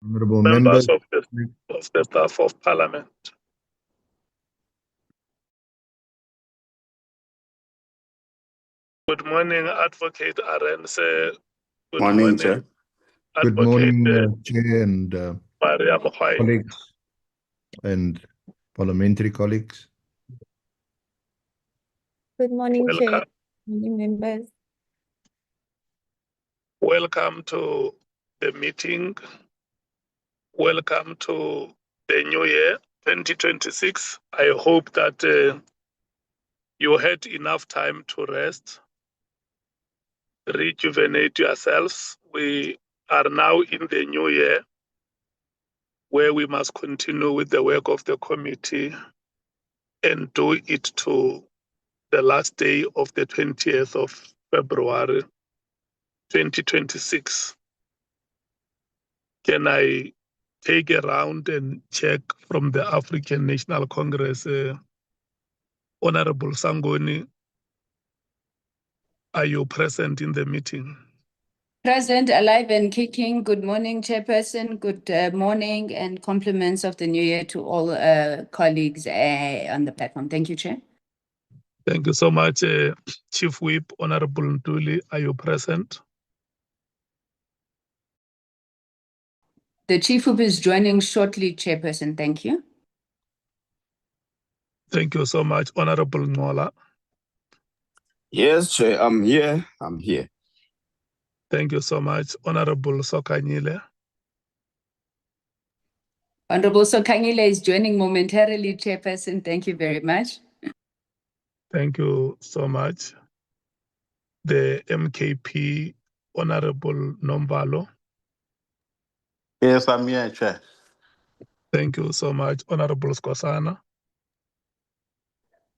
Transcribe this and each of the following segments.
Honorable members members, of the staff of Parliament. Good morning, Advocate Arens. Good Morning, Chair. good Advocate morning, Chair and Maria Mkhwanazi. colleagues and parliamentary colleagues. Good morning, Chair. Welcome. Good morning, members. Welcome to the meeting. Welcome to the new year, 2026. I hope that you had enough time to rest, rejuvenate yourselves. We are now in the new year where we must continue with the work of the committee and do it to the last day of the 20th of February, 2026. Can I take a round and check from the African National Congress? Honorable Sangoni, are you present in the meeting? Present, alive and kicking. Good morning, Chairperson. Good morning and compliments of the new year to all colleagues on the platform. Thank you, Chair. Thank you so much, Chief Whip. Honorable Ntuli, are you present? The Chief Whip is joining shortly, Chairperson. Thank you. Thank you so much, Honorable Ngola. Yes, Chair, I'm here. I'm here. Thank you so much, Honorable Sokanyile. Honorable Sokanyile is joining momentarily, Chairperson. Thank you very much. Thank you so much. The MKP, Honorable Nombalo. Yes, I'm here, Chair. Thank you so much, Honorable Skosana.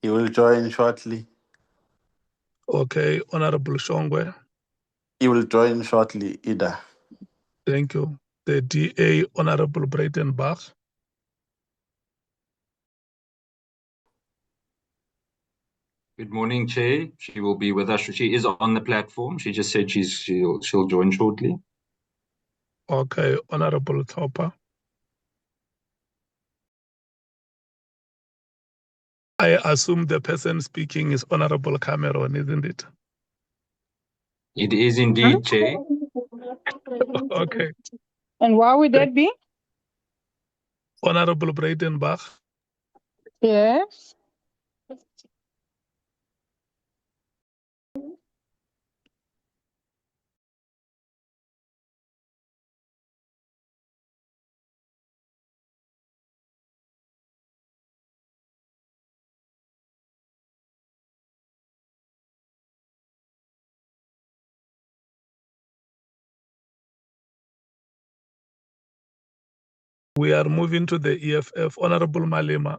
He will join shortly. Okay, Honorable Shongwe. He will join shortly, Ida. Thank you. The DA, Honorable Breitenbach. Good morning, Chair. She will be with us. She is on the platform. She just said she'll join shortly. Okay, Honorable Topper. I assume the person speaking is Honorable Cameron, isn't it? It is indeed, Chair. Okay. And why would that be? Honorable Breitenbach. Yes. We are moving to the EFF. Honorable Malema.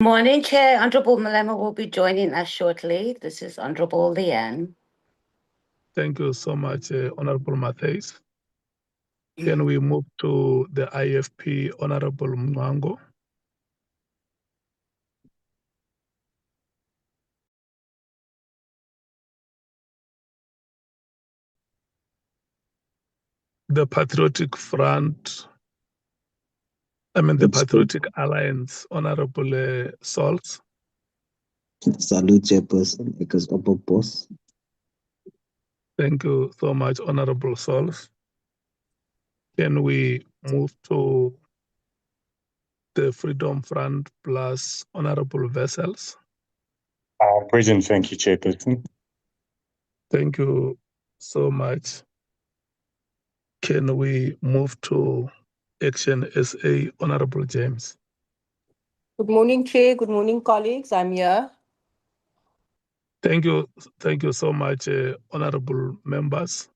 Morning, Chair. Honorable Malema will be joining us shortly. This is Honorable Leanne. Thank you so much, Honorable Matthews. Can we move to the IFP, Honorable Mwango? The Patriotic Front, the Patriotic Alliance, Honorable Salt. Salute, Chairperson, because above boss. Thank you so much, Honorable Salt. Can we move to the Freedom Front plus Honorable Vessels? Present, thank you, Chairperson. Thank you so much. Can we move to Action SA, Honorable James? Good morning, Chair. Good morning, colleagues. I'm here. Thank you so much, honorable members.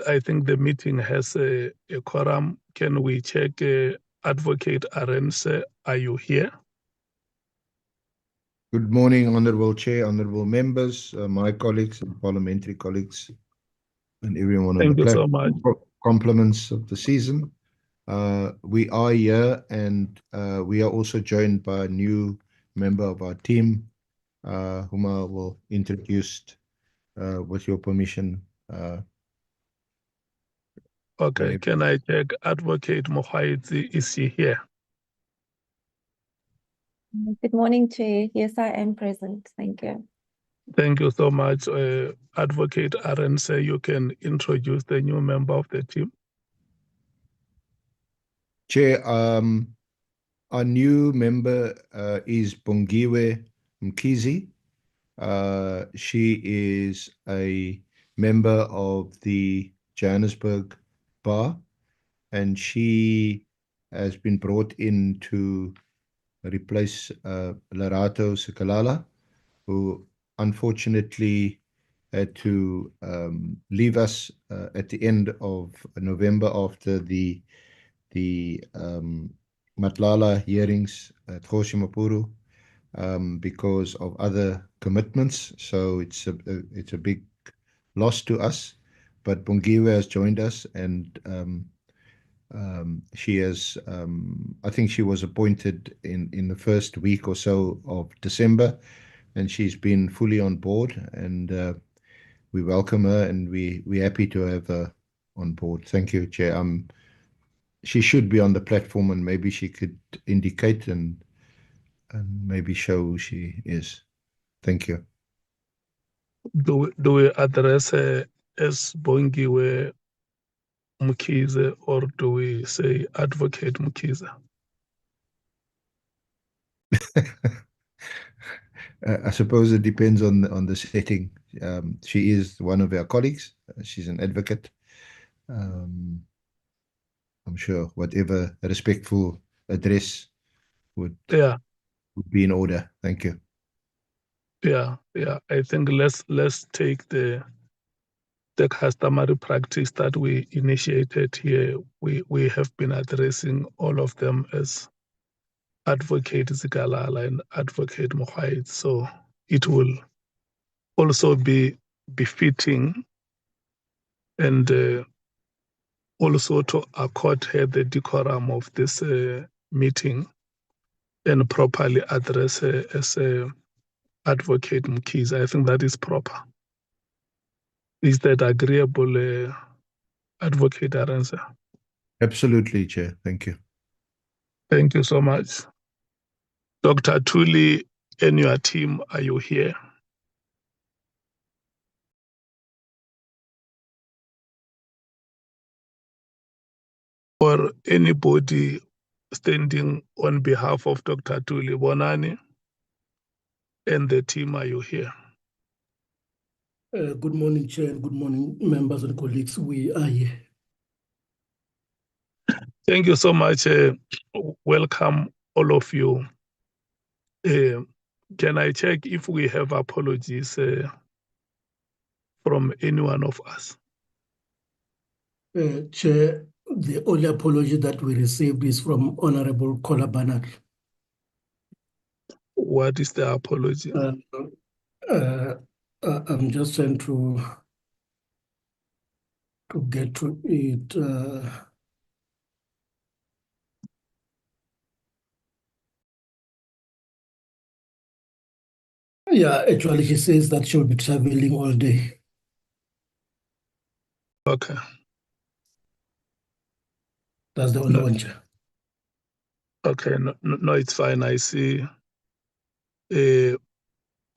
I think the meeting has a quorum. Can we check Advocate Arens? Are you here? Good morning, Honorable Chair, Honorable members, my colleagues and parliamentary colleagues, and everyone on the platform. Thank you so much. Compliments of the season. We are here, and we are also joined by a new member of our team, whom I will introduce with your permission Okay, whenever. can I check Advocate Mkhwanazi, is she here? Good morning, Chair. Yes, I am present. Thank you. Thank you so much. Advocate Arendse, you can introduce the new member of the team. Chair, our new member is Bongiwe Mkhwanazi. She is a member of the Johannesburg Bar, and she has been brought in to replace Lerato Sikalala, who unfortunately had to leave us at the end of November after the Matlala hearings at Kgoshi Mapuru, because of other commitments. So it's a big loss to us. But Bongiwe has joined us, and she has, I think she was appointed in the first week or so of December, and she's been fully on board, and we welcome her, and we're happy to have her on board. Thank you, Chair. She should be on the platform, and maybe she could indicate and maybe show who she is. Thank you. Do we address her as Bongiwe Mkhwanazi, or do we say Advocate Mkhwanazi? I suppose it depends on the setting. She is one of our colleagues. She's an advocate. I'm sure whatever respectful address would be in order. Thank you. Yeah. I think let's take the customary practice that we initiated here. We have been addressing all of them as Advocate Zikalala and Advocate Mkhwanazi, so it will also be befitting and also to accord her the decorum of this meeting and properly address her as Advocate Mkhwanazi. I think that is proper. Is that agreeable, Advocate Arendse? Absolutely, Chair. Thank you. Thank you so much. Dr. Thuli and your team, are you here? Or anybody standing on behalf of Dr. Thuli Bonani and the team, are you here? Good morning, Chair, and good morning, members and colleagues. We are here. Thank you so much. Welcome, all of you. Can I check if we have apologies from any one of us? Chair, the only apology that we received is from Honorable Kolabanak. What is the apology? I'm just trying to get to it. Yeah, actually, she says that she'll be traveling all day. Okay. That's the only one, Chair. Okay, no, it's fine. I see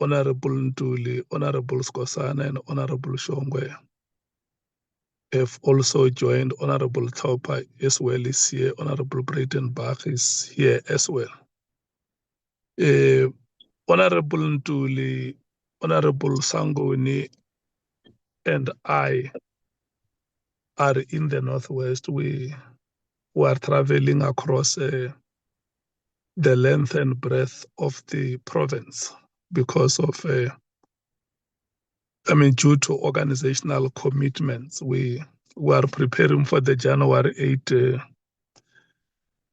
Honorable Ntuli, Honorable Skosana, and Honorable Shongwe have also joined. Honorable Taupa as well is here. Honorable Breitenbach is here as well. Honorable Ntuli, Honorable Sangoni, and I are in the Northwest. We are traveling across the length and breadth of the province because of, due to organizational commitments. We are preparing for the January 8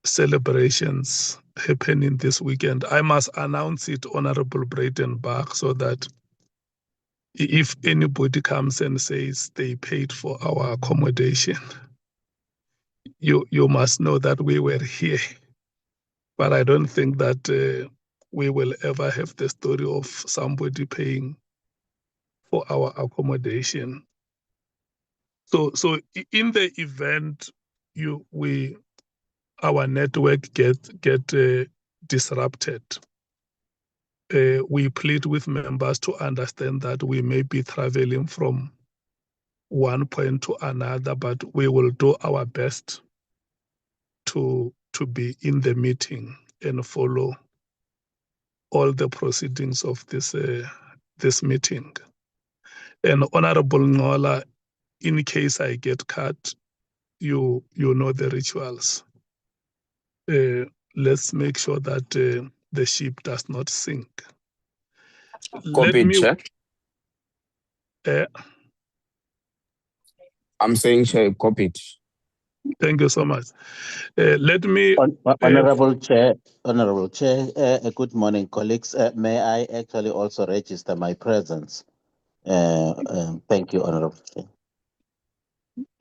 celebrations happening this weekend. I must announce it, Honorable Breitenbach, so that if anybody comes and says they paid for our accommodation, you must know that we were here. But I don't think that we will ever have the story of somebody paying for our accommodation. So in the event our network get disrupted, we plead with members to understand that we may be traveling from one point to another, but we will do our best to be in the meeting and follow all the proceedings of this meeting. And Honorable Ngola, in case I get cut, you know the rituals. Let's make sure that the ship does not sink. Copied, Chair. I'm saying, Chair, copied. Thank you so much. Let me... Honorable Chair, good morning, colleagues. May I actually also register my presence? Thank you, Honorable Chair.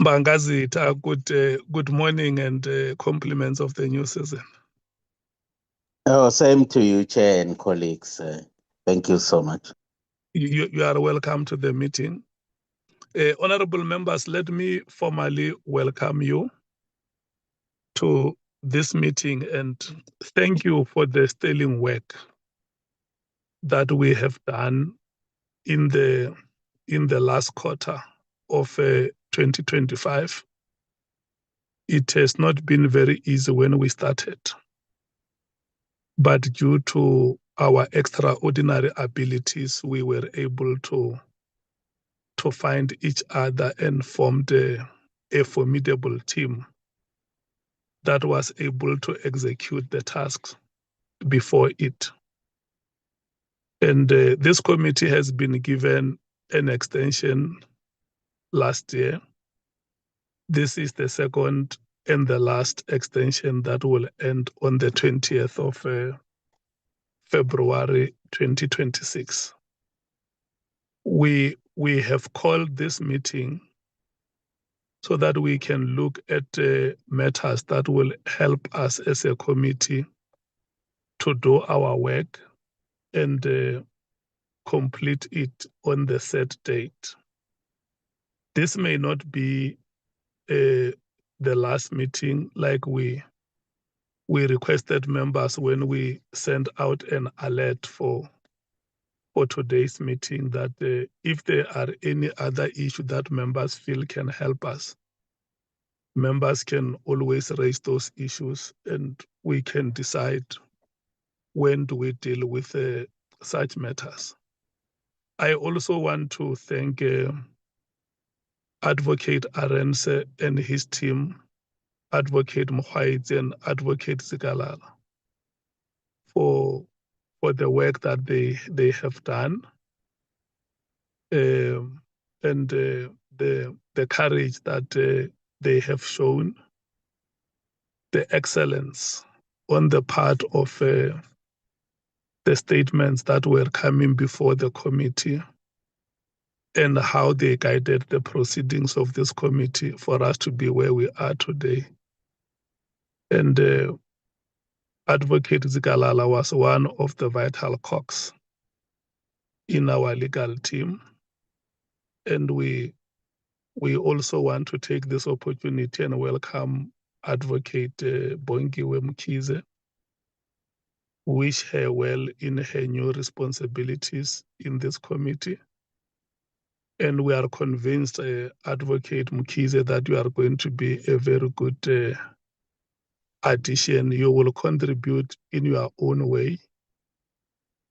Bangazita, good morning and compliments of the new season. Oh, same to you, Chair and colleagues. Thank you so much. You are welcome to the meeting. Honorable members, let me formally welcome you to this meeting and thank you for the sterling work that we have done in the last quarter of 2025. It has not been very easy when we started, but due to our extraordinary abilities, we were able to find each other and formed a formidable team that was able to execute the tasks before it. And this committee has been given an extension last year. This is the second and the last extension that will end on the 20th of February 2026. We have called this meeting so that we can look at matters that will help us as a committee to do our work and complete it on the set date. This may not be the last meeting like we requested members when we sent out an alert for today's meeting that if there are any other issue that members feel can help us, members can always raise those issues and we can decide when do we deal with such matters. I also want to thank Advocate Arendse and his team, Advocate Mkhwanazi and Advocate Zikalala, for the work that they have done, and the courage that they have shown, the excellence on the part of the statements that were coming before the committee, and how they guided the proceedings of this committee for us to be where we are today. And Advocate Zikalala was one of the vital cogs in our legal team. And we also want to take this opportunity and welcome Advocate Bongiwe Mkhize, wish her well in her new responsibilities in this committee. And we are convinced, Advocate Mkhize, that you are going to be a very good addition. You will contribute in your own way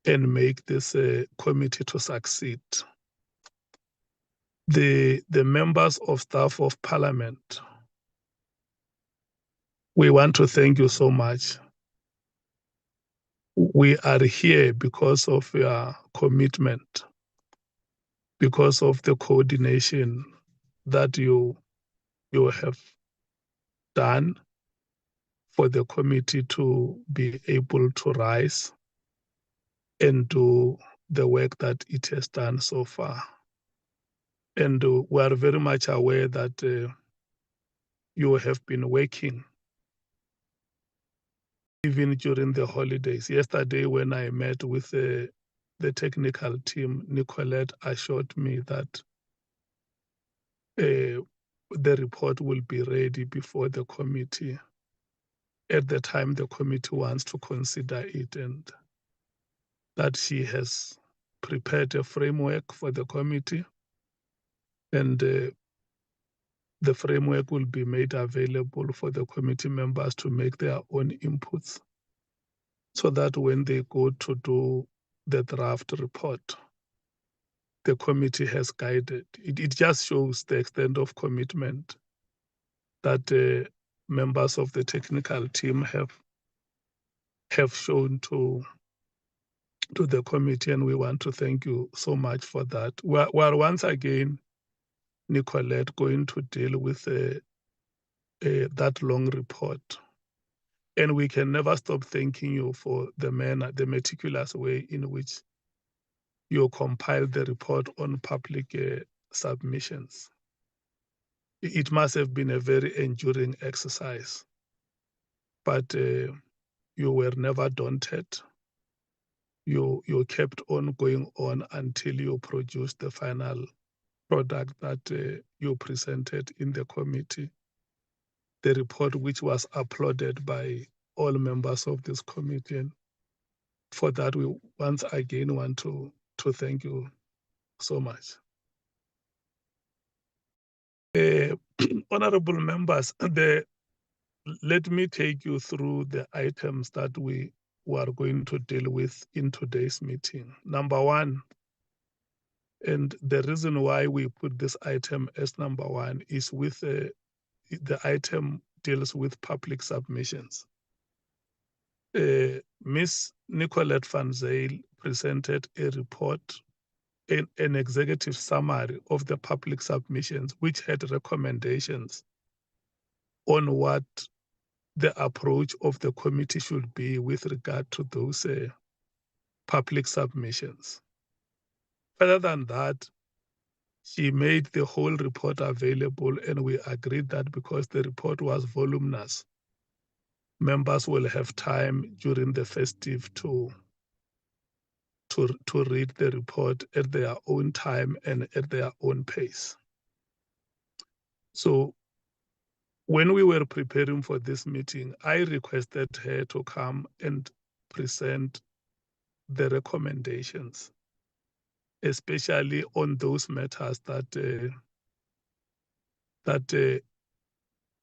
and make this committee to succeed. The members of staff of Parliament, we want to thank you so much. We are here because of your commitment, because of the coordination that you have done for the committee to be able to rise and do the work that it has done so far. And we are very much aware that you have been working even during the holidays. Yesterday, when I met with the technical team, Nicolette assured me that the report will be ready before the committee at the time the committee wants to consider it, and that she has prepared a framework for the committee, and the framework will be made available for the committee members to make their own inputs, so that when they go to do the draft report, the committee has guided. It just shows the extent of commitment that members of the technical team have shown to the committee, and we want to thank you so much for that. We're once again, Nicolette, going to deal with that long report. And we can never stop thanking you for the meticulous way in which you compiled the report on public submissions. It must have been a very enduring exercise, but you were never daunted. You kept on going on until you produced the final product that you presented in the committee, the report which was applauded by all members of this committee. And for that, we once again want to thank you so much. Honorable members, let me take you through the items that we are going to deal with in today's meeting. Number one, and the reason why we put this item as number one is with the item deals with public submissions. Ms. Nicolette van Zyl presented a report, an executive summary of the public submissions, which had recommendations on what the approach of the committee should be with regard to those public submissions. Other than that, she made the whole report available, and we agreed that because the report was voluminous, members will have time during the festive to read the report at their own time and at their own pace. So when we were preparing for this meeting, I requested her to come and present the recommendations, especially on those matters that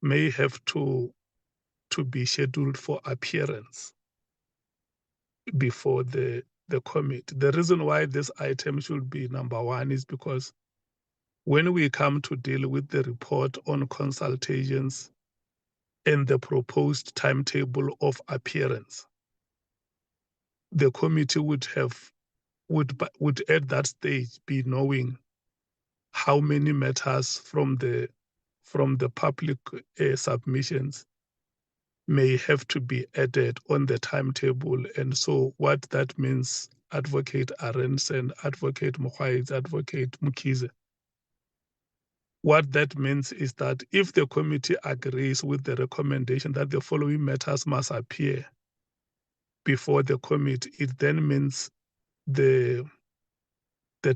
may have to be scheduled for appearance before the committee. The reason why this item should be number one is because when we come to deal with the report on consultations and the proposed timetable of appearance, the committee would at that stage be knowing how many matters from the public submissions may have to be added on the timetable. And so what that means, Advocate Arendse, Advocate Mkhwanazi, Advocate Mkhize, what that means is that if the committee agrees with the recommendation that the following matters must appear before the committee, it then means the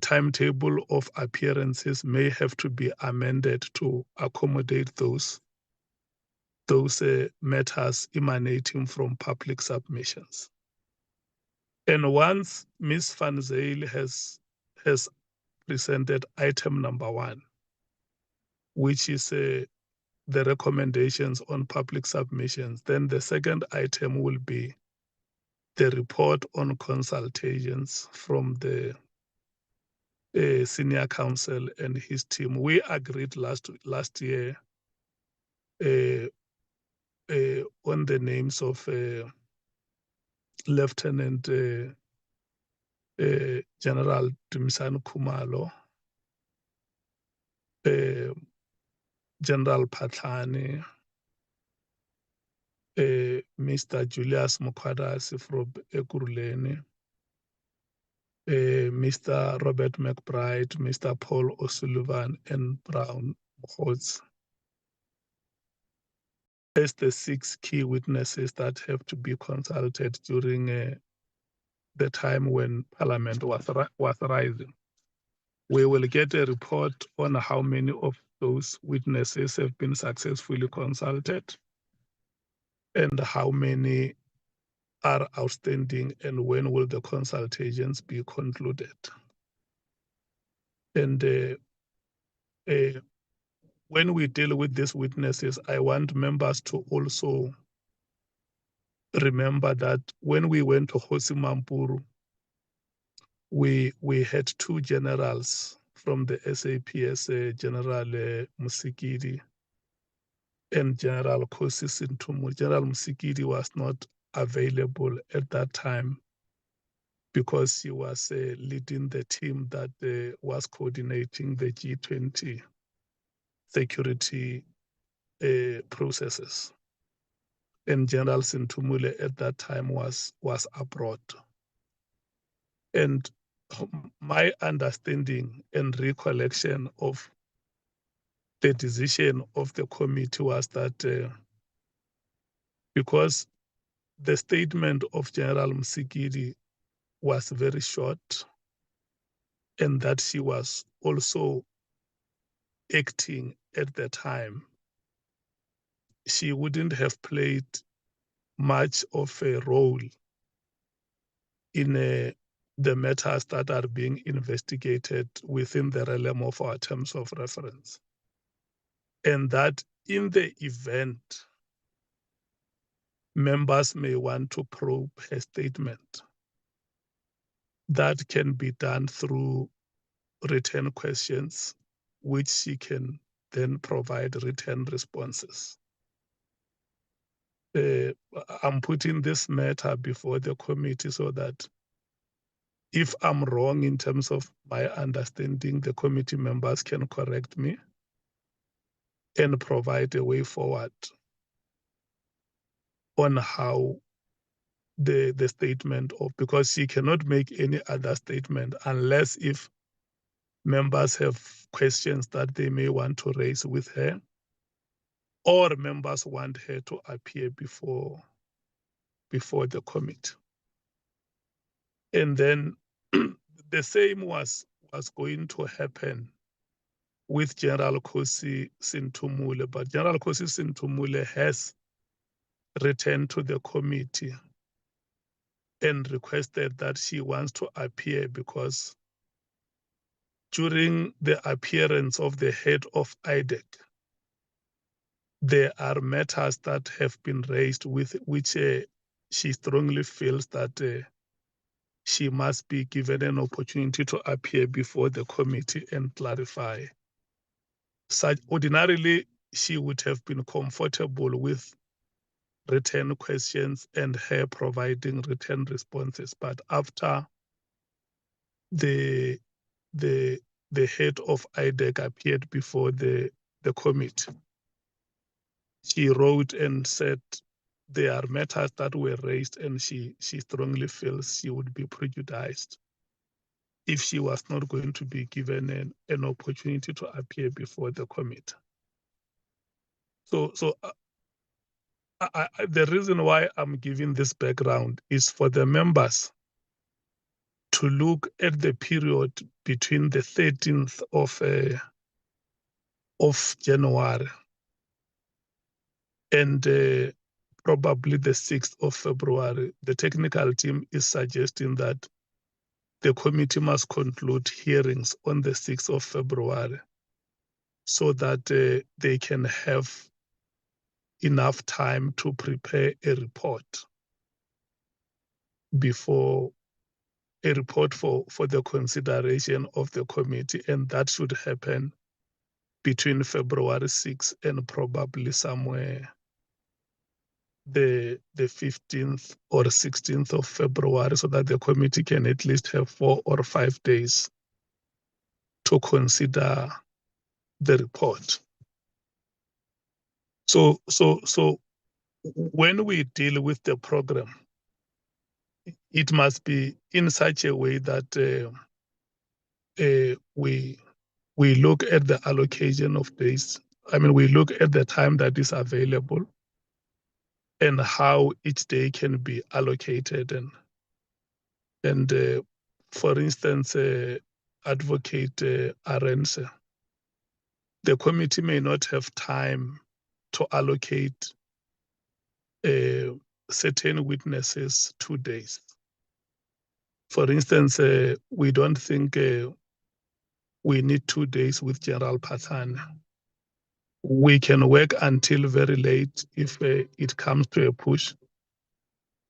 timetable of appearances may have to be amended to accommodate those matters emanating from public submissions. And once Ms. van Zyl has presented item number one, which is the recommendations on public submissions, then the second item will be the report on consultations from the senior counsel and his team. We agreed last year on the names of Lieutenant General Dumisani Khumalo, General Patlani, Mr. Julius Mkhwanazi from Ekurhuleni, Mr. Robert McBride, Mr. Paul O'Sullivan, and Brown Mkhotsi as the 6 key witnesses that have to be consulted during the time when Parliament was rising. We will get a report on how many of those witnesses have been successfully consulted and how many are outstanding and when will the consultations be concluded. And when we deal with these witnesses, I want members to also remember that when we went to Kgosi Mampuru, we had two generals from the SAPS, General Musikidi and General Kosi Sintumu. General Musikidi was not available at that time because he was leading the team that was coordinating the G20 security processes. And General Sintumule at that time was abroad. And my understanding and recollection of the decision of the committee was that because the statement of General Musikidi was very short and that she was also acting at the time, she wouldn't have played much of a role in the matters that are being investigated within the realm of our terms of reference. And that in the event members may want to probe her statement, that can be done through written questions, which she can then provide written responses. I'm putting this matter before the committee so that if I'm wrong in terms of my understanding, the committee members can correct me and provide a way forward on how the statement of, because she cannot make any other statement unless if members have questions that they may want to raise with her, or members want her to appear before the committee. And then the same was going to happen with General Kosi Sintumule, but General Kosi Sintumule has returned to the committee and requested that she wants to appear because during the appearance of the head of IDEC, there are matters that have been raised with which she strongly feels that she must be given an opportunity to appear before the committee and clarify. Such ordinarily, she would have been comfortable with written questions and her providing written responses, but after the head of IDEC appeared before the committee, she wrote and said there are matters that were raised and she strongly feels she would be prejudiced if she was not going to be given an opportunity to appear before the committee. So the reason why I'm giving this background is for the members to look at the period between the 13th of January and probably the 6th of February. The technical team is suggesting that the committee must conclude hearings on the 6th of February so that they can have enough time to prepare a report for the consideration of the committee, and that should happen between February 6th and probably somewhere the 15th or 16th of February, so that the committee can at least have 4 or 5 days to consider the report. So when we deal with the program, it must be in such a way that we look at the allocation of days. I mean, we look at the time that is available and how each day can be allocated. And for instance, Advocate Arendse, the committee may not have time to allocate certain witnesses 2 days. For instance, we don't think we need 2 days with General Pathan. We can work until very late if it comes to a push,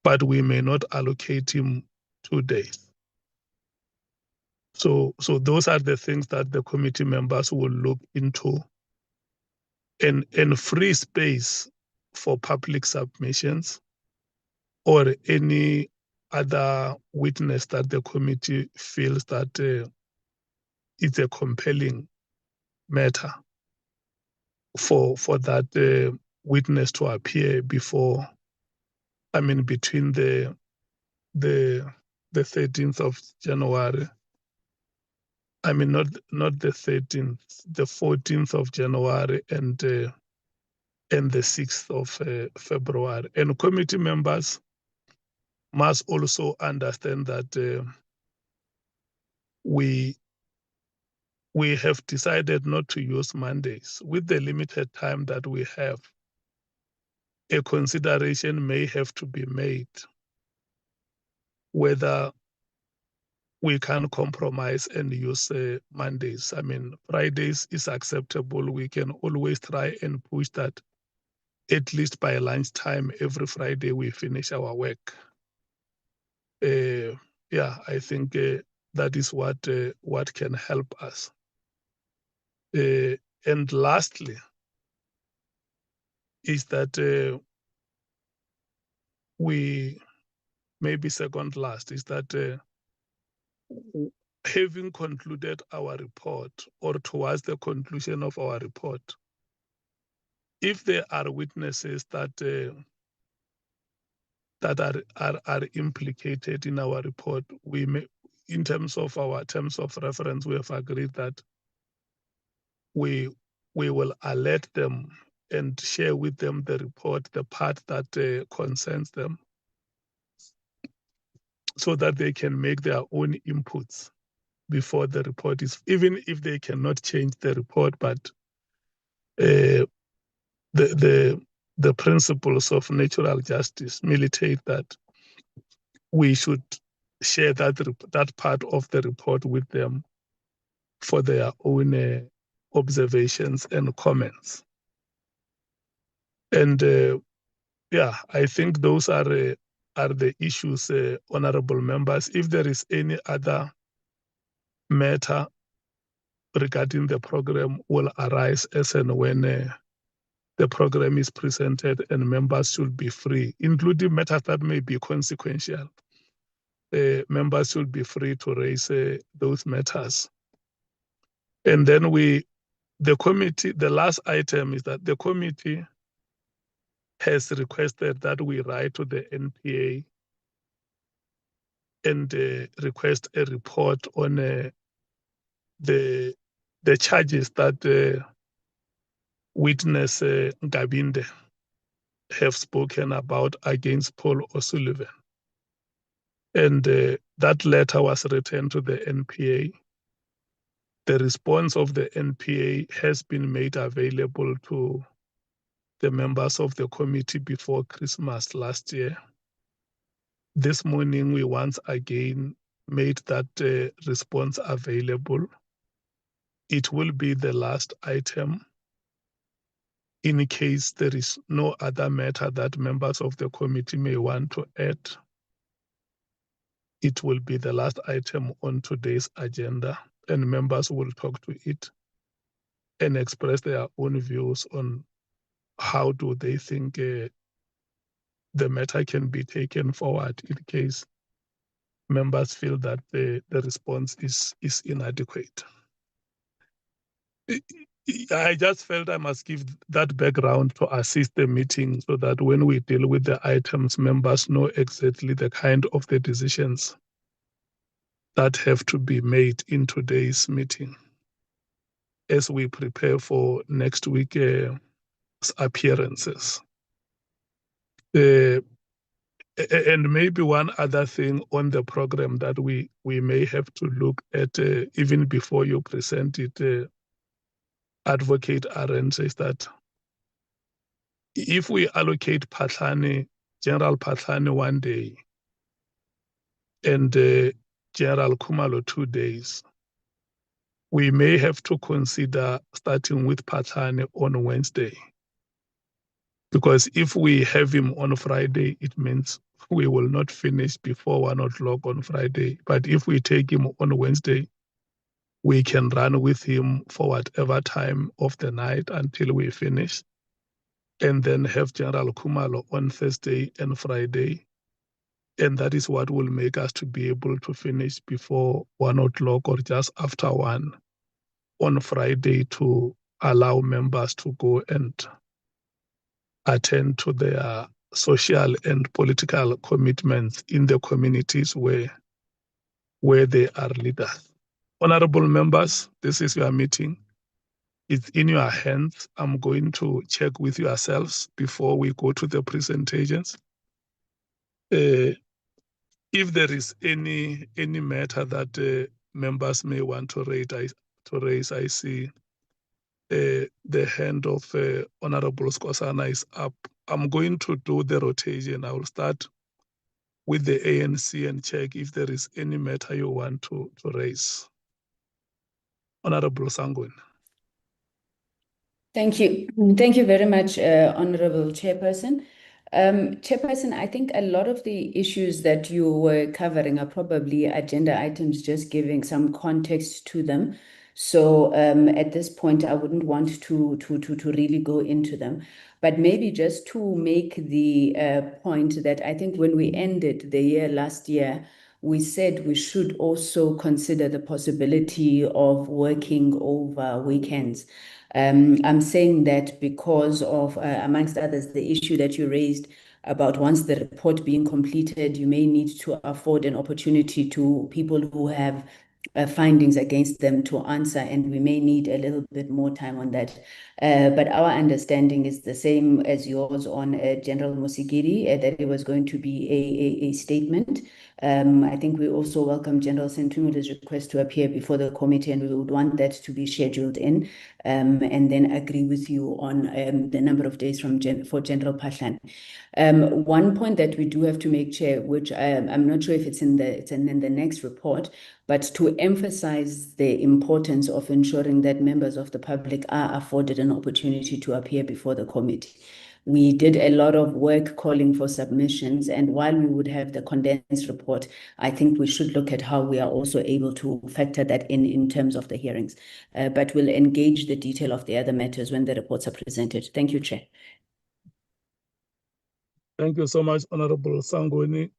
but we may not allocate him 2 days. So those are the things that the committee members will look into, and free space for public submissions or any other witness that the committee feels that it's a compelling matter for that witness to appear before, between the 13th of January. Not the 13th, the 14th of January and the 6th of February. And committee members must also understand that we have decided not to use Mondays. With the limited time that we have, a consideration may have to be made whether we can compromise and use Mondays. Fridays is acceptable. We can always try and push that at least by lunchtime every Friday we finish our work. I think that is what can help us. And lastly, is that we, maybe second last, is that having concluded our report or towards the conclusion of our report, if there are witnesses that are implicated in our report, we may, in terms of our terms of reference, we have agreed that we will alert them and share with them the report, the part that concerns them, so that they can make their own inputs before the report is, even if they cannot change the report, but the principles of natural justice militate that we should share that part of the report with them for their own observations and comments. And I think those are the issues, honorable members. If there is any other matter regarding the program, will arise as and when the program is presented, and members should be free, including matters that may be consequential. Members should be free to raise those matters. And then the committee, the last item is that the committee has requested that we write to the NPA and request a report on the charges that witness Ngabinde have spoken about against Paul O'Sullivan. And that letter was written to the NPA. The response of the NPA has been made available to the members of the committee before Christmas last year. This morning, we once again made that response available. It will be the last item. In case there is no other matter that members of the committee may want to add, it will be the last item on today's agenda, and members will talk to it and express their own views on how do they think the matter can be taken forward in case members feel that the response is inadequate. I just felt I must give that background to assist the meeting so that when we deal with the items, members know exactly the kind of the decisions that have to be made in today's meeting as we prepare for next week's appearances. And maybe one other thing on the program that we may have to look at even before you present it, Advocate Aaron, says that if we allocate General Phahlane 1 day and General Khumalo 2 days, we may have to consider starting with Phahlane on Wednesday. Because if we have him on Friday, it means we will not finish before 1 o'clock on Friday. But if we take him on Wednesday, we can run with him for whatever time of the night until we finish, and then have General Khumalo on Thursday and Friday. And that is what will make us to be able to finish before 1 o'clock or just after 1 on Friday to allow members to go and attend to their social and political commitments in the communities where they are leaders. Honorable members, this is your meeting. It's in your hands. I'm going to check with yourselves before we go to the presentations. If there is any matter that members may want to raise, I see the hand of Honorable Skosana is up. I'm going to do the rotation. I will start with the ANC and check if there is any matter you want to raise. Honorable Sangweni. Thank you. Thank you very much, Honorable Chairperson. Chairperson, I think a lot of the issues that you were covering are probably agenda items, just giving some context to them. So at this point, I wouldn't want to really go into them. But maybe just to make the point that I think when we ended the year last year, we said we should also consider the possibility of working over weekends. I'm saying that because of, amongst others, the issue that you raised about once the report being completed, you may need to afford an opportunity to people who have findings against them to answer, and we may need a little bit more time on that. But our understanding is the same as yours on General Musigiri, that it was going to be a statement. I think we also welcome General Sentumule's request to appear before the committee, and we would want that to be scheduled in, and then agree with you on the number of days for General Phahlane. One point that we do have to make, Chair, which I'm not sure if it's in the next report, but to emphasize the importance of ensuring that members of the public are afforded an opportunity to appear before the committee. We did a lot of work calling for submissions, and while we would have the condensed report, I think we should look at how we are also able to factor that in terms of the hearings. But we'll engage the detail of the other matters when the reports are presented. Thank you, Chair. Thank you so much, Honorable Sangweni.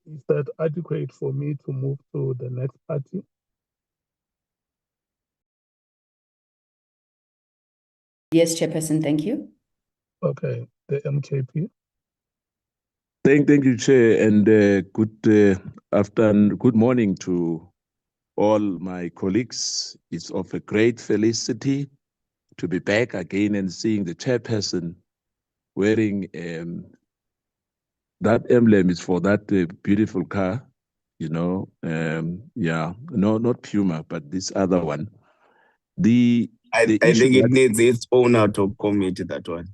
Is that adequate for me to move to the next party? Yes, Chairperson, thank you. Okay, the MKP. Thank you, Chair, and good afternoon, good morning to all my colleagues. It's of a great felicity to be back again and seeing the Chairperson wearing that emblem is for that beautiful car, you know. Yeah, no, not Puma, but this other one. I think it needs its own Ad Hoc Committee, that one.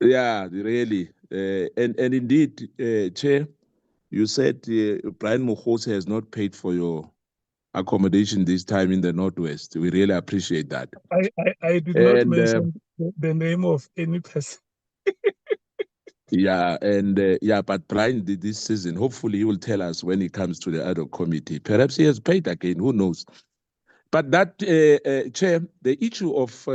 Yeah, really. And indeed, Chair, you said Brian Mkhwanazi has not paid for your accommodation this time in the Northwest. We really appreciate that. I did not mention the name of any person. Yeah, and yeah, but Brian did this season. Hopefully, he will tell us when he comes to the Ad Hoc Committee. Perhaps he has paid again. Who knows? But that, Chair, the issue of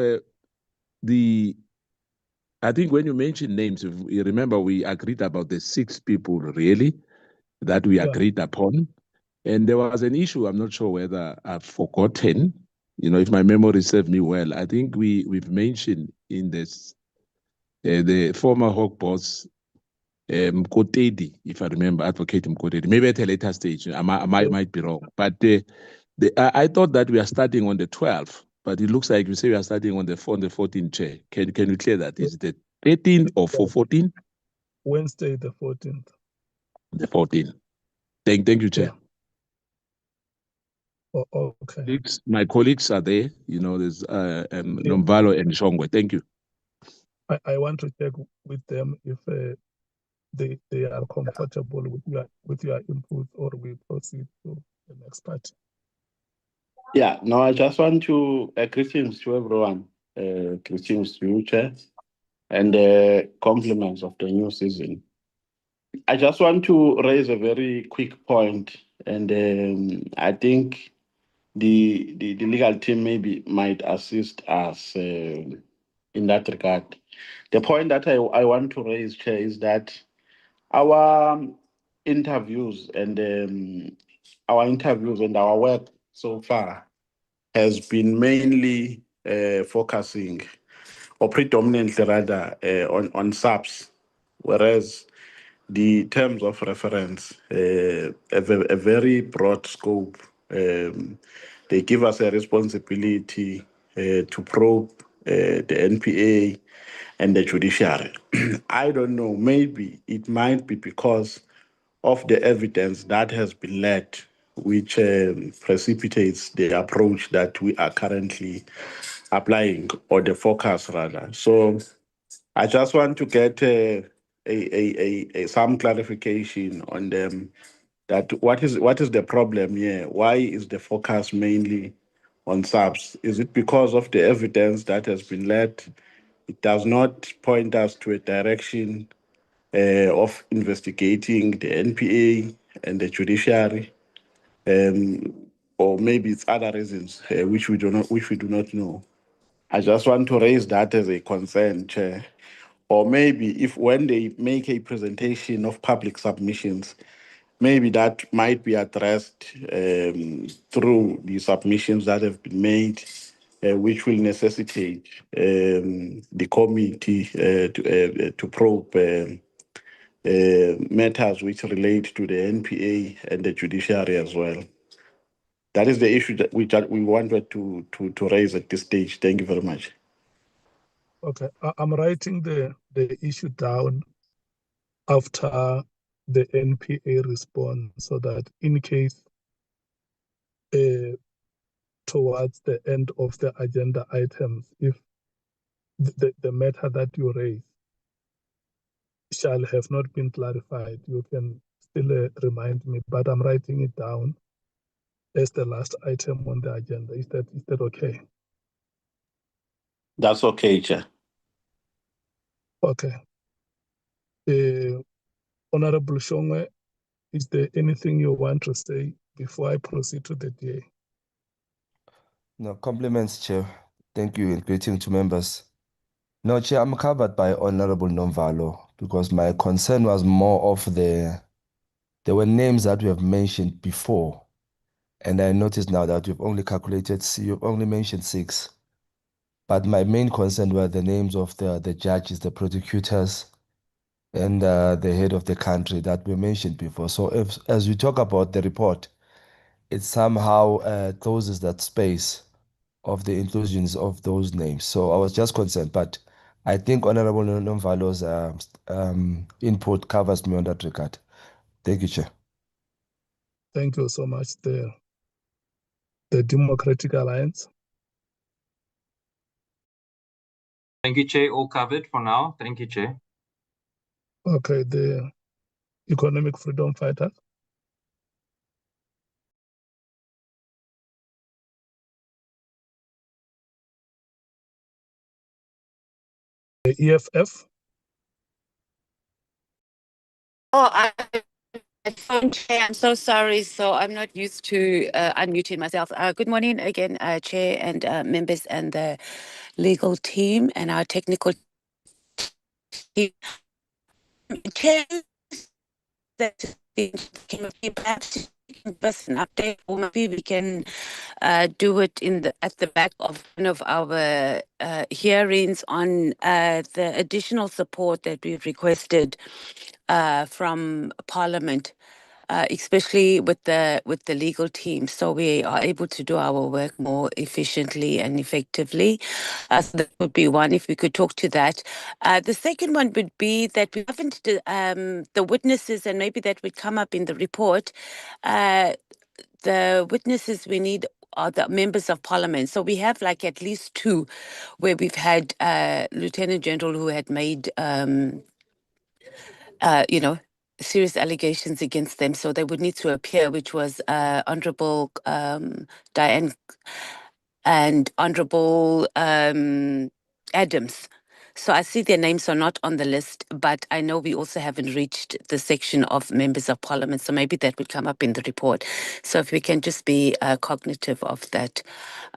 I think when you mentioned names, if you remember, we agreed about the 6 people really that we agreed upon. And there was an issue, I'm not sure whether I've forgotten, you know, if my memory serves me well. I think we've mentioned in this, the former Hawk boss, Mkhwanazi, if I remember, Advocate Mkhwanazi, maybe at a later stage, I might be wrong. But I thought that we are starting on the 12th, but it looks like you say we are starting on the 14th, Chair. Can you clear that? Is it the 13th or 14th? Wednesday, the 14th. The 14th. Thank you, Chair. Yeah. Oh, okay. My colleagues are there. You know, there's Nomvalo and Shongwe. Thank you. I want to check with them if they are comfortable with your input, or we proceed to the next part. Yeah, no, I just want to greetings to everyone. Greetings to you, Chair, and compliments of the new season. I just want to raise a very quick point, and I think the legal team might assist us in that regard. The point that I want to raise, Chair, is that our interviews and our work so far has been mainly focusing, or predominantly rather, on SAPs, whereas the terms of reference have a very broad scope. They give us a responsibility to probe the NPA and the judiciary. I don't know, maybe it might be because of the evidence that has been led, which precipitates the approach that we are currently applying, or the focus rather. So I just want to get some clarification on them, that what is the problem here? Why is the focus mainly on SAPs? Is it because of the evidence that has been led? It does not point us to a direction of investigating the NPA and the judiciary, or maybe it's other reasons which we do not know. I just want to raise that as a concern, Chair. Or maybe if when they make a presentation of public submissions, maybe that might be addressed through the submissions that have been made, which will necessitate the committee to probe matters which relate to the NPA and the judiciary as well. That is the issue that we wanted to raise at this stage. Thank you very much. Okay, I'm writing the issue down after the NPA response, so that in case towards the end of the agenda items, if the matter that you raise shall have not been clarified, you can still remind me, but I'm writing it down as the last item on the agenda. Is that okay? That's okay, Chair. Okay. Honorable Shongwe, is there anything you want to say before I proceed to the DA? No, compliments, Chair. Thank you, and greetings to members. No, Chair, I'm covered by Honorable Nomvalo, because my concern was more of there were names that we have mentioned before, and I noticed now that you've only mentioned 6. But my main concern were the names of the judges, the prosecutors, and the head of the country that were mentioned before. So as we talk about the report, it somehow closes that space of the inclusions of those names. So I was just concerned, but I think Honorable Nomvalo's input covers me on that regard. Thank you, Chair. Thank you so much. The Democratic Alliance. Thank you, Chair. All covered for now. Thank you, Chair. Okay, the Economic Freedom Fighters. The EFF. Oh, I'm so sorry. So I'm not used to unmuting myself. Good morning again, Chair and members and the legal team and our technical team. Chair, that perhaps give us an update, or maybe we can do it at the back of one of our hearings on the additional support that we've requested from Parliament especially with the legal team, so we are able to do our work more efficiently and effectively. So that would be one, if we could talk to that. The second one would be that we haven't the witnesses, and maybe that would come up in the report. The witnesses we need are the members of parliament. So we have like at least two where we've had Lieutenant General who had made serious allegations against them, so they would need to appear, which was Honorable Diane and Honorable Adams. So I see their names are not on the list, but I know we also haven't reached the section of members of parliament, so maybe that would come up in the report. So if we can just be cognitive of that.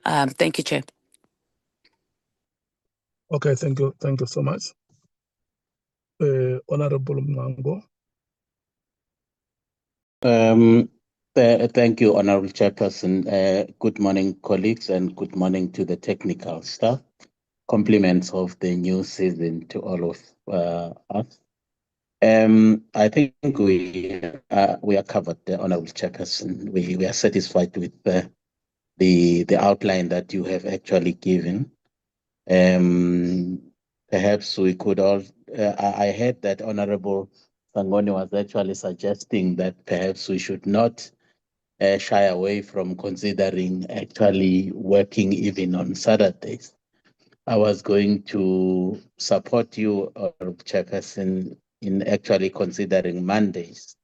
Thank you, Chair. Okay, thank you so much. Honorable Mnango. Thank you, Honorable Chairperson. Good morning, colleagues, and good morning to the technical staff. Compliments of the new season to all of us. I think we are covered, Honorable Chairperson. We are satisfied with the outline that you have actually given. Perhaps we could all. I heard that Honorable Sangoni was actually suggesting that perhaps we should not shy away from considering actually working even on Saturdays. I was going to support you, Chairperson, in actually considering Mondays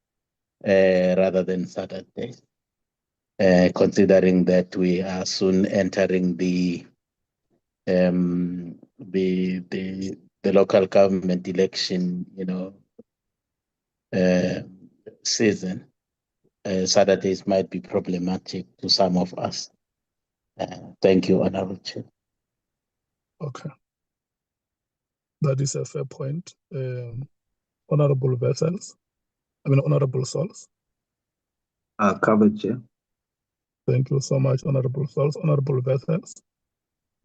rather than Saturdays, considering that we are soon entering the local government election, season. Saturdays might be problematic to some of us. Thank you, Honorable Chair. Okay. That is a fair point. Honorable Honorable Sols. Covered, Chair. Thank you so much, Honorable Sols. Honorable Vessels.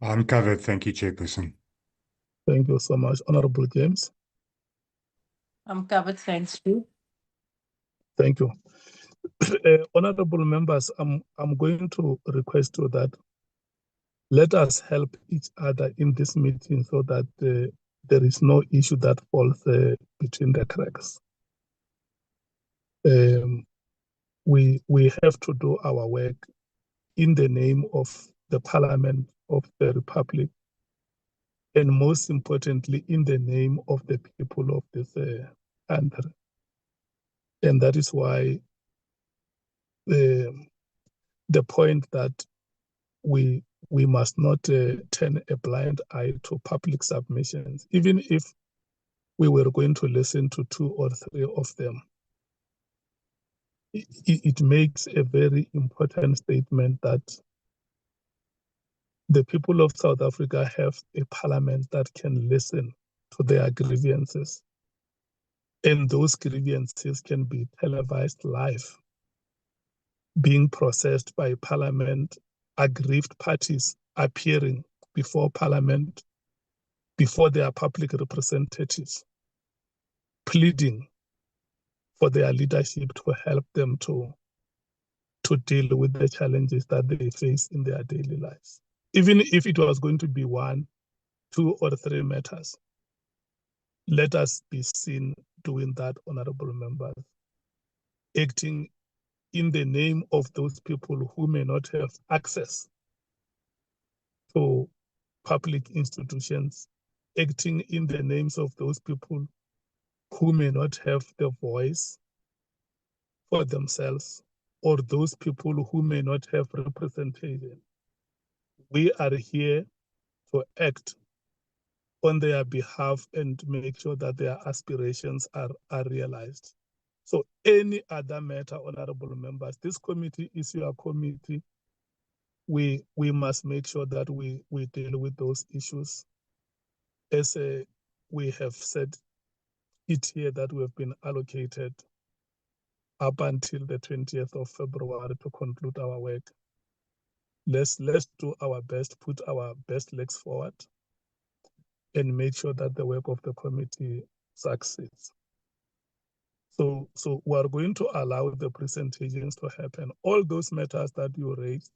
I'm covered. Thank you, Chairperson. Thank you so much, Honorable James. I'm covered, thanks you. Thank you. Honorable members, I'm going to request you that let us help each other in this meeting so that there is no issue that falls between the cracks. We have to do our work in the name of the Parliament of the Republic, and most importantly, in the name of the people of this country. And that is why the point that we must not turn a blind eye to public submissions, even if we were going to listen to 2 or 3 of them. It makes a very important statement that the people of South Africa have a parliament that can listen to their grievances. And those grievances can be televised live, being processed by parliament, aggrieved parties appearing before parliament, before their public representatives, pleading for their leadership to help them to deal with the challenges that they face in their daily lives. Even if it was going to be 1, 2, or 3 matters, let us be seen doing that, honorable members, acting in the name of those people who may not have access to public institutions, acting in the names of those people who may not have the voice for themselves, or those people who may not have representation. We are here to act on their behalf and make sure that their aspirations are realized. So any other matter, honorable members, this committee is your committee. We must make sure that we deal with those issues. As we have said it here, that we have been allocated up until the 20th of February to conclude our work. Let's do our best, put our best legs forward, and make sure that the work of the committee succeeds. So we are going to allow the presentations to happen. All those matters that you raised,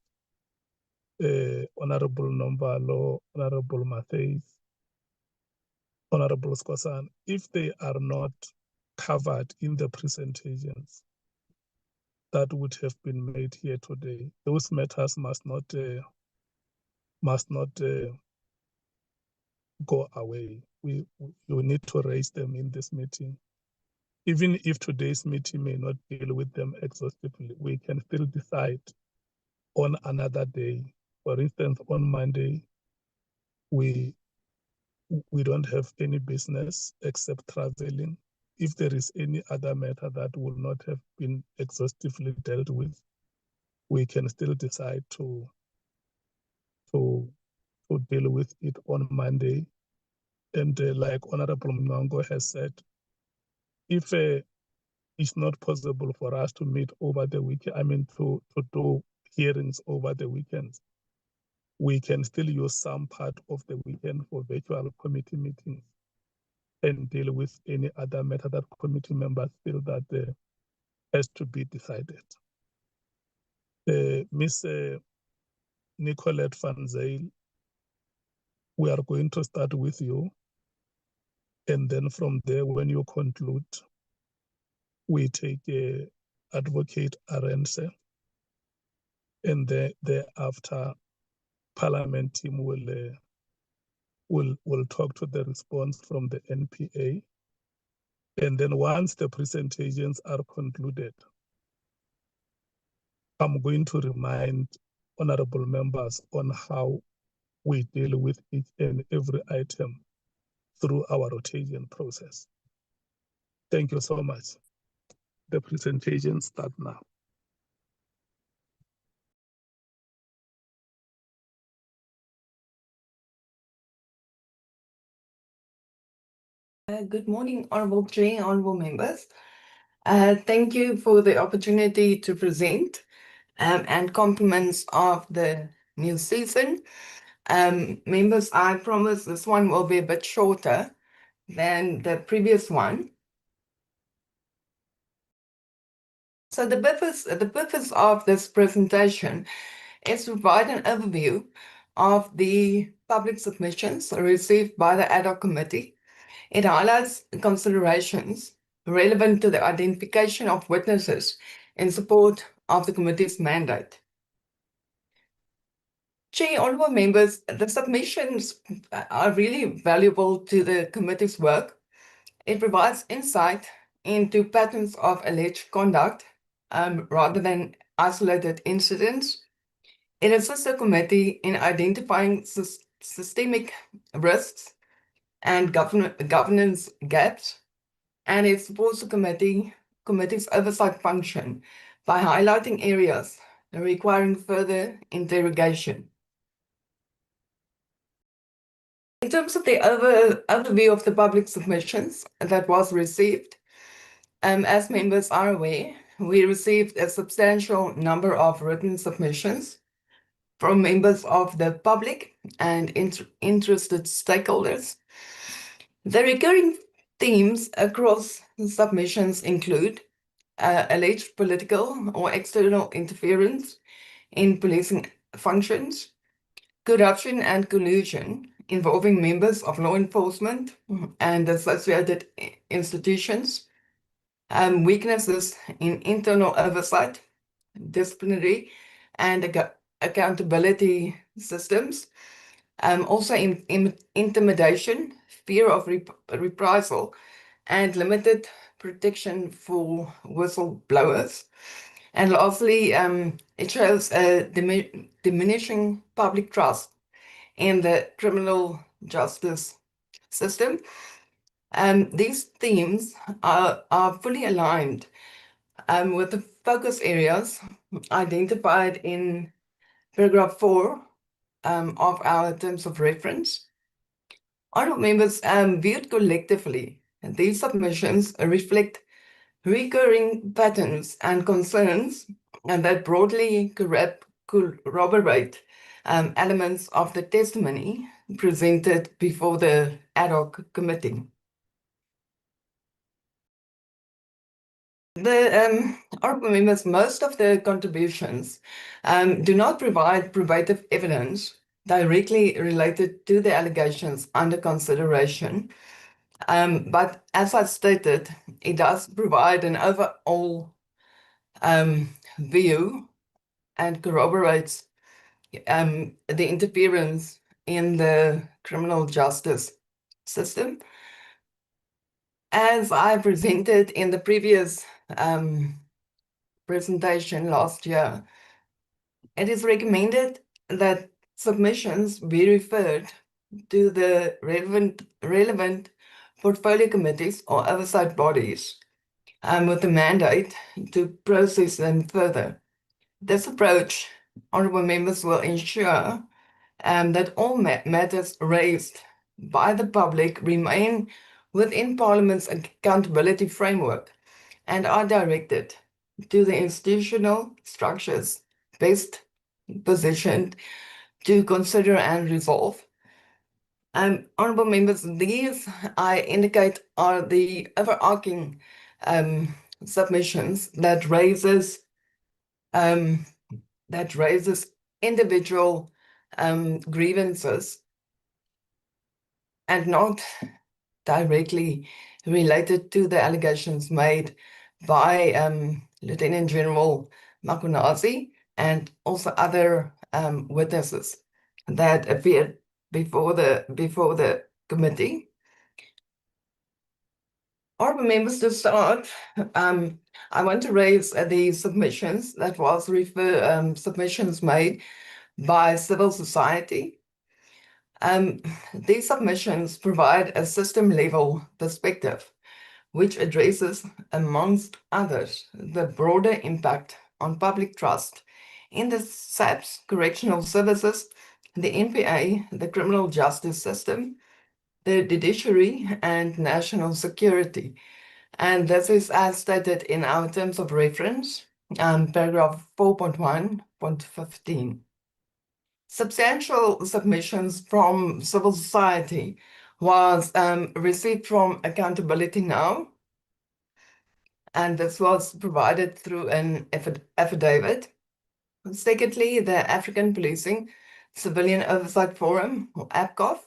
Honorable Nomvalo, Honorable Matthews, Honorable Skosan, if they are not covered in the presentations that would have been made here today, those matters must not go away. You need to raise them in this meeting. Even if today's meeting may not deal with them exhaustively, we can still decide on another day. For instance, on Monday, we don't have any business except traveling. If there is any other matter that will not have been exhaustively dealt with, we can still decide to deal with it on Monday. And like Honorable Mnango has said, if it's not possible for us to meet over the weekend, to do hearings over the weekends, we can still use some part of the weekend for virtual committee meetings and deal with any other matter that committee members feel that has to be decided. Ms. Nicolette van Zyl, we are going to start with you. And then from there, when you conclude, we take Advocate Arendse. And thereafter, Parliament team will talk to the response from the NPA. And then once the presentations are concluded, I'm going to remind honorable members on how we deal with each and every item through our rotation process. Thank you so much. The presentation starts now. Good morning, Honorable Chair, Honorable members. Thank you for the opportunity to present and compliments of the new season. Members, I promise this one will be a bit shorter than the previous one. So the purpose of this presentation is to provide an overview of the public submissions received by the Ad Hoc Committee. It highlights considerations relevant to the identification of witnesses in support of the committee's mandate. Chair, honorable members, the submissions are really valuable to the committee's work. It provides insight into patterns of alleged conduct rather than isolated incidents. It assists the committee in identifying systemic risks and governance gaps, and it supports the committee's oversight function by highlighting areas requiring further interrogation. In terms of the overview of the public submissions that was received, as members are aware, we received a substantial number of written submissions from members of the public and interested stakeholders. The recurring themes across the submissions include alleged political or external interference in policing functions, corruption and collusion involving members of law enforcement and associated institutions, weaknesses in internal oversight, disciplinary and accountability systems, also intimidation, fear of reprisal, and limited protection for whistleblowers. And lastly, it shows a diminishing public trust in the criminal justice system. These themes are fully aligned with the focus areas identified in paragraph 4 of our terms of reference. Honourable members, viewed collectively, these submissions reflect recurring patterns and concerns that broadly corroborate elements of the testimony presented before the Ad Hoc Committee. Honourable members, most of the contributions do not provide probative evidence directly related to the allegations under consideration. But as I stated, it does provide an overall view and corroborates the interference in the criminal justice system. As I presented in the previous presentation last year, it is recommended that submissions be referred to the relevant portfolio committees or oversight bodies with the mandate to process them further. This approach, honourable members, will ensure that all matters raised by the public remain within Parliament's accountability framework and are directed to the institutional structures best positioned to consider and resolve. Honourable members, these I indicate are the overarching submissions that raises individual grievances and not directly related to the allegations made by Lt General Mkhwanazi and also other witnesses that appeared before the committee. Honourable members, to start, I want to raise the submissions that was submissions made by civil society. These submissions provide a system-level perspective, which addresses, amongst others, the broader impact on public trust in the SAPS correctional services, the NPA, the criminal justice system, the judiciary, and national security. And this is as stated in our terms of reference, paragraph 4.1.15. Substantial submissions from civil society was received from Accountability Now, and this was provided through an affidavit. Secondly, the African Policing Civilian Oversight Forum, or APCOF,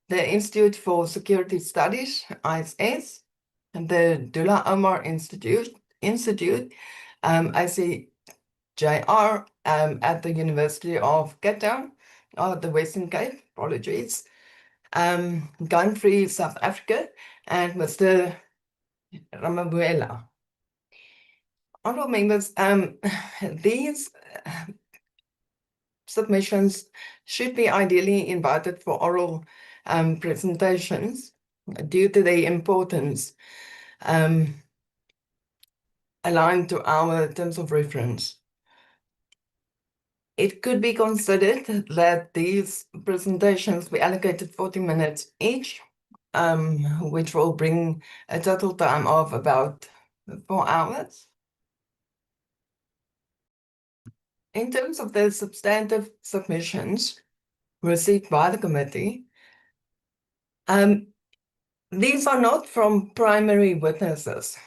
the Institute for Security Studies, ISS, and the Dullah Omar Institute, ICJR, at the University of Cape Town, or the Western Cape, apologies, Gun Free South Africa, and Mr. Ramabuela. Honourable members, these submissions should be ideally invited for oral presentations due to their importance aligned to our terms of reference. It could be considered that these presentations be allocated 40 minutes each, which will bring a total time of about 4 hours. In terms of the substantive submissions received by the committee, these are not from primary witnesses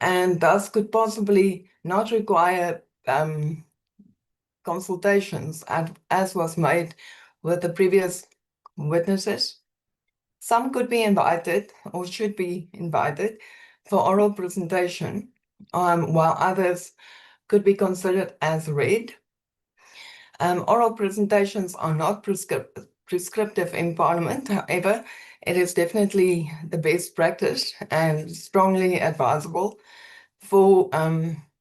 and thus could possibly not require consultations as was made with the previous witnesses. Some could be invited or should be invited for oral presentation, while others could be considered as read. Oral presentations are not prescriptive in Parliament. However, it is definitely the best practice and strongly advisable for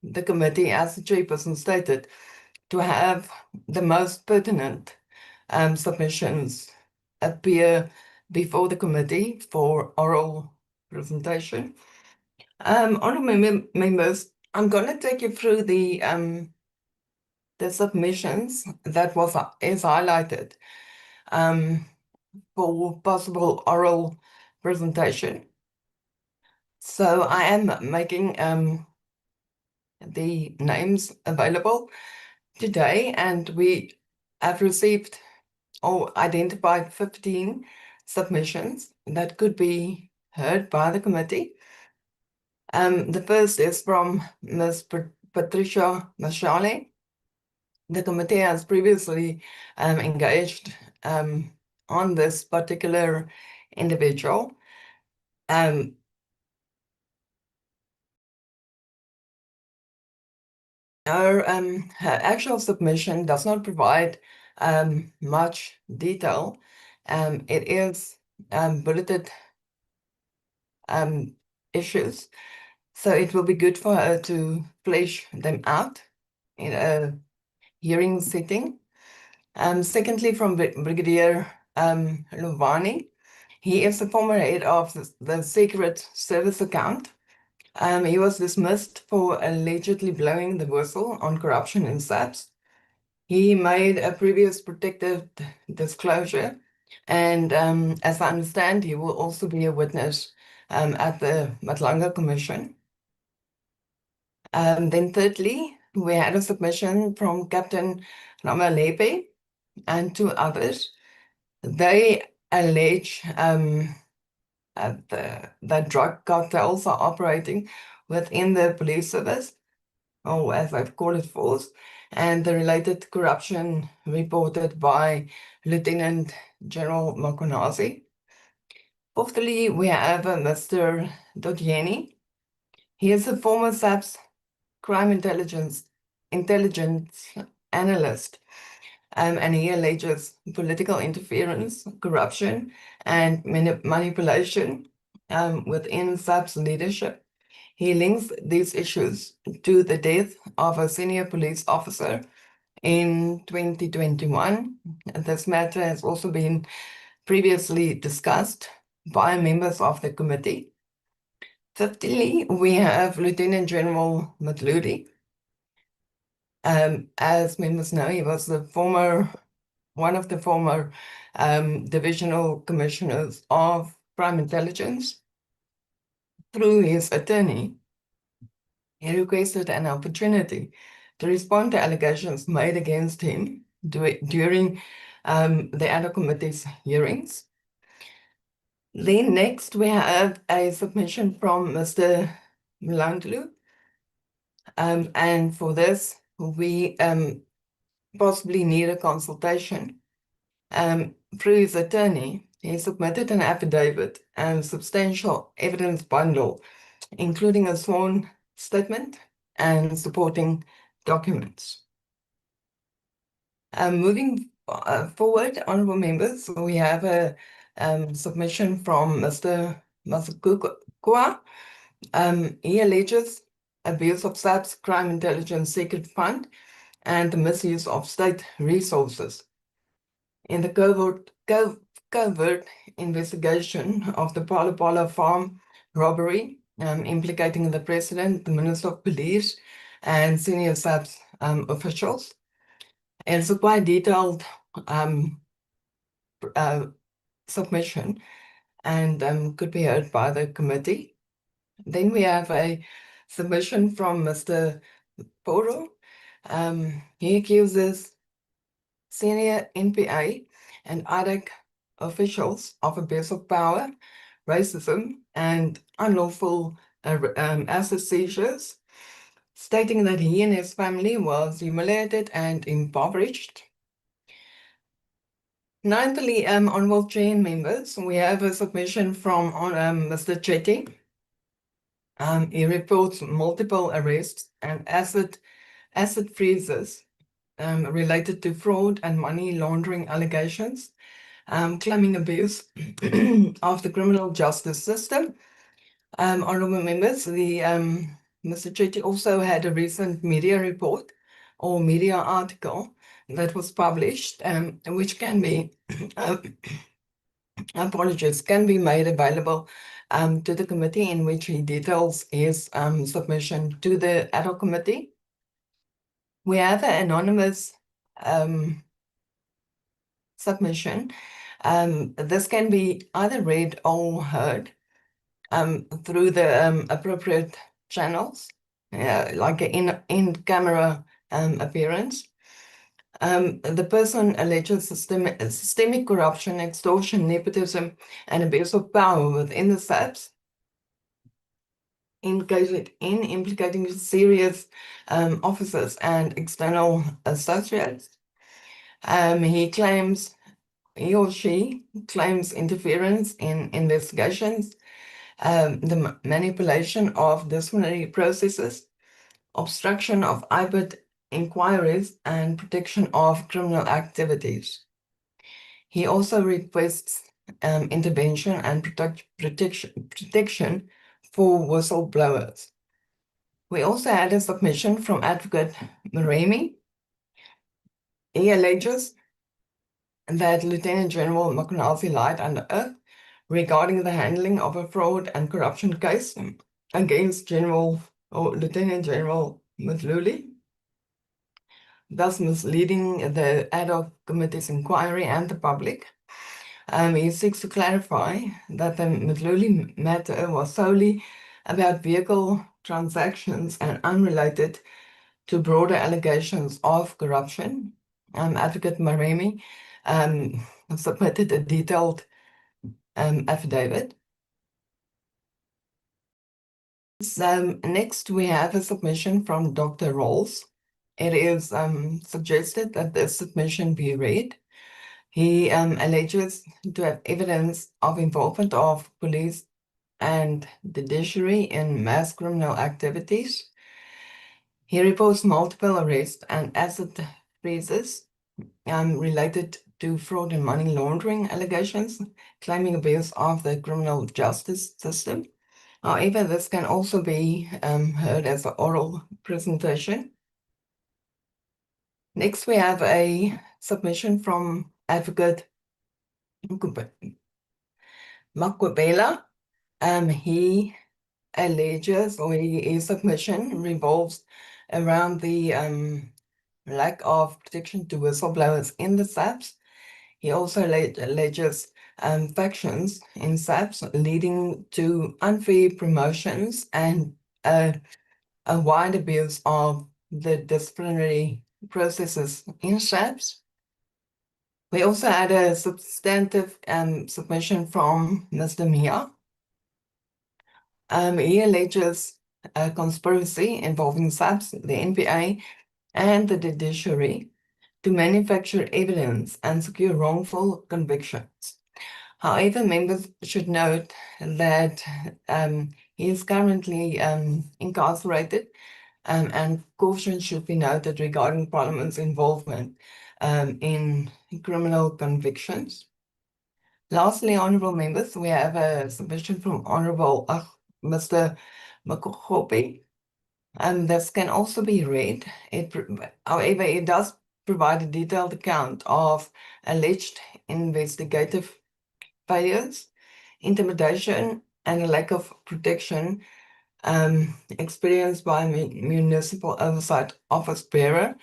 the committee, as the chairperson stated, to have the most pertinent submissions appear before the committee for oral presentation. Honourable members, I'm going to take you through the submissions that is highlighted for possible oral presentation. So I am making the names available today, and we have received or identified 15 submissions that could be heard by the committee. The first is from Ms. Patricia Mashale. The committee has previously engaged on this particular individual. Her actual submission does not provide much detail. It is bulleted issues, so it will be good for her to flesh them out in a hearing setting. Secondly, from Brigadier Lovani. He is the former head of the Secret Service account. He was dismissed for allegedly blowing the whistle on corruption in SAPS. He made a previous protective disclosure, and as I understand, he will also be a witness at the Matlanga Commission. Then thirdly, we had a submission from Captain Ramalepe and 2 others. They allege that drug cartels are operating within the police service, or as I've called it, force, and the related corruption reported by Lt Gen Mkhwanazi. Fourthly, we have Mr. Dotyeni. He is a former SAPS crime intelligence analyst, and he alleges political interference, corruption, and manipulation within SAPS leadership. He links these issues to the death of a senior police officer in 2021. This matter has also been previously discussed by members of the committee. Fifthly, we have Lieutenant General Matludi. As members know, he was one of the former divisional commissioners of crime intelligence. Through his attorney, he requested an opportunity to respond to allegations made against him during the Ad Hoc Committee's hearings. Then next, we have a submission from Mr. Mlandlu. And for this, we possibly need a consultation. Through his attorney, he submitted an affidavit and substantial evidence bundle, including a sworn statement and supporting documents. Moving forward, honorable members, we have a submission from Mr. Masakukwa. He alleges abuse of SAPS Crime Intelligence Secret Fund and the misuse of state resources. In the covert investigation of the Pala farm robbery, implicating the President, the Minister of Police, and senior SAPS officials. It's a quite detailed submission and could be heard by the committee. Then we have a submission from Mr. Poro. He accuses senior NPA and IDAC officials of abuse of power, racism, and unlawful asset seizures, stating that he and his family was humiliated and impoverished. Ninthly, honorable chair members, we have a submission from Mr. Chetty. He reports multiple arrests and asset freezes related to fraud and money laundering allegations, claiming abuse of the criminal justice system. Honorable members, Mr. Chetty also had a recent media report or media article that was published, which can be, can be made available to the committee, in which he details his submission to the Ad Hoc Committee. We have an anonymous submission. This can be either read or heard through the appropriate channels, like an in-camera appearance. The person alleges systemic corruption, extortion, nepotism, and abuse of power within the SAPS. engaged in implicating serious officers and external associates. He or she claims interference in investigations, the manipulation of disciplinary processes, obstruction of IBIT inquiries, and protection of criminal activities. He also requests intervention and protection for whistleblowers. We also had a submission from Advocate Mkhwanazi. He alleges that Lt General Mkhwanazi lied under oath regarding the handling of a fraud and corruption case against Lt General Mkhwanazi, thus misleading the Ad Hoc Committee's inquiry and the public. He seeks to clarify that the Mkhwanazi matter was solely about vehicle transactions and unrelated to broader allegations of corruption. Advocate Mkhwanazi submitted a detailed affidavit. Next, we have a submission from Dr. Rolls. It is suggested that this submission be read. He alleges to have evidence of involvement of police and the judiciary in mass criminal activities. He reports multiple arrests and asset freezes related to fraud and money laundering allegations, claiming abuse of the criminal justice system. However, this can also be heard as an oral presentation. Next, we have a submission from Advocate Mkhwanazi. He alleges, or his submission revolves around the lack of protection to whistleblowers in the SAPS. He also alleges factions in SAPS leading to unfair promotions and a wide abuse of the disciplinary processes in SAPS. We also had a substantive submission from Mr. Mia. He alleges a conspiracy involving SAPS, the NPA, and the judiciary to manufacture evidence and secure wrongful convictions. However, members should note that he is currently incarcerated, and caution should be noted regarding Parliament's involvement in criminal convictions. Lastly, honourable members, we have a submission from Honourable Mr. Mkhwanazi. This can also be read. However, it does provide a detailed account of alleged investigative failures, intimidation, and a lack of protection experienced by Municipal Oversight Office bearer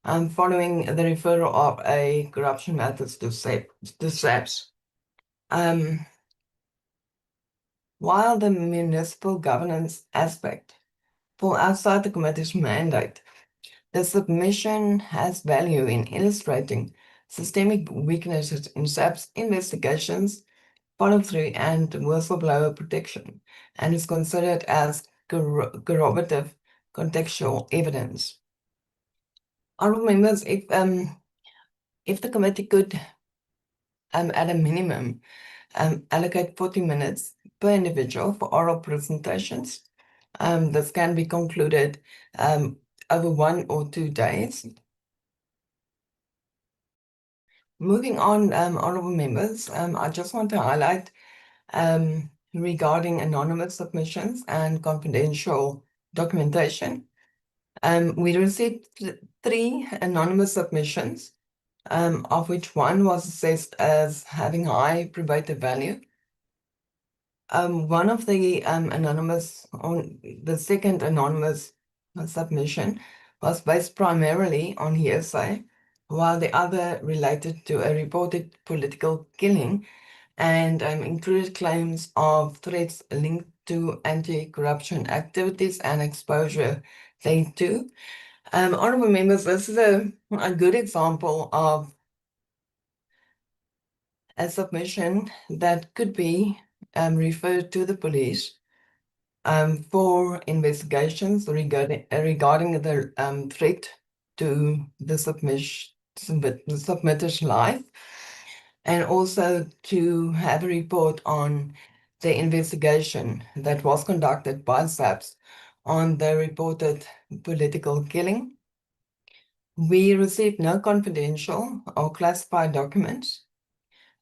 following the referral of a corruption matters to SAPS. While the municipal governance aspect fall outside the committee's mandate, the submission has value in illustrating systemic weaknesses in SAPS investigations, follow-through, and whistleblower protection, and is considered as corroborative contextual evidence. Honourable members, if the committee could, at a minimum, allocate 40 minutes per individual for oral presentations. This can be concluded over 1 or 2 days. Moving on, honourable members, I just want to highlight regarding anonymous submissions and confidential documentation. We received 3 anonymous submissions, of which one was assessed as having high probative value. One of the the second anonymous submission was based primarily on hearsay, while the other related to a reported political killing and included claims of threats linked to anti-corruption activities and exposure thereto. Honourable members, this is a good example of a submission that could be referred to the police for investigations regarding the threat to the submitter's life, and also to have a report on the investigation that was conducted by SAPS on the reported political killing. We received no confidential or classified documents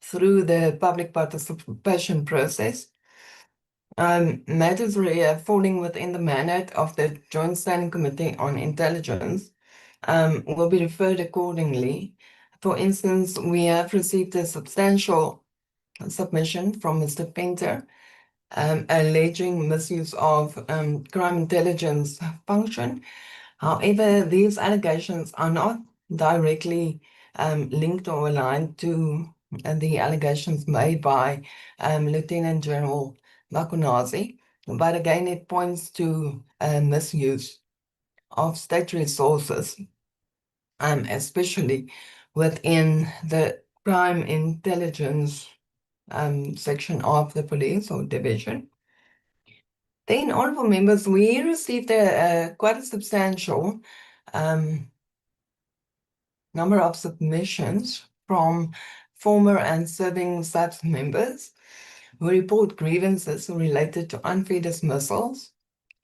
through the public participation process. Matters falling within the mandate of the Joint Standing Committee on Intelligence will be referred accordingly. For instance, we have received a substantial submission from Mr. Painter alleging misuse of crime intelligence function. However, these allegations are not directly linked or aligned to the allegations made by Lt Gen Mkhwanazi, but again, it points to misuse of state resources, especially within the crime intelligence section of the police or division. Then, honorable members, we received quite a substantial number of submissions from former and serving SAPS members who report grievances related to unfair dismissals,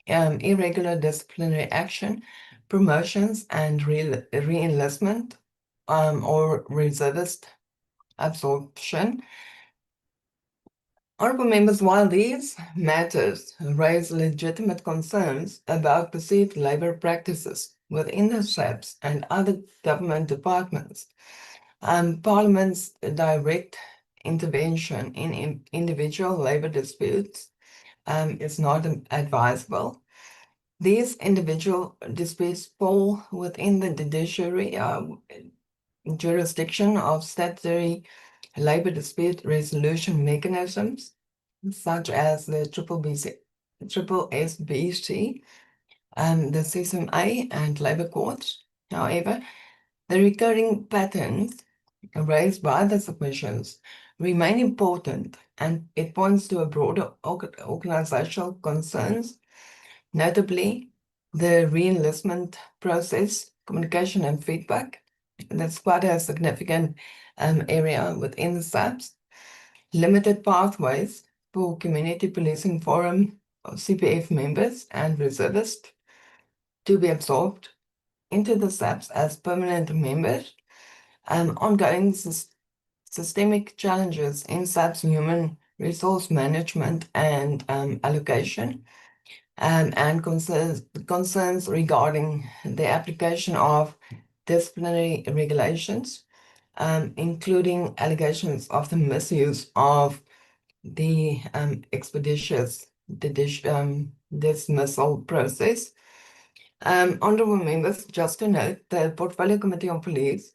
irregular disciplinary action, promotions, and re-enlistment or reservist absorption. Honorable members, while these matters raise legitimate concerns about perceived labor practices within the SAPS and other government departments, Parliament's direct intervention in individual labor disputes is not advisable. These individual disputes fall within the judiciary jurisdiction of statutory labor dispute resolution mechanisms, such as the SSBC, the CSMA, and labor courts. However, the recurring patterns raised by the submissions remain important, and it points to a broader organizational concerns, notably the re-enlistment process, communication and feedback. That's quite a significant area within the SAPS. Limited pathways for community policing forum or CPF members and reservists to be absorbed into the SAPS as permanent members, ongoing systemic challenges in SAPS human resource management and allocation, and concerns regarding the application of disciplinary regulations, including allegations of the misuse of the expeditious dismissal process. Honorable members, just to note, the Portfolio Committee on Police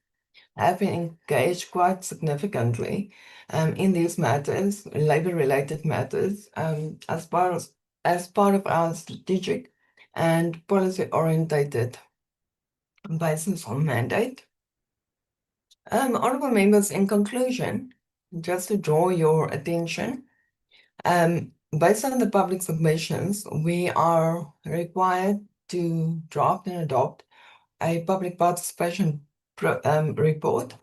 have been engaged quite significantly in these matters, labor-related matters, as part of our strategic and policy-orientated basis on mandate. Honorable members, in conclusion, just to draw your attention, based on the public submissions, we are required to draft and adopt a public participation report,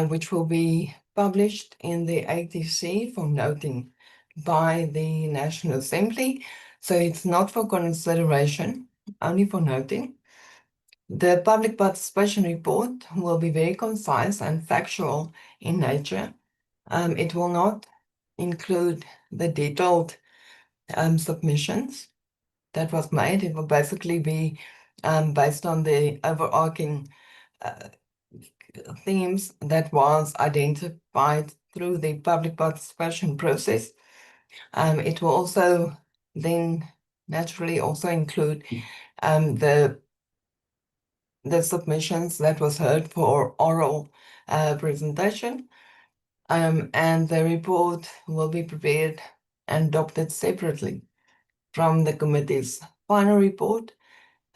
which will be published in the ATC for noting by the National Assembly. So it's not for consideration, only for noting. The public participation report will be very concise and factual in nature. It will not include the detailed submissions that was made. It will basically be based on the overarching themes that was identified through the public participation process. It will also then naturally also include the submissions that was heard for oral presentation, and the report will be prepared and adopted separately from the committee's final report,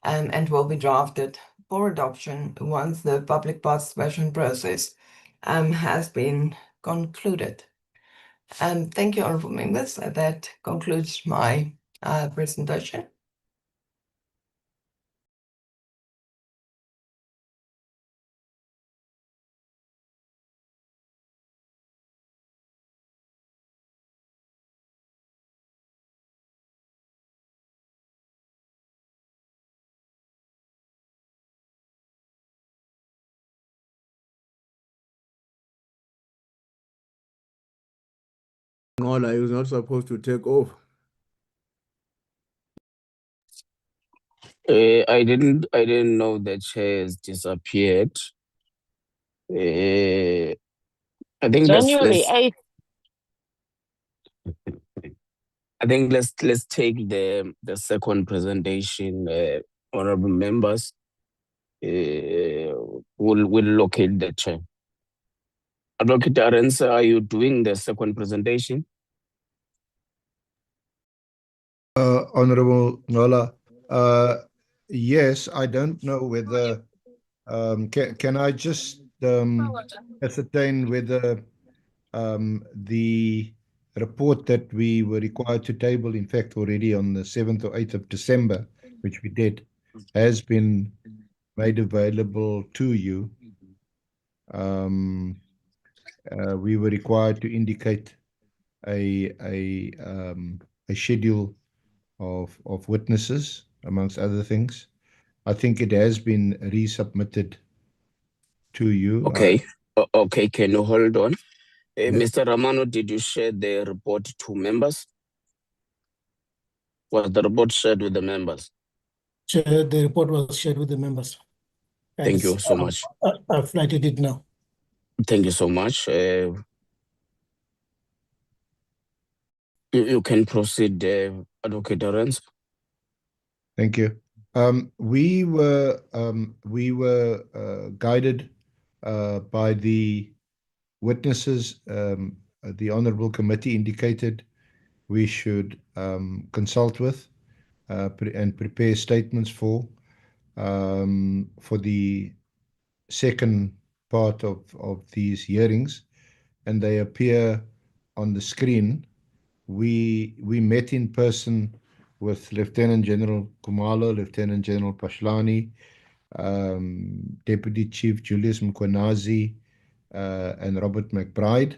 and will be drafted for adoption once the public participation process has been concluded. Thank you, honorable members. That concludes my presentation. Ngola, he was not supposed to take off. I didn't know the chair has disappeared. I think January 8th. I think let's take the second presentation, honorable members. We'll locate the chair. Advocate Arensa, are you doing the second presentation? Honorable Nola, yes, I don't know whether, can I just ascertain whether the report that we were required to table, in fact, already on the 7th or 8th of December, which we did, has been made available to you. We were required to indicate a schedule of witnesses, amongst other things. I think it has been resubmitted to you. Okay. Okay, can you hold on? Mr. Rahman, did you share the report to members? Was the report shared with the members? Chair, the report was shared with the members. Thank you so much. I've flighted it now. Thank you so much. You can proceed, Advocate Arensa. Thank you. We were guided by the witnesses. The Honourable Committee indicated we should consult with and prepare statements for the second part of these hearings, and they appear on the screen. We met in person with Lieutenant General Kumalo, Lieutenant General Pashlani, Deputy Chief Julius Mkhwanazi, and Robert McBride,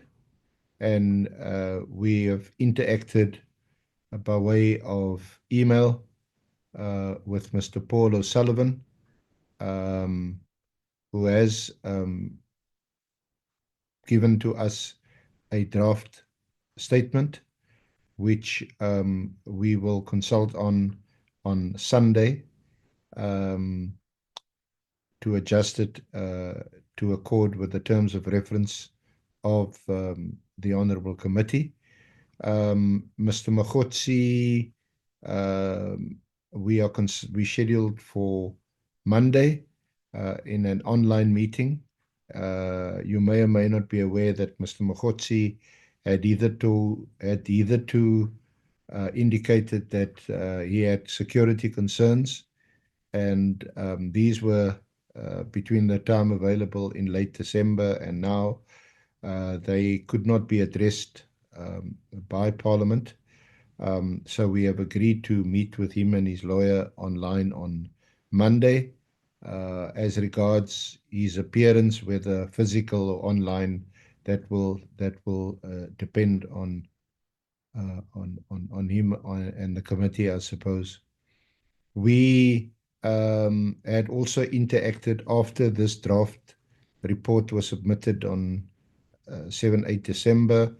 and we have interacted by way of email with Mr. Paul O'Sullivan, who has given to us a draft statement, which we will consult on Sunday to adjust it to accord with the terms of reference of the Honourable Committee. Mr. Mkhwanazi, we scheduled for Monday in an online meeting. You may or may not be aware that Mr. Mkhwanazi had either to indicated that he had security concerns, and these were between the time available in late December and now. They could not be addressed by Parliament. So we have agreed to meet with him and his lawyer online on Monday. As regards his appearance, whether physical or online, that will depend on him and the committee, I suppose. We had also interacted after this draft report was submitted on 7-8 December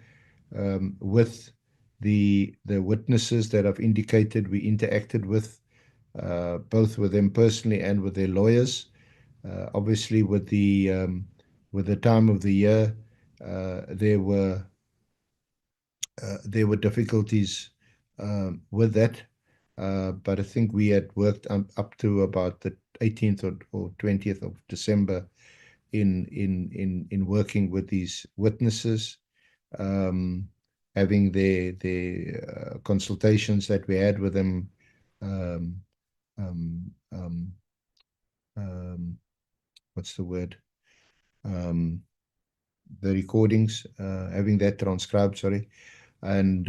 with the witnesses that I've indicated. We interacted with both with them personally and with their lawyers. Obviously, with the time of the year, there were difficulties with that, but I think we had worked up to about the 18th or 20th of December in working with these witnesses, having their consultations that we had with them. What's the word? recordings, having that transcribed, sorry, and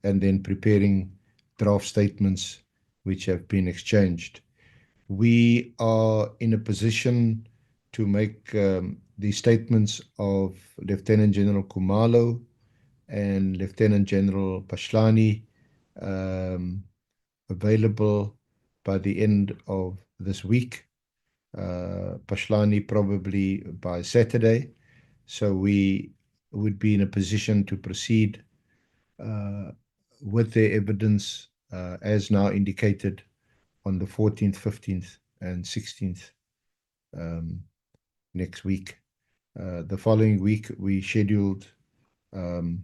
then preparing draft statements which have been exchanged. We are in a position to make the statements of Lieutenant General Khumalo and Lieutenant General Pashlani available by the end of this week. Pashlani probably by Saturday. So we would be in a position to proceed with their evidence as now indicated on the 14th, 15th, and 16th next week. The following week, we scheduled Mr.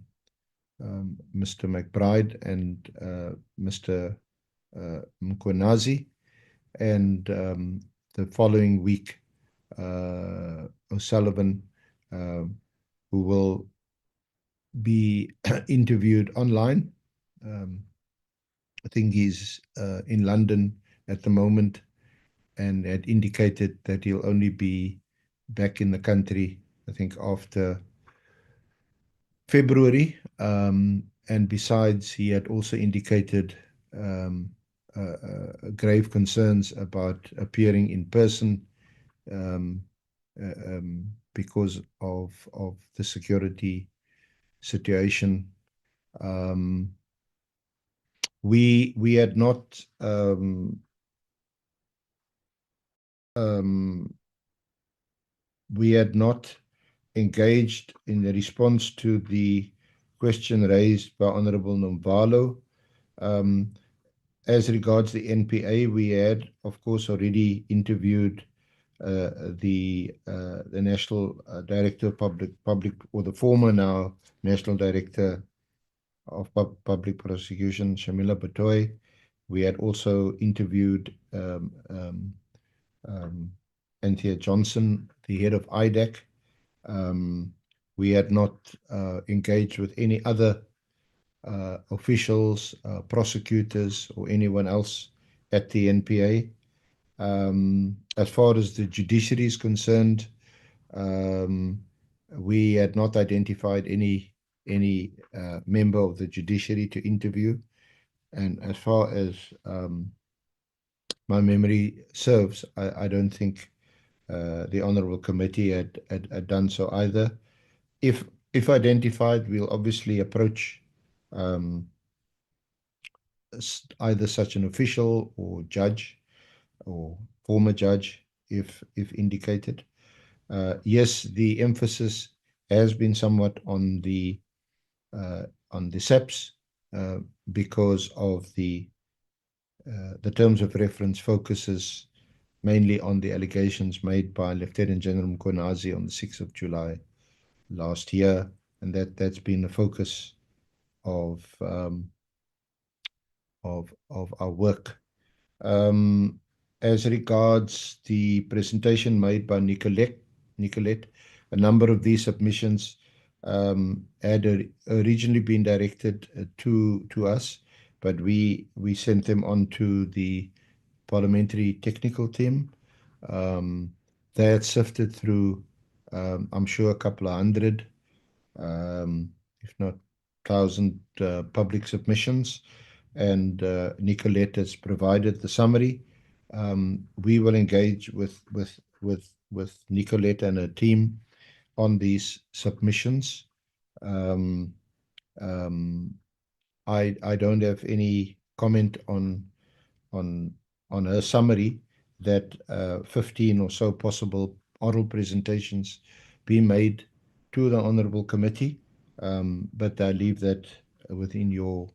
McBride and Mr. Mkhwanazi, and the following week, O'Sullivan, who will be interviewed online. I think he's in London at the moment and had indicated that he'll only be back in the country, I think, after February. And besides, he had also indicated grave concerns about appearing in person because of the security situation. We had not engaged in the response to the question raised by Honorable Nomvalo. As regards the NPA, we had, of course, already interviewed the National Director of Public, or the former now National Director of Public Prosecution, Shamila Batoy. We had also interviewed Anthea Johnson, the head of IDAC. We had not engaged with any other officials, prosecutors, or anyone else at the NPA. As far as the judiciary is concerned, we had not identified any member of the judiciary to interview. And as far as my memory serves, I don't think the Honourable Committee had done so either. If identified, we'll obviously approach either such an official or judge or former judge if indicated. Yes, the emphasis has been somewhat on the SAPS because of the terms of reference focuses mainly on the allegations made by Lieutenant General Mkhwanazi on the 6th of July last year, and that's been the focus of our work. As regards the presentation made by Nicolette, a number of these submissions had originally been directed to us, but we sent them on to the parliamentary technical team. They had sifted through, I'm sure, a couple of hundred, if not 1,000 public submissions, and Nicolette has provided the summary. We will engage with Nicolette and her team on these submissions. I don't have any comment on her summary that 15 or so possible oral presentations be made to the Honourable Committee, but I leave that within your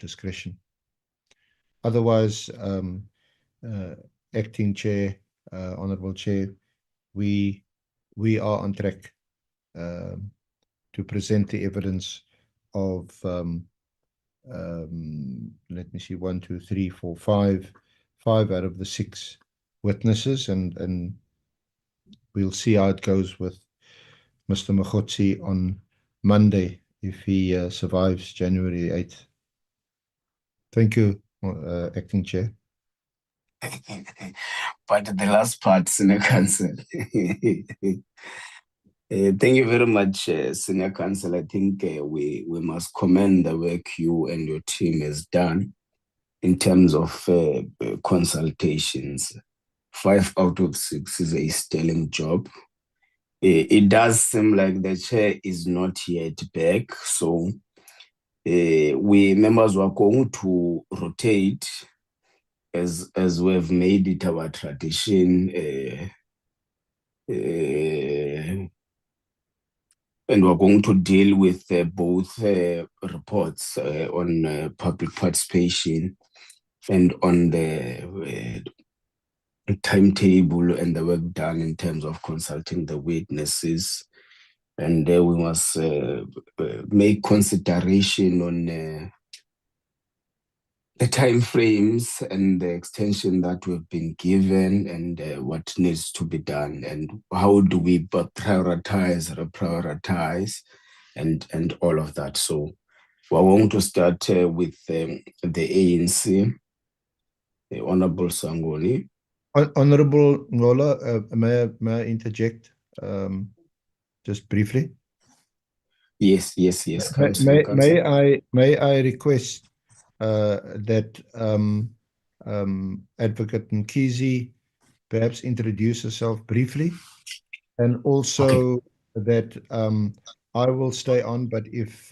discretion. Otherwise, Acting Chair, Honourable Chair, we are on track to present the evidence of let me see, 1, 2, 3, 4, 5 out of the 6 witnesses, and we'll see how it goes with Mr. Mkhwanazi on Monday if he survives January 8th. Thank you, Acting Chair. But the last part, Senior Counsel. Thank you very much, Senior Counsel. I think we must commend the work you and your team has done in terms of consultations. 5 out of 6 is a sterling job. It does seem like the chair is not yet back, so we members were going to rotate as we have made it our tradition. And we're going to deal with both reports on public participation and on the timetable and the work done in terms of consulting the witnesses. And we must make consideration on the time frames and the extension that we've been given and what needs to be done and how do we prioritize, reprioritize, and all of that. So we're going to start with the ANC, the Honorable Sangoni. Honorable Ngola, may I interject just briefly? Yes. May I request that Advocate Mkhwanazi perhaps introduce herself briefly, and also that I will stay on, but if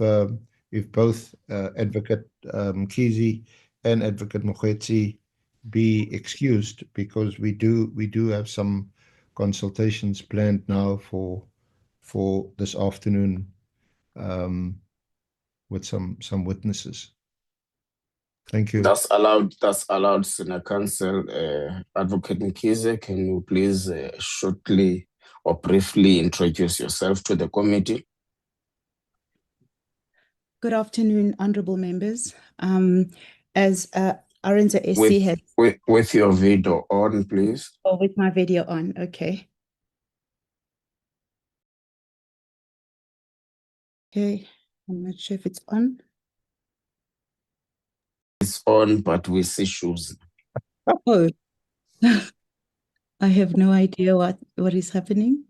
both Advocate Mkhwanazi and Advocate Mkhwanazi be excused, because we do have some consultations planned now for this afternoon with some witnesses. Thank you. That's allowed, Senior Counsel. Advocate Mkhwanazi, can you please shortly or briefly introduce yourself to the committee? Good afternoon, honorable members. As Arenza SC has... With your video on, please. Oh, with my video on, okay. Okay, I'm not sure if it's on. It's on, but with issues. Oh, I have no idea what is happening.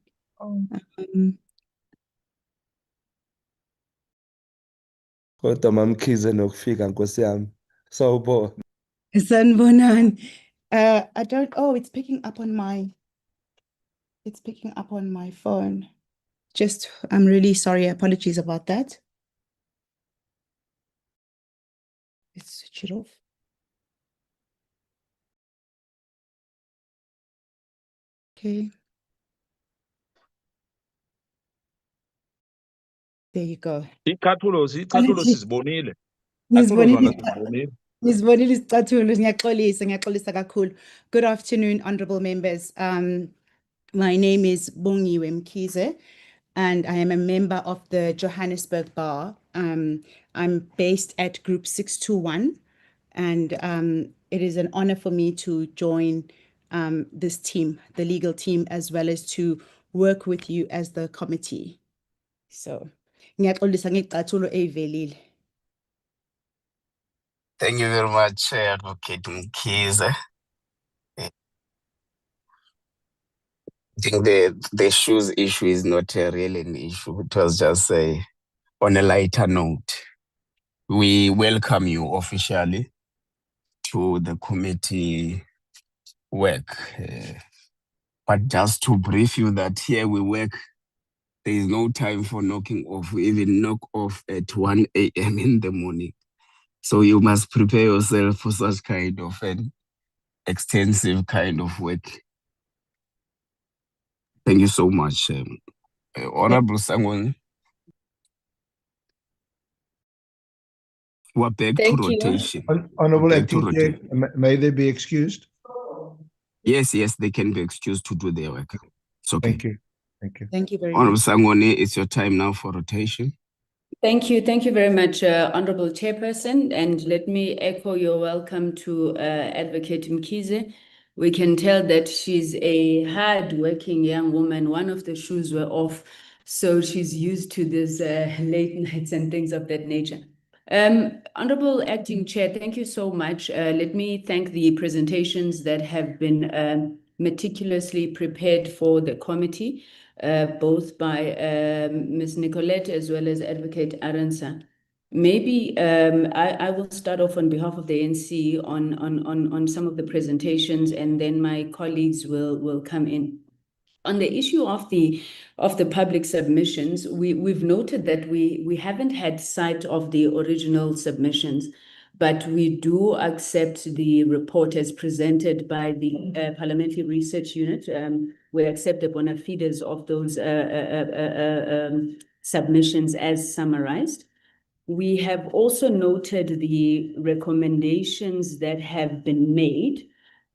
Kodwa mamkhize nokufika Nkosi yami. Sawubona. Sanibonani. I don't, it's picking up on my phone. Just, I'm really sorry, apologies about that. Let's switch it off. Okay. There you go. Icathulo sizibonile. Ngizibonile isicathulo, ngiyaxolisa kakhulu. Good afternoon, honorable members. My name is Bongiwe Mkhwanazi, and I am a member of the Johannesburg Bar. I'm based at Group 621, and it is an honor for me to join this team, the legal team, as well as to work with you as the committee. So, ngiyaxolisa ngicathulo evelile. Thank you very much, Advocate Mkhwanazi. I think the shoes issue is not really an issue. It was just on a lighter note. We welcome you officially to the committee work. But just to brief you that here we work, there is no time for knocking off. We even knock off at 1 a.m. in the morning. So you must prepare yourself for such kind of an extensive kind of work. Thank you so much. Honorable Sangoni. We're back to rotation. Honorable Acting Chair, may they be excused? Yes, they can be excused to do their work. It's okay. Thank you. Thank you very Honorable much. Sangoni, it's your time now for rotation. Thank you very much, Honorable Chairperson, and let me echo your welcome to Advocate Mkhwanazi. We can tell that she's a hard-working young woman. One of the shoes were off, so she's used to this late nights and things of that nature. Honorable Acting Chair, thank you so much. Let me thank the presentations that have been meticulously prepared for the committee, both by Ms. Nicolette as well as Advocate Arendse. Maybe I will start off on behalf of the ANC on some of the presentations, and then my colleagues will come in. On the issue of the public submissions, we've noted that we haven't had sight of the original submissions, but we do accept the report as presented by the Parliamentary Research Unit. We accept the bona fides of those submissions as summarized. We have also noted the recommendations that have been made,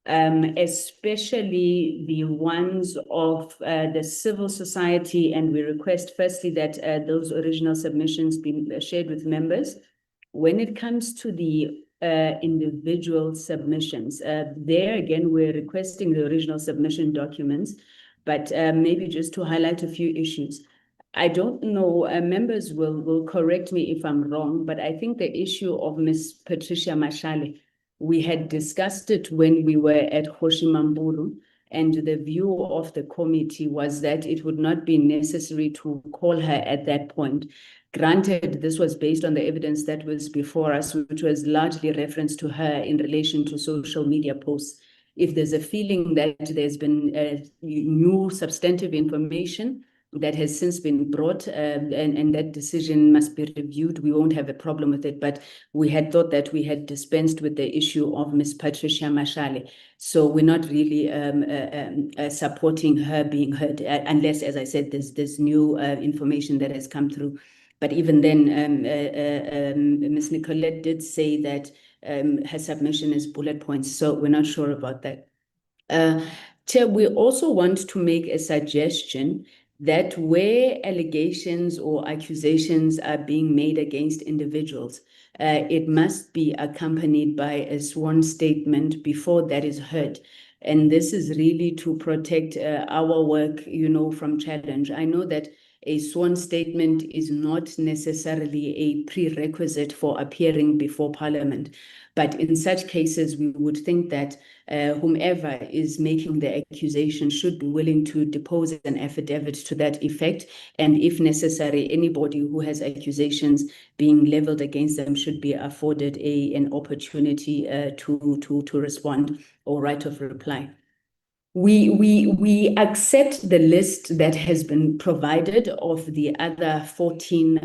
especially the ones of the civil society, and we request firstly that those original submissions be shared with members. When it comes to the individual submissions, there again, we're requesting the original submission documents, but maybe just to highlight a few issues. I don't know, members will correct me if I'm wrong, but I think the issue of Ms. Patricia Mashale, we had discussed it when we were at Hoshimamburu, and the view of the committee was that it would not be necessary to call her at that point. Granted, this was based on the evidence that was before us, which was largely reference to her in relation to social media posts. If there's a feeling that there's been new substantive information that has since been brought, and that decision must be reviewed, we won't have a problem with it. But we had thought that we had dispensed with the issue of Ms. Patricia Mashale. So we're not really supporting her being heard, unless, as I said, there's new information that has come through. But even then, Ms. Nicolette did say that her submission is bullet points, so we're not sure about that. Chair, we also want to make a suggestion that where allegations or accusations are being made against individuals, it must be accompanied by a sworn statement before that is heard. And this is really to protect our work, from challenge. I know that a sworn statement is not necessarily a prerequisite for appearing before Parliament. But in such cases, we would think that whomever is making the accusation should be willing to depose an affidavit to that effect. And if necessary, anybody who has accusations being leveled against them should be afforded an opportunity to respond or right of reply. We accept the list that has been provided of the other 14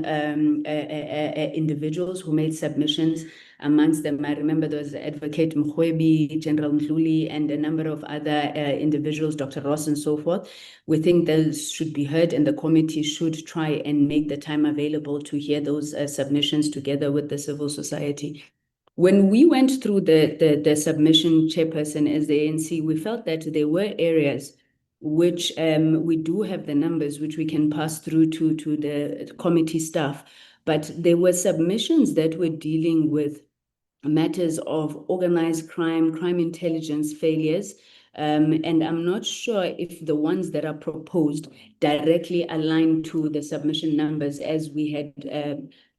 individuals who made submissions. Amongst them, I remember there was Advocate Mkhwanazi, General Ndluli, and a number of other individuals, Dr. Ross and so forth. We think those should be heard, and the committee should try and make the time available to hear those submissions together with the civil society. When we went through the submission, Chairperson, as the ANC, we felt that there were areas which we do have the numbers which we can pass through to the committee staff, but there were submissions that were dealing with matters of organized crime, crime intelligence failures, and I'm not sure if the ones that are proposed directly align to the submission numbers as we had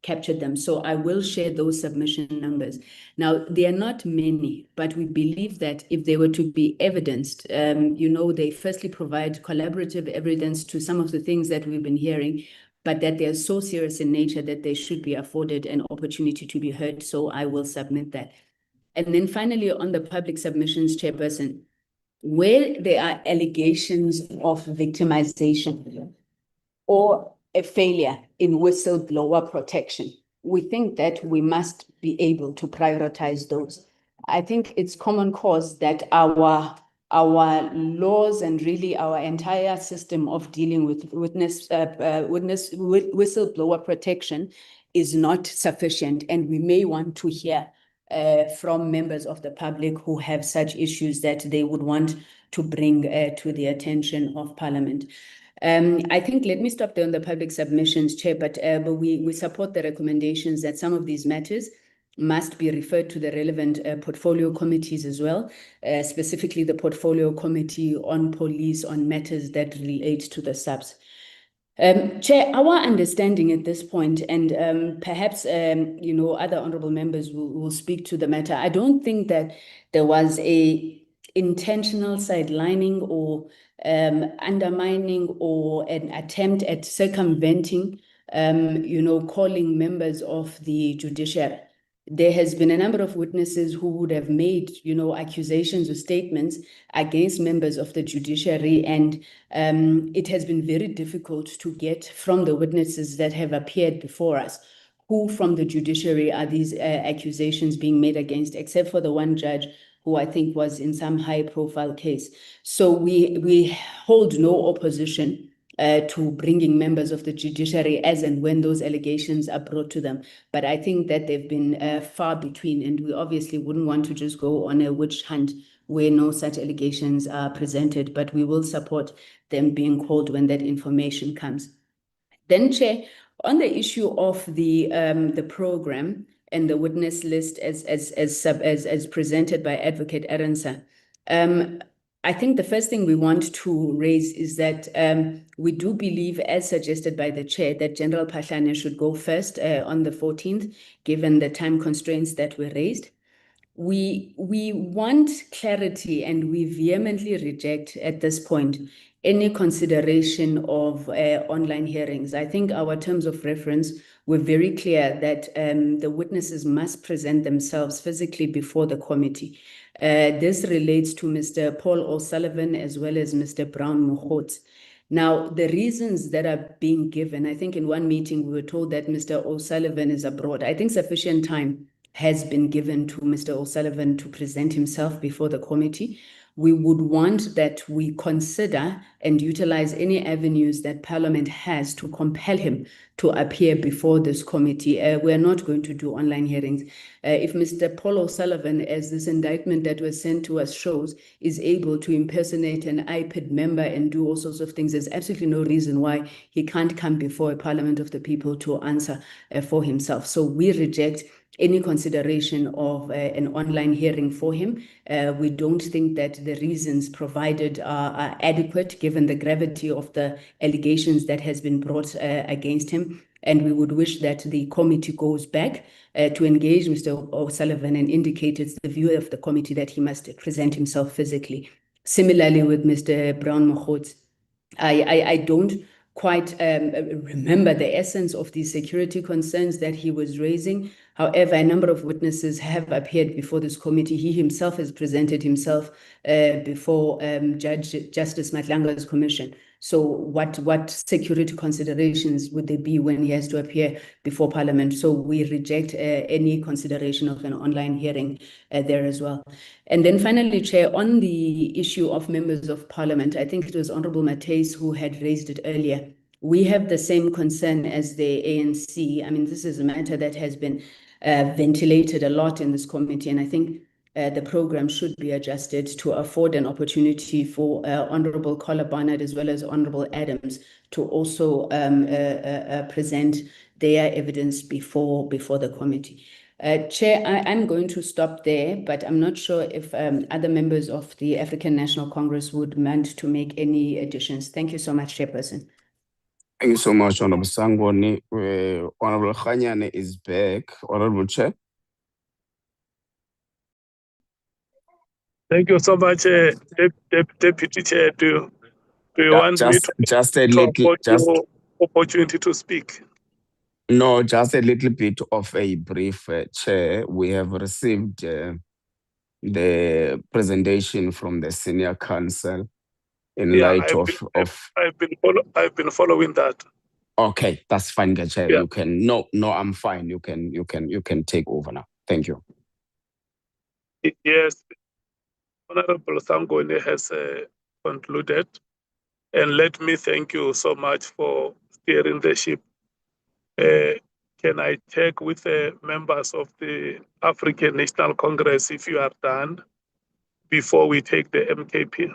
captured them. So I will share those submission numbers. Now, they are not many, but we believe that if they were to be evidenced, they firstly provide collaborative evidence to some of the things that we've been hearing, but that they are so serious in nature that they should be afforded an opportunity to be heard. So I will submit that. And then finally, on the public submissions, Chairperson, where there are allegations of victimization or a failure in whistleblower protection, we think that we must be able to prioritize those. I think it's common cause that our laws and really our entire system of dealing with whistleblower protection is not sufficient, and we may want to hear from members of the public who have such issues that they would want to bring to the attention of Parliament. I think, let me stop there on the public submissions, Chair, but we support the recommendations that some of these matters must be referred to the relevant portfolio committees as well, specifically the portfolio committee on police on matters that relate to the subs. Chair, our understanding at this point, and perhaps other honourable members will speak to the matter, I don't think that there was a intentional sidelining or undermining or an attempt at circumventing, calling members of the judiciary. There has been a number of witnesses who would have made, accusations or statements against members of the judiciary, and it has been very difficult to get from the witnesses that have appeared before us who from the judiciary are these accusations being made against, except for the one judge who I think was in some high-profile case. So we hold no opposition to bringing members of the judiciary as and when those allegations are brought to them. But I think that they've been far between, and we obviously wouldn't want to just go on a witch hunt where no such allegations are presented, but we will support them being called when that information comes. Then, Chair, on the issue of the program and the witness list as presented by Advocate Arendse, I think the first thing we want to raise is that we do believe, as suggested by the chair, that General Phahlane should go first on the 14th, given the time constraints that were raised. We want clarity, and we vehemently reject at this point any consideration of online hearings. I think our terms of reference were very clear that the witnesses must present themselves physically before the committee. This relates to Mr. Paul O'Sullivan as well as Mr. Brown Mkhwanazi. Now, the reasons that are being given, I think in one meeting we were told that Mr. O'Sullivan is abroad. I think sufficient time has been given to Mr. O'Sullivan to present himself before the committee. We would want that we consider and utilize any avenues that Parliament has to compel him to appear before this committee. We're not going to do online hearings. If Mr. Paul O'Sullivan, as this indictment that was sent to us shows, is able to impersonate an IPID member and do all sorts of things, there's absolutely no reason why he can't come before a Parliament of the people to answer for himself. So we reject any consideration of an online hearing for him. We don't think that the reasons provided are adequate given the gravity of the allegations that has been brought against him. And we would wish that the committee goes back to engage Mr. O'Sullivan and indicate it's the view of the committee that he must present himself physically. Similarly with Mr. Brown Mkhwanazi, I don't quite remember the essence of the security concerns that he was raising. However, a number of witnesses have appeared before this committee. He himself has presented himself before Justice Matlanga's commission. So what security considerations would there be when he has to appear before Parliament? So we reject any consideration of an online hearing there as well. And then finally, Chair, on the issue of members of Parliament, I think it was Honorable Matheus who had raised it earlier. We have the same concern as the ANC. I mean, this is a matter that has been ventilated a lot in this committee, and I think the program should be adjusted to afford an opportunity for Honorable Collar Barnard as well as Honorable Adams to also present their evidence before the committee. Chair, I'm going to stop there, but I'm not sure if other members of the African National Congress would want to make any additions. Thank you so much, Chairperson. Thank you so much, Honorable Sangoni. Honorable Khanyane is back. Honorable Chair. Thank you so much, Deputy Chair. Do you want me to afford you opportunity to speak? No, just a little bit of a brief, Chair. We have received the presentation from the senior counsel in light I've been following that. Okay, that's fine, Chair. Yeah. You can no, I'm fine. You can take over now. Thank you. Yes, Honorable Sangoni has concluded, and let me thank you so much for steering the ship. Can I check with the members of the African National Congress if you are done before we take the MKP?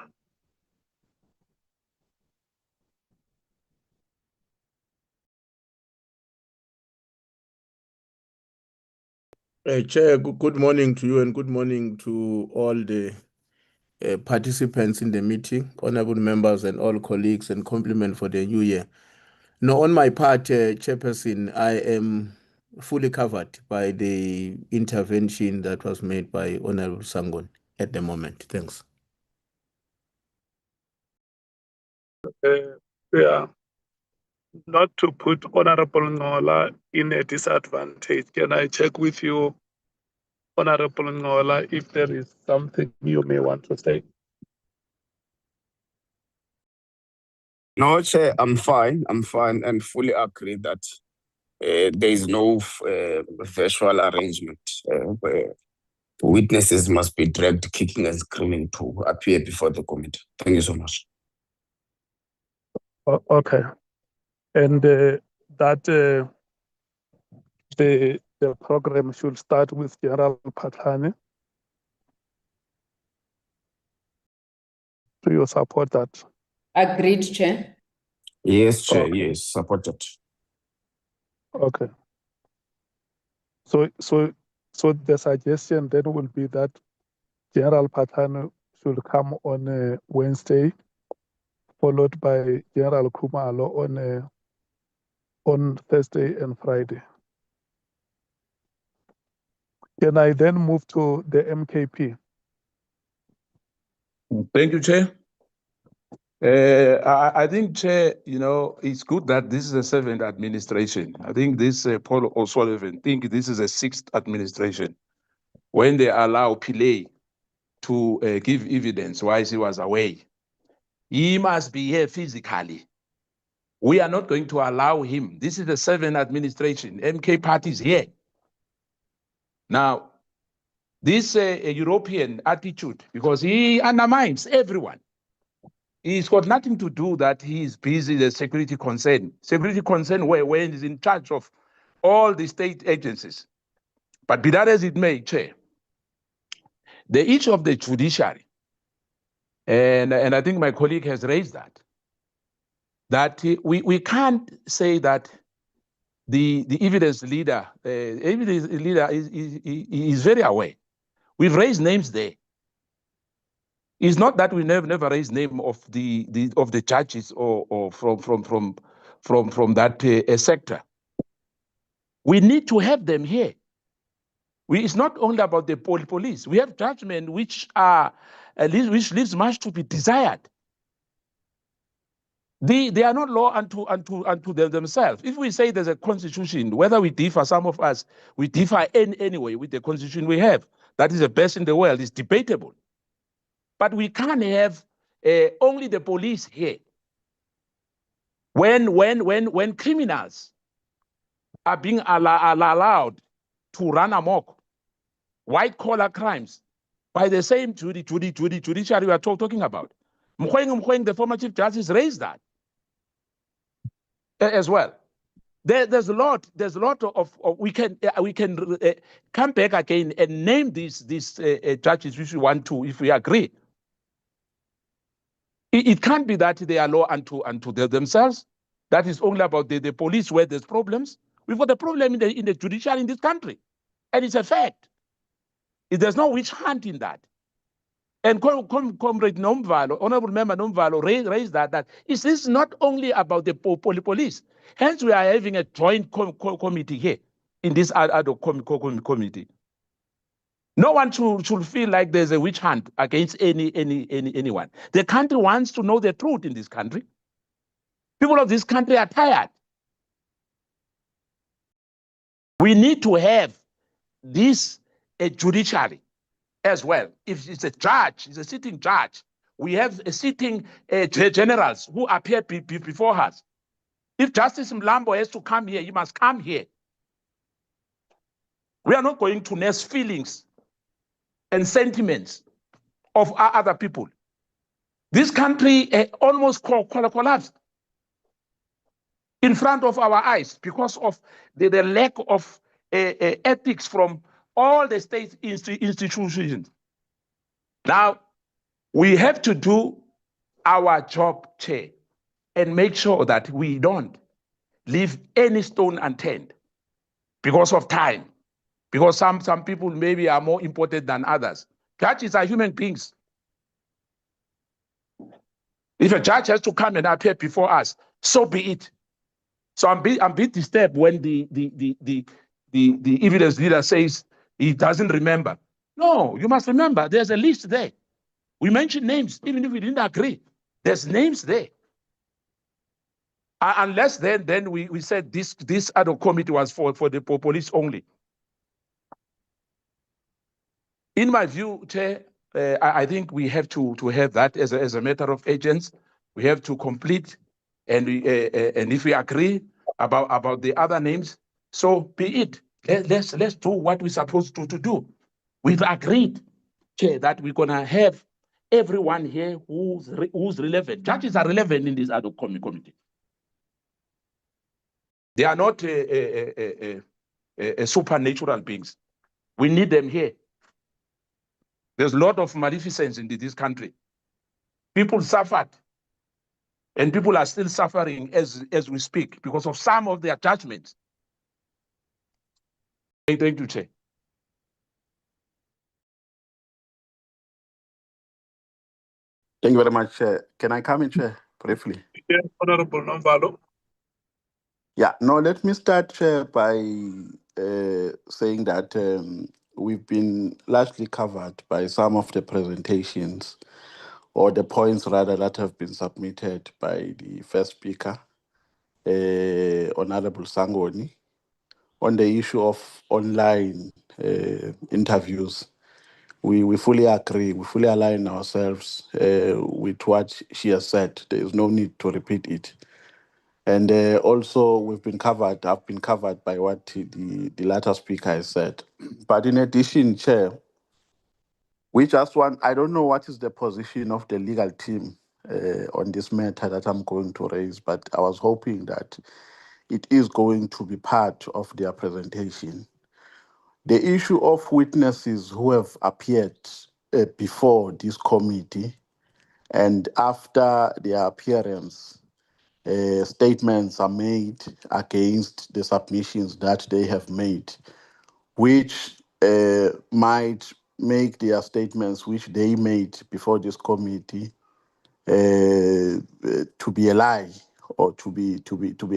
Chair, good morning to you and good morning to all the participants in the meeting, honorable members and all colleagues, and compliment for the new year. Now, on my part, Chairperson, I am fully covered by the intervention that was made by Honorable Sangon at the moment. Thanks. Yeah, not to put Honorable Ngola in a disadvantage. Can I check with you, Honorable Ngola, if there is something you may want to say? No, Chair, I'm fine. I'm fine and fully agree that there is no virtual arrangement where witnesses must be dragged kicking and screaming to appear before the committee. Thank you so much. Okay. And that the program should start with General Patani. Do you support that? Agreed, Chair. Yes, Chair, Okay. yes, supported. Okay. So the suggestion then will be that General Patani should come on Wednesday, followed by General Kumalo on Thursday and Friday. Can I then move to the MKP? Thank you, Chair. I think, Chair, it's good that this is a seventh administration. I think this Paul O'Sullivan think this is a sixth administration when they allow Pillay to give evidence while he was away. He must be here physically. We are not going to allow him. This is the seventh administration. MK party is here. Now, this European attitude, because he undermines everyone. He's got nothing to do that he is busy the security concern. Security concern when he's in charge of all the state agencies. But be that as it may, Chair, the issue of the judiciary, and I think my colleague has raised that we can't say that the evidence leader is very aware. We've raised names there. It's not that we never raise name of the judges or from that sector. We need to have them here. It's not only about the police. We have judgment which which leaves much to be desired. They are not law unto themselves. If we say there's a constitution, whether we differ, some of us, we differ anyway with the constitution we have. That is the best in the world. It's debatable. But we can't have only the police here. When criminals are being allowed to run amok, white-collar crimes, by the same judiciary we are talking about. Mkhwanazi, the former Chief Justice, raised that as well. There's a lot of we can come back again and name these judges which we want to, if we agree. It can't be that they are law unto themselves. That is only about the police where there's problems. We've got a problem in the judiciary in this country, and it's a fact. There's no witch hunt in that. And Comrade Nomvalo, Honorable Member Nomvalo raised that this is not only about the police. Hence, we are having a joint committee here in this ad hoc committee. No one should feel like there's a witch hunt against anyone. The country wants to know the truth in this country. People of this country are tired. We need to have this judiciary as well. If it's a judge, it's a sitting judge. We have a sitting generals who appear before us. If Justice Mlambo has to come here, he must come here. We are not going to nurse feelings and sentiments of other people. This country almost collapsed in front of our eyes because of the lack of ethics from all the state institutions. Now, we have to do our job, Chair, and make sure that we don't leave any stone unturned because of time, because some people maybe are more important than others. Judges are human beings. If a judge has to come and appear before us, so be it. So I'm a bit disturbed when the evidence leader says he doesn't remember. No, you must remember, there's a list there. We mentioned names, even if we didn't agree. There's names there. Unless then we said this ad hoc committee was for the police only. In my view, Chair, I think we have to have that as a matter of urgency. We have to complete, and if we agree about the other names, so be it. Let's do what we're supposed to do. We've agreed, Chair, that we're gonna have everyone here who's relevant. Judges are relevant in this ad hoc committee. They are not supernatural beings. We need them here. There's a lot of maleficence in this country. People suffered, and people are still suffering as we speak because of some of their judgments. Thank you, Chair. Thank you very much, Chair. Can I come in, Chair, briefly? Yes, Honorable Nomvalo. Yeah, no, let me start, Chair, by saying that we've been largely covered by some of the presentations or the points rather that have been submitted by the first speaker, Honorable Sangoni, on the issue of online interviews. We fully agree, we fully align ourselves with what she has said. There is no need to repeat it. And also I've been covered by what the latter speaker has said. But in addition, Chair, we just want, I don't know what is the position of the legal team on this matter that I'm going to raise, but I was hoping that it is going to be part of their presentation. The issue of witnesses who have appeared before this committee and after their appearance, statements are made against the submissions that they have made, which might make their statements which they made before this committee to be a lie or to be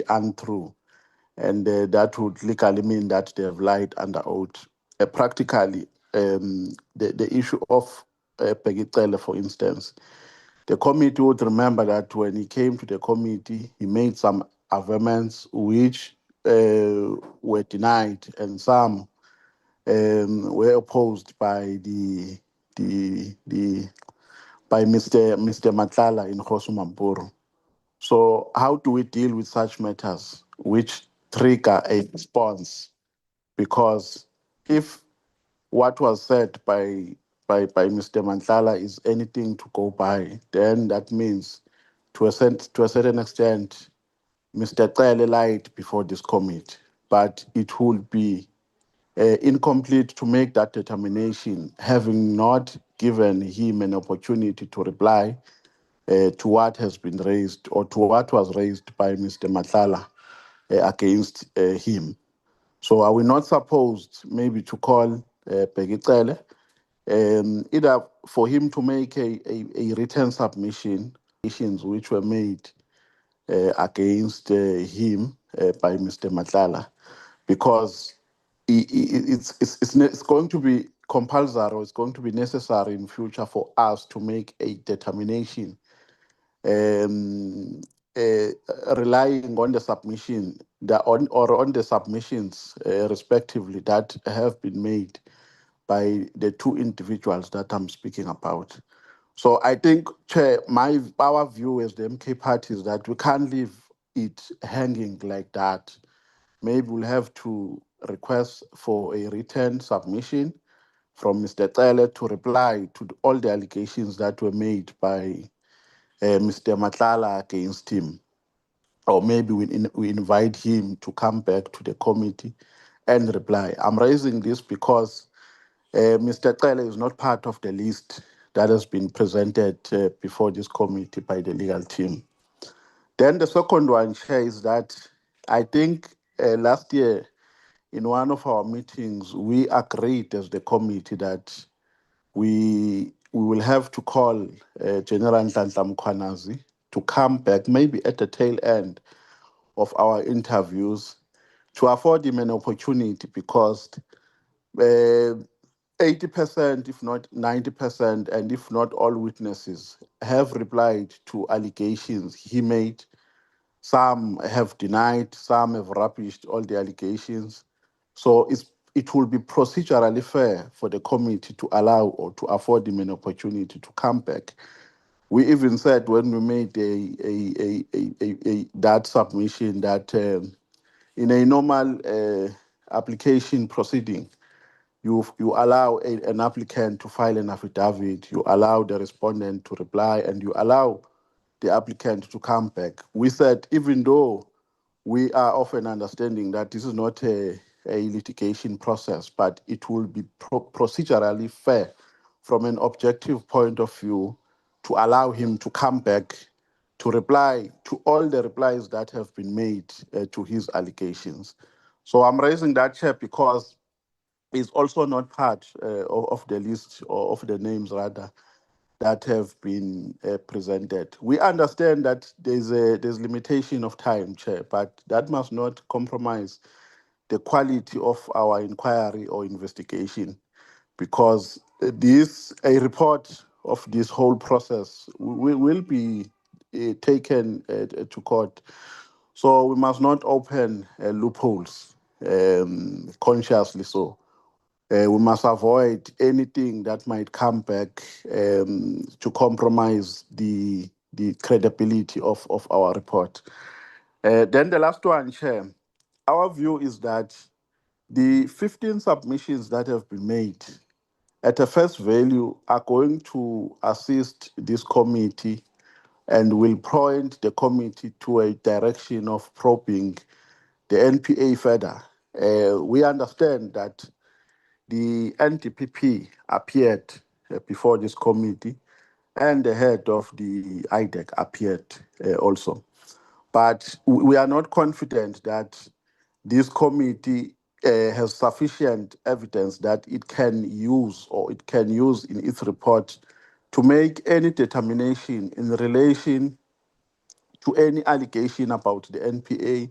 untrue. And that would legally mean that they have lied under oath. Practically, the issue of Pegitele, for instance, the committee would remember that when he came to the committee, he made some averments which were denied, and some were opposed by by Mr. Matlala in Khosumampuru. So how do we deal with such matters which trigger a response? Because if what was said by Mr. Matlala is anything to go by, then that means to a certain extent, Mr. Cele lied before this committee, but it would be incomplete to make that determination, having not given him an opportunity to reply to what has been raised or to what was raised by Mr. Matlala against him. So are we not supposed maybe to call Pegitele, either for him to make a written submission, which were made against him by Mr. Matlala, because it's going to be compulsory, or it's going to be necessary in future for us to make a determination relying on the submission, on the submissions respectively that have been made by the two individuals that I'm speaking about. So I think, Chair, our view as the MK party is that we can't leave it hanging like that. Maybe we'll have to request for a written submission from Mr. Cele to reply to all the allegations that were made by Mr. Matlala against him. Or maybe we invite him to come back to the committee and reply. I'm raising this because Mr. Cele is not part of the list that has been presented before this committee by the legal team. Then the second one, Chair, is that I think last year in one of our meetings, we agreed as the committee that we will have to call General Lt Mkhwanazi to come back, maybe at the tail end of our interviews, to afford him an opportunity, because 80%, if not 90%, and if not all witnesses have replied to allegations he made. Some have denied, some have rubbished all the allegations. So it will be procedurally fair for the committee to allow or to afford him an opportunity to come back. We even said when we made that submission that in a normal application proceeding, you allow an applicant to file an affidavit, you allow the respondent to reply, and you allow the applicant to come back. We said even though we are of an understanding that this is not a litigation process, but it will be procedurally fair from an objective point of view to allow him to come back to reply to all the replies that have been made to his allegations. So I'm raising that, Chair, because it's also not part of the list or of the names, rather, that have been presented. We understand that there's limitation of time, Chair, but that must not compromise the quality of our inquiry or investigation, because a report of this whole process will be taken to court. So we must not open loopholes consciously so. We must avoid anything that might come back to compromise the credibility of our report. Then the last one, Chair. Our view is that the 15 submissions that have been made at a face value are going to assist this committee and will point the committee to a direction of probing the NPA further. We understand that the NDPP appeared before this committee, and the head of the IDEC appeared also. But we are not confident that this committee has sufficient evidence that it can use in its report to make any determination in relation to any allegation about the NPA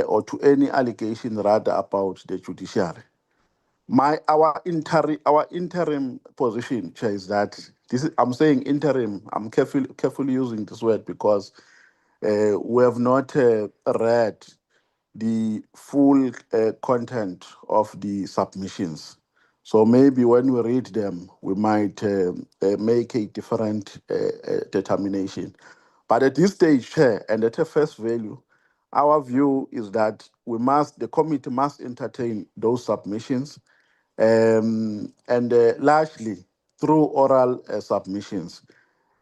or to any allegation rather about the judiciary. Our interim position, Chair, is that I'm saying interim. I'm carefully using this word because we have not read the full content of the submissions. So maybe when we read them, we might make a different determination. But at this stage, Chair, and at a first value, our view is that the committee must entertain those submissions, and largely through oral submissions.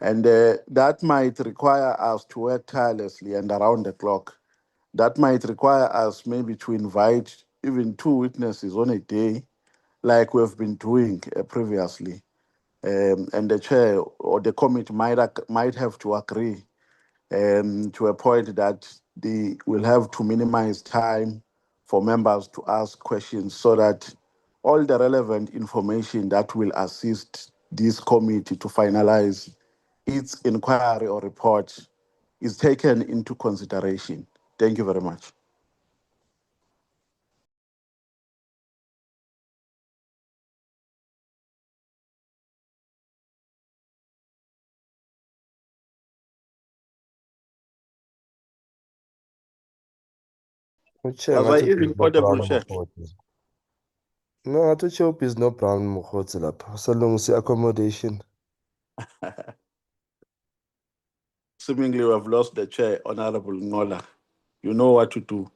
And that might require us to work tirelessly and around the clock. That might require us maybe to invite even 2 witnesses on a day, like we've been doing previously. And the chair or the committee might have to agree to a point that they will have to minimize time for members to ask questions so that all the relevant information that will assist this committee to finalize its inquiry or report is taken into consideration. Thank you very much. Chair, Was I ngathi even no audible, Brown Chair? Mkhwanazi. No, ngathi Chair is no Brown Mkhwanazi lapha. Salungisa accommodation. Seemingly, we have lost the chair, Honorable Ngola. You know what to do.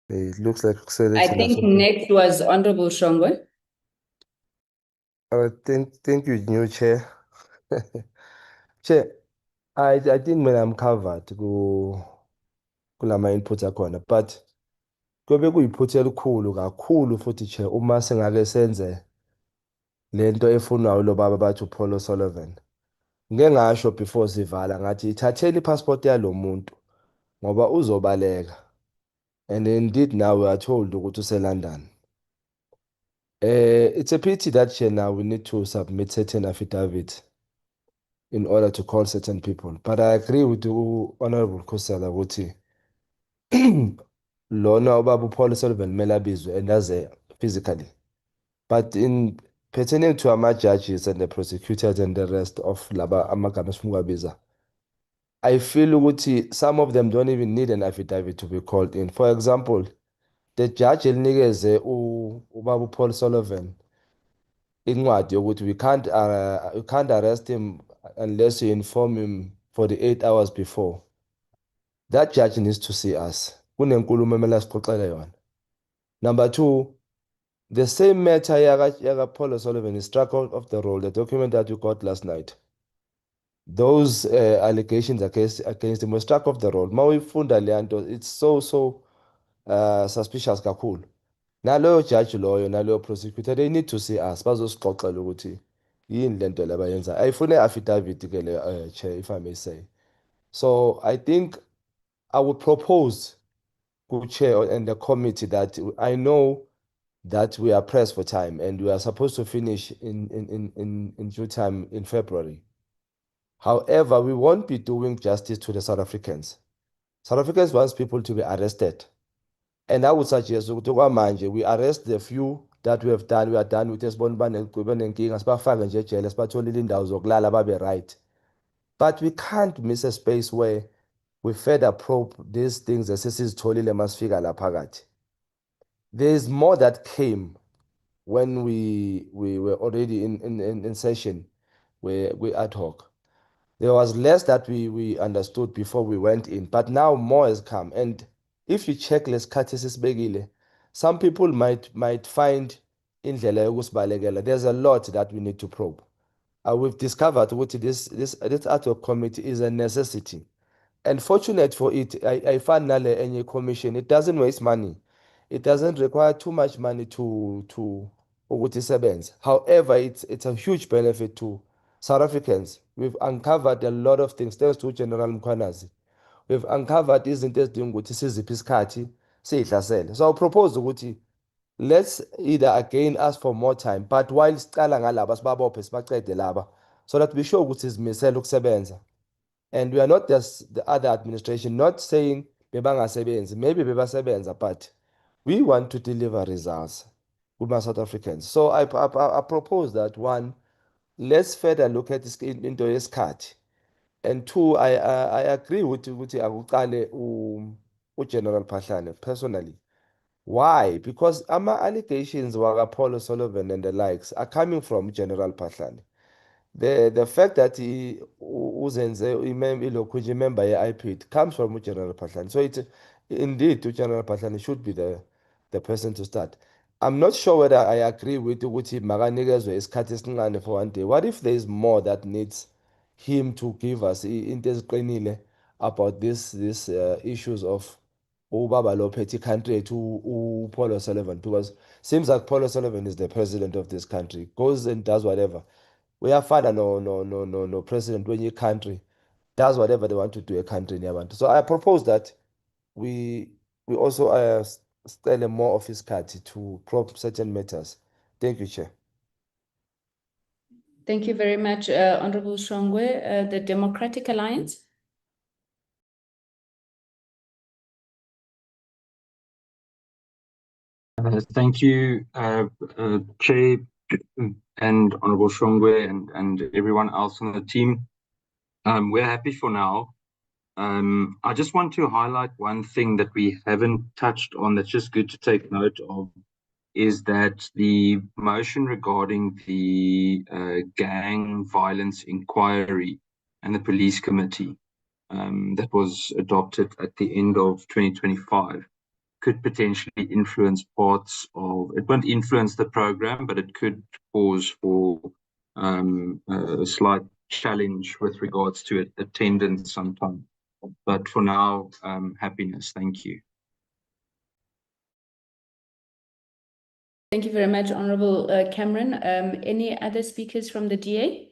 It looks like I think next was Honorable Shongwe. Thank you, new chair. Chair, I think when I'm covered kulama inputs akhona, but kube kuyiphutha elikhulu kakhulu futhi chair uma sengake senze lento efunwayo lo baba bathi uPaul O'Sullivan. Ngeke ngasho before sivala ngathi ithatheni passport yalo muntu ngoba uzobaleka. And indeed now we are told ukuthi useLondon. It's a pity that chair now we need to submit certain affidavits in order to call certain people. But I agree with the Honorable Khosela ukuthi lona ubaba uPaul Sullivan kumele abizwe and aze physically. But in pertaining to our judges and the prosecutors and the rest of laba amagama esifuna ukuwabiza, I feel ukuthi some of them don't even need an affidavit to be called in. For example, the judge elinikeze ubaba Paul Sullivan incwadi yokuthi we can't arrest him unless you inform him 48 hours before. That judge needs to see us. Kunenkulumo emele asixoxele yona. Number two, the same matter yaka Paul Sullivan is struck out of the roll, the document that you got last night. Those allegations against him were struck off the roll. Mawifunda leyanto, it's so suspicious kakhulu. Naloyo judge loyo naloyo prosecutor, they need to see us bazosixoxela ukuthi yini lento labayenza. Ayifune affidavit ke le chair, if I may say. So I think I would propose to chair and the committee that I know that we are pressed for time and we are supposed to finish in due time in February. However, we won't be doing justice to the South Africans. South Africans want people to be arrested. And I would suggest we arrest the few that we have done. We are done with this right. But we can't miss a space where we further probe these things. There is more that came when we were already in session where we ad hoc. There was less that we understood before we went in, but now more has come. And if you check less catesis begile, some people might find indlela yokusibalekela. There's a lot that we need to probe. We've discovered what this ad hoc committee is a necessity. And fortunate for it, I found Nale any commission. It doesn't waste money. It doesn't require too much money to ukuthi isebenze. However, it's a huge benefit to South Africans. We've uncovered a lot of things thanks to General Mkhwanazi. We've uncovered izinto ezidinga ukuthi siziphi isikhathi siyihlasele. So I propose ukuthi let's either again ask for more time, but while sicala ngalaba sibabophe sibacede laba, so that we show ukuthi sizimisele ukusebenza. And we are not just the other administration, not saying bebangasebenzi, maybe bebasebenza, but we want to deliver results with my South Africans. So I propose that one, let's further look at this into yesikhathi. And two, I agree with akuqale uGeneral Phahlane personally. Why? Because ama allegations waka Paul Sullivan and the likes are coming from General Phahlane. The fact that he uzenze ilokhu member ye-IPID comes from General Phahlane. So it's indeed General Phahlane should be the person to start. I'm not sure whether I agree with ukuthi makanikezwe isikhathi esincane for one day. What if there is more that needs him to give us into eziqinile about these issues of ubaba lo phethe country to Paul Sullivan, because seems like Paul Sullivan is the president of this country, goes and does whatever. We have father no president when your country does whatever they want to do a country in Yabantu. So I propose that we also style more of his card to probe certain matters. Thank you, Chair. Thank you very much, Honorable Shongwe. The Democratic Alliance. Thank you, Chair and Honorable Shongwe and everyone else on the team. We're happy for now. I just want to highlight one thing that we haven't touched on that's just good to take note of, is that the motion regarding the gang violence inquiry and the police committee that was adopted at the end of 2025 could potentially influence parts of, it won't influence the program, but it could cause for a slight challenge with regards to attendance sometime. But for now, happiness. Thank you. Thank you very much, Honorable Cameron. Any other speakers from the DA?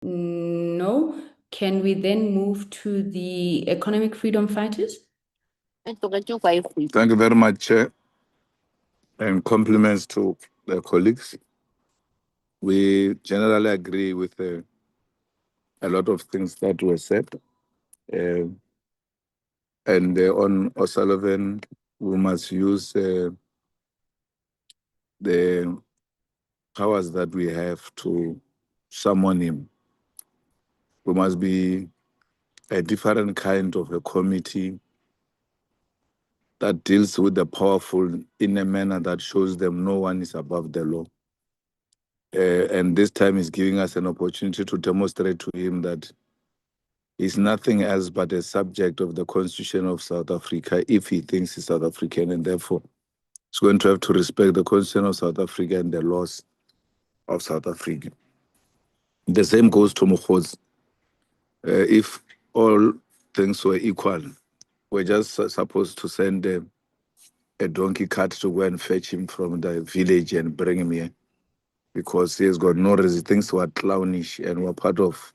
No. Can we then move to the Economic Freedom Fighters? Thank you very much, Chair, and compliments to the colleagues. We generally agree with a lot of things that were said. And on O'Sullivan, we must use the powers that we have to summon him. We must be a different kind of a committee that deals with the powerful in a manner that shows them no one is above the law. And this time is giving us an opportunity to demonstrate to him that he's nothing else but a subject of the Constitution of South Africa if he thinks he's South African, and therefore he's going to have to respect the Constitution of South Africa and the laws of South Africa. The same goes to Mkhwanazi. If all things were equal, we're just supposed to send a donkey cart to go and fetch him from the village and bring him here, because he has got no reason. Things were clownish and were part of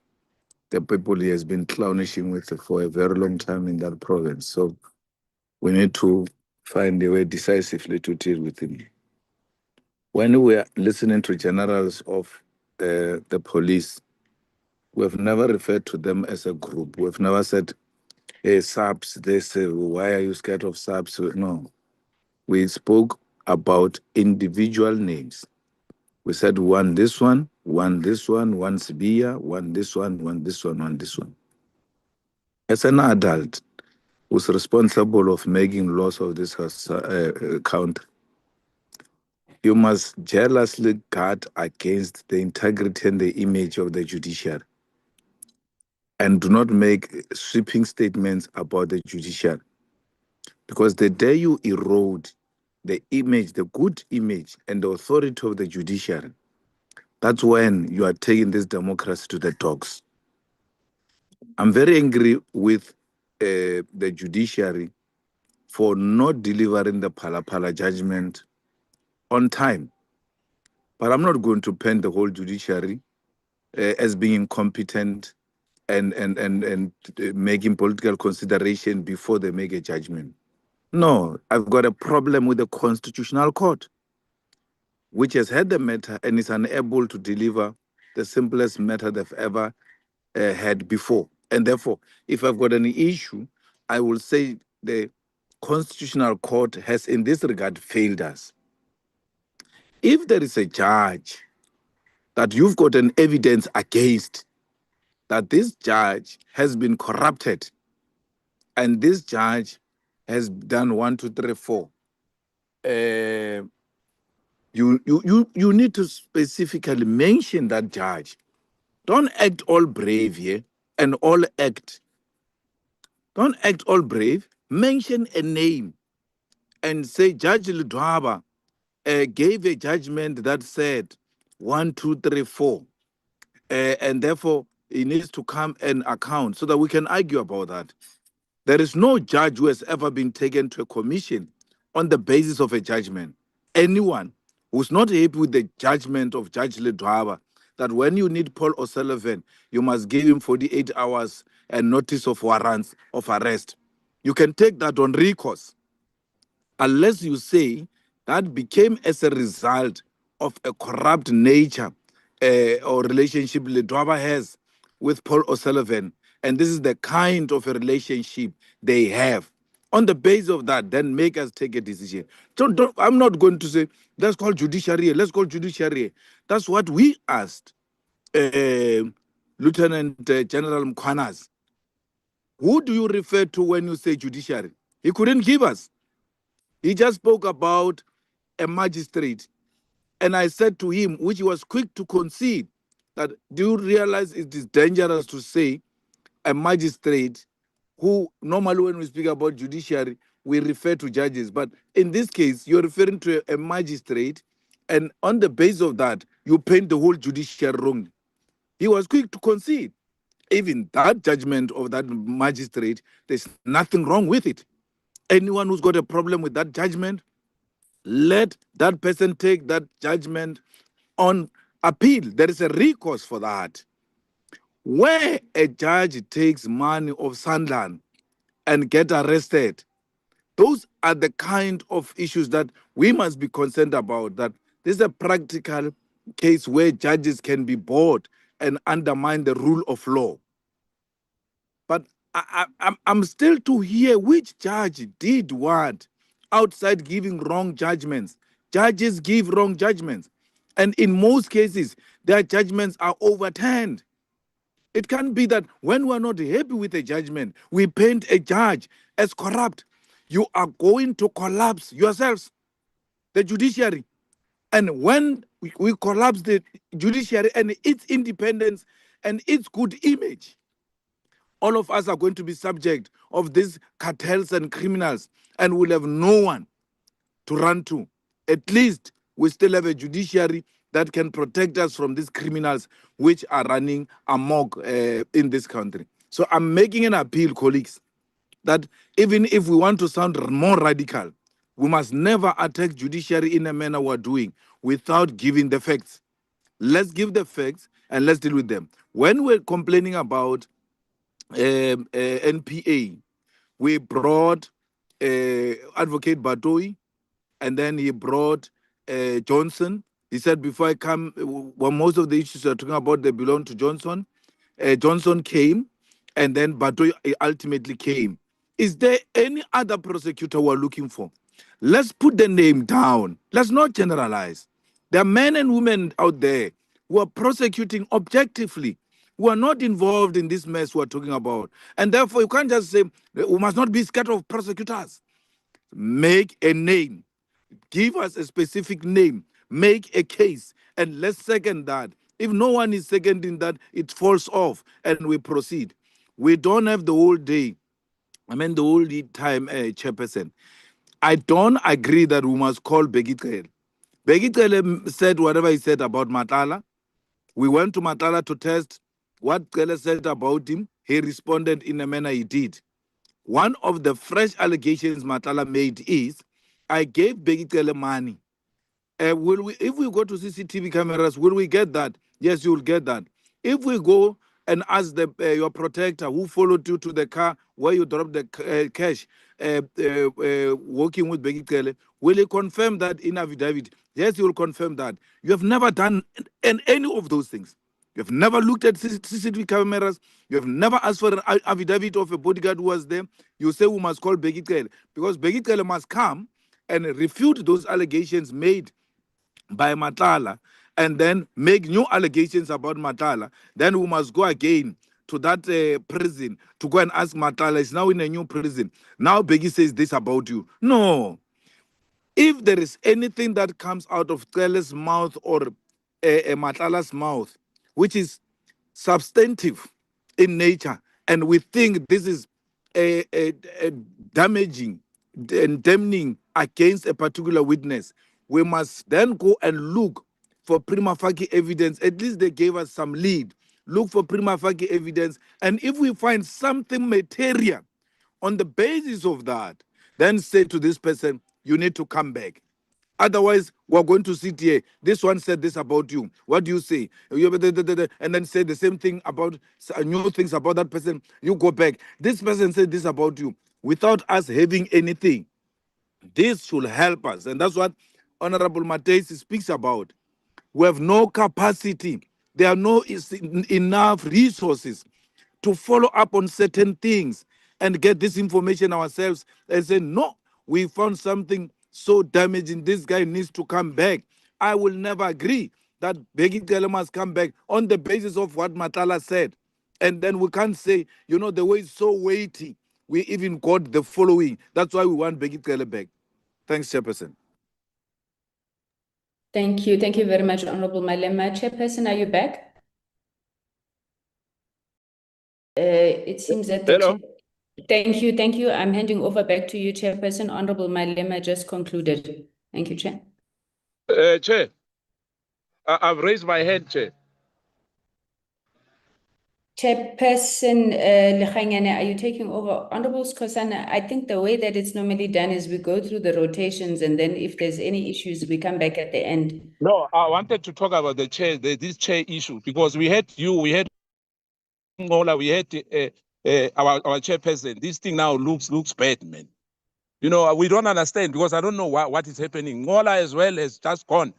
the people he has been clownishing with for a very long time in that province. So we need to find a way decisively to deal with him. When we are listening to generals of the police, we've never referred to them as a group. We've never said, hey, subs, they say, why are you scared of subs? No. We spoke about individual names. We said one this one, one this one Sibiya, one this one this one this one. As an adult who's responsible of making laws of this country, you must jealously guard against the integrity and the image of the judiciary, and do not make sweeping statements about the judiciary. Because the day you erode the image, the good image and the authority of the judiciary, that's when you are taking this democracy to the dogs. I'm very angry with the judiciary for not delivering the Phala judgment on time. But I'm not going to paint the whole judiciary as being incompetent and making political consideration before they make a judgment. No, I've got a problem with the Constitutional Court, which has had the matter and is unable to deliver the simplest matter they've ever had before. And therefore, if I've got any issue, I will say the Constitutional Court has in this regard failed us. If there is a judge that you've got an evidence against, that this judge has been corrupted and this judge has done 1, 2, 3, 4, you need to specifically mention that judge. Don't act all brave here and all act. Don't act all brave. Mention a name and say Judge Ludwaba gave a judgment that said 1, 2, 3, 4, and therefore he needs to come and account so that we can argue about that. There is no judge who has ever been taken to a commission on the basis of a judgment. Anyone who's not happy with the judgment of Judge Ludwaba, that when you need Paul O'Sullivan, you must give him 48 hours and notice of warrants of arrest. You can take that on recourse, unless you say that became as a result of a corrupt nature or relationship Ludwaba has with Paul O'Sullivan, and this is the kind of a relationship they have. On the basis of that, then make us take a decision. I'm not going to say, let's call judiciary, let's call judiciary. That's what we asked Lieutenant General Mkhwanazi. Who do you refer to when you say judiciary? He couldn't give us. He just spoke about a magistrate. And I said to him, which he was quick to concede, that do you realize it is dangerous to say a magistrate who normally when we speak about judiciary, we refer to judges. But in this case, you're referring to a magistrate, and on the basis of that, you paint the whole judiciary wrong. He was quick to concede. Even that judgment of that magistrate, there's nothing wrong with it. Anyone who's got a problem with that judgment, let that person take that judgment on appeal. There is a recourse for that. Where a judge takes money of Sunderland and get arrested, those are the kind of issues that we must be concerned about. That this is a practical case where judges can be bought and undermine the rule of law. But I'm still to hear which judge did what outside giving wrong judgments Judges give wrong judgments. And in most cases, their judgments are overturned. It can't be that when we're not happy with a judgment, we paint a judge as corrupt. You are going to collapse yourselves, the judiciary. And when we collapse the judiciary and its independence and its good image, all of us are going to be subject of these cartels and criminals, and we'll have no one to run to. At least we still have a judiciary that can protect us from these criminals which are running amok in this country. So I'm making an appeal, colleagues, that even if we want to sound more radical, we must never attack judiciary in a manner we're doing without giving the facts. Let's give the facts and let's deal with them. When we're complaining about NPA, we brought Advocate Batoi, and then he brought Johnson. He said, before I come, well, most of the issues are talking about, they belong to Johnson. Johnson came, and then Batoi ultimately came. Is there any other prosecutor we're looking for? Let's put the name down. Let's not generalize. There are men and women out there who are prosecuting objectively, who are not involved in this mess we're talking about. And therefore, you can't just say, we must not be scared of prosecutors. Make a name. Give us a specific name. Make a case. And let's second that. If no one is seconding that, it falls off and we proceed. We don't have the whole day. I mean, the whole time, Chairperson. I don't agree that we must call Begitele. Begitele said whatever he said about Matala. We went to Matala to test what Kele said about him. He responded in a manner he did. One of the fresh allegations Matala made is, I gave Begitele money. If we go to CCTV cameras, will we get that? Yes, you will get that. If we go and ask your protector who followed you to the car where you dropped the cash, working with Begitele, will he confirm that in affidavit? Yes, he will confirm that. You have never done any of those things. You have never looked at CCTV cameras. You have never asked for an affidavit of a bodyguard who was there. You say we must call Begitele because Begitele must come and refute those allegations made by Matala and then make new allegations about Matala. Then we must go again to that prison to go and ask Matala. Is now in a new prison. Now Begi says this about you. No. If there is anything that comes out of Kele's mouth or Matala's mouth, which is substantive in nature, and we think this is a damaging and damning against a particular witness, we must then go and look for prima facie evidence. At least they gave us some lead. Look for prima facie evidence. And if we find something material on the basis of that, then say to this person, you need to come back. Otherwise, we're going to sit here. This one said this about you. What do you say? And then say the same thing about new things about that person. You go back. This person said this about you without us having anything. This should help us. And that's what Honorable Mateus speaks about. We have no capacity. There are no enough resources to follow up on certain things and get this information ourselves and say, no, we found something so damaging. This guy needs to come back. I will never agree that Begitele must come back on the basis of what Matala said. And then we can't say, you know, the way it's so weighty. We even got the following. That's why we want Begitele back. Thanks, Chairperson. Thank you. Thank you very much, Honorable Malema. Chairperson, are you back? It seems that the Hello. Thank you. Thank you. I'm handing over back to you, Chairperson. Honorable Malema just concluded. Thank you, Chair. Chair, I've raised my hand, Chair. Chairperson Lekganyane, are you taking over? Honorable Skhosana, I think the way that it's normally done is we go through the rotations and then if there's any issues, we come back at the end. No, I wanted to talk about the chair, this chair issue, because we had you, we had Ngola, we had our chairperson. This thing now looks bad, man. You know, we don't understand because I don't know what is happening. Ngola as well has just gone,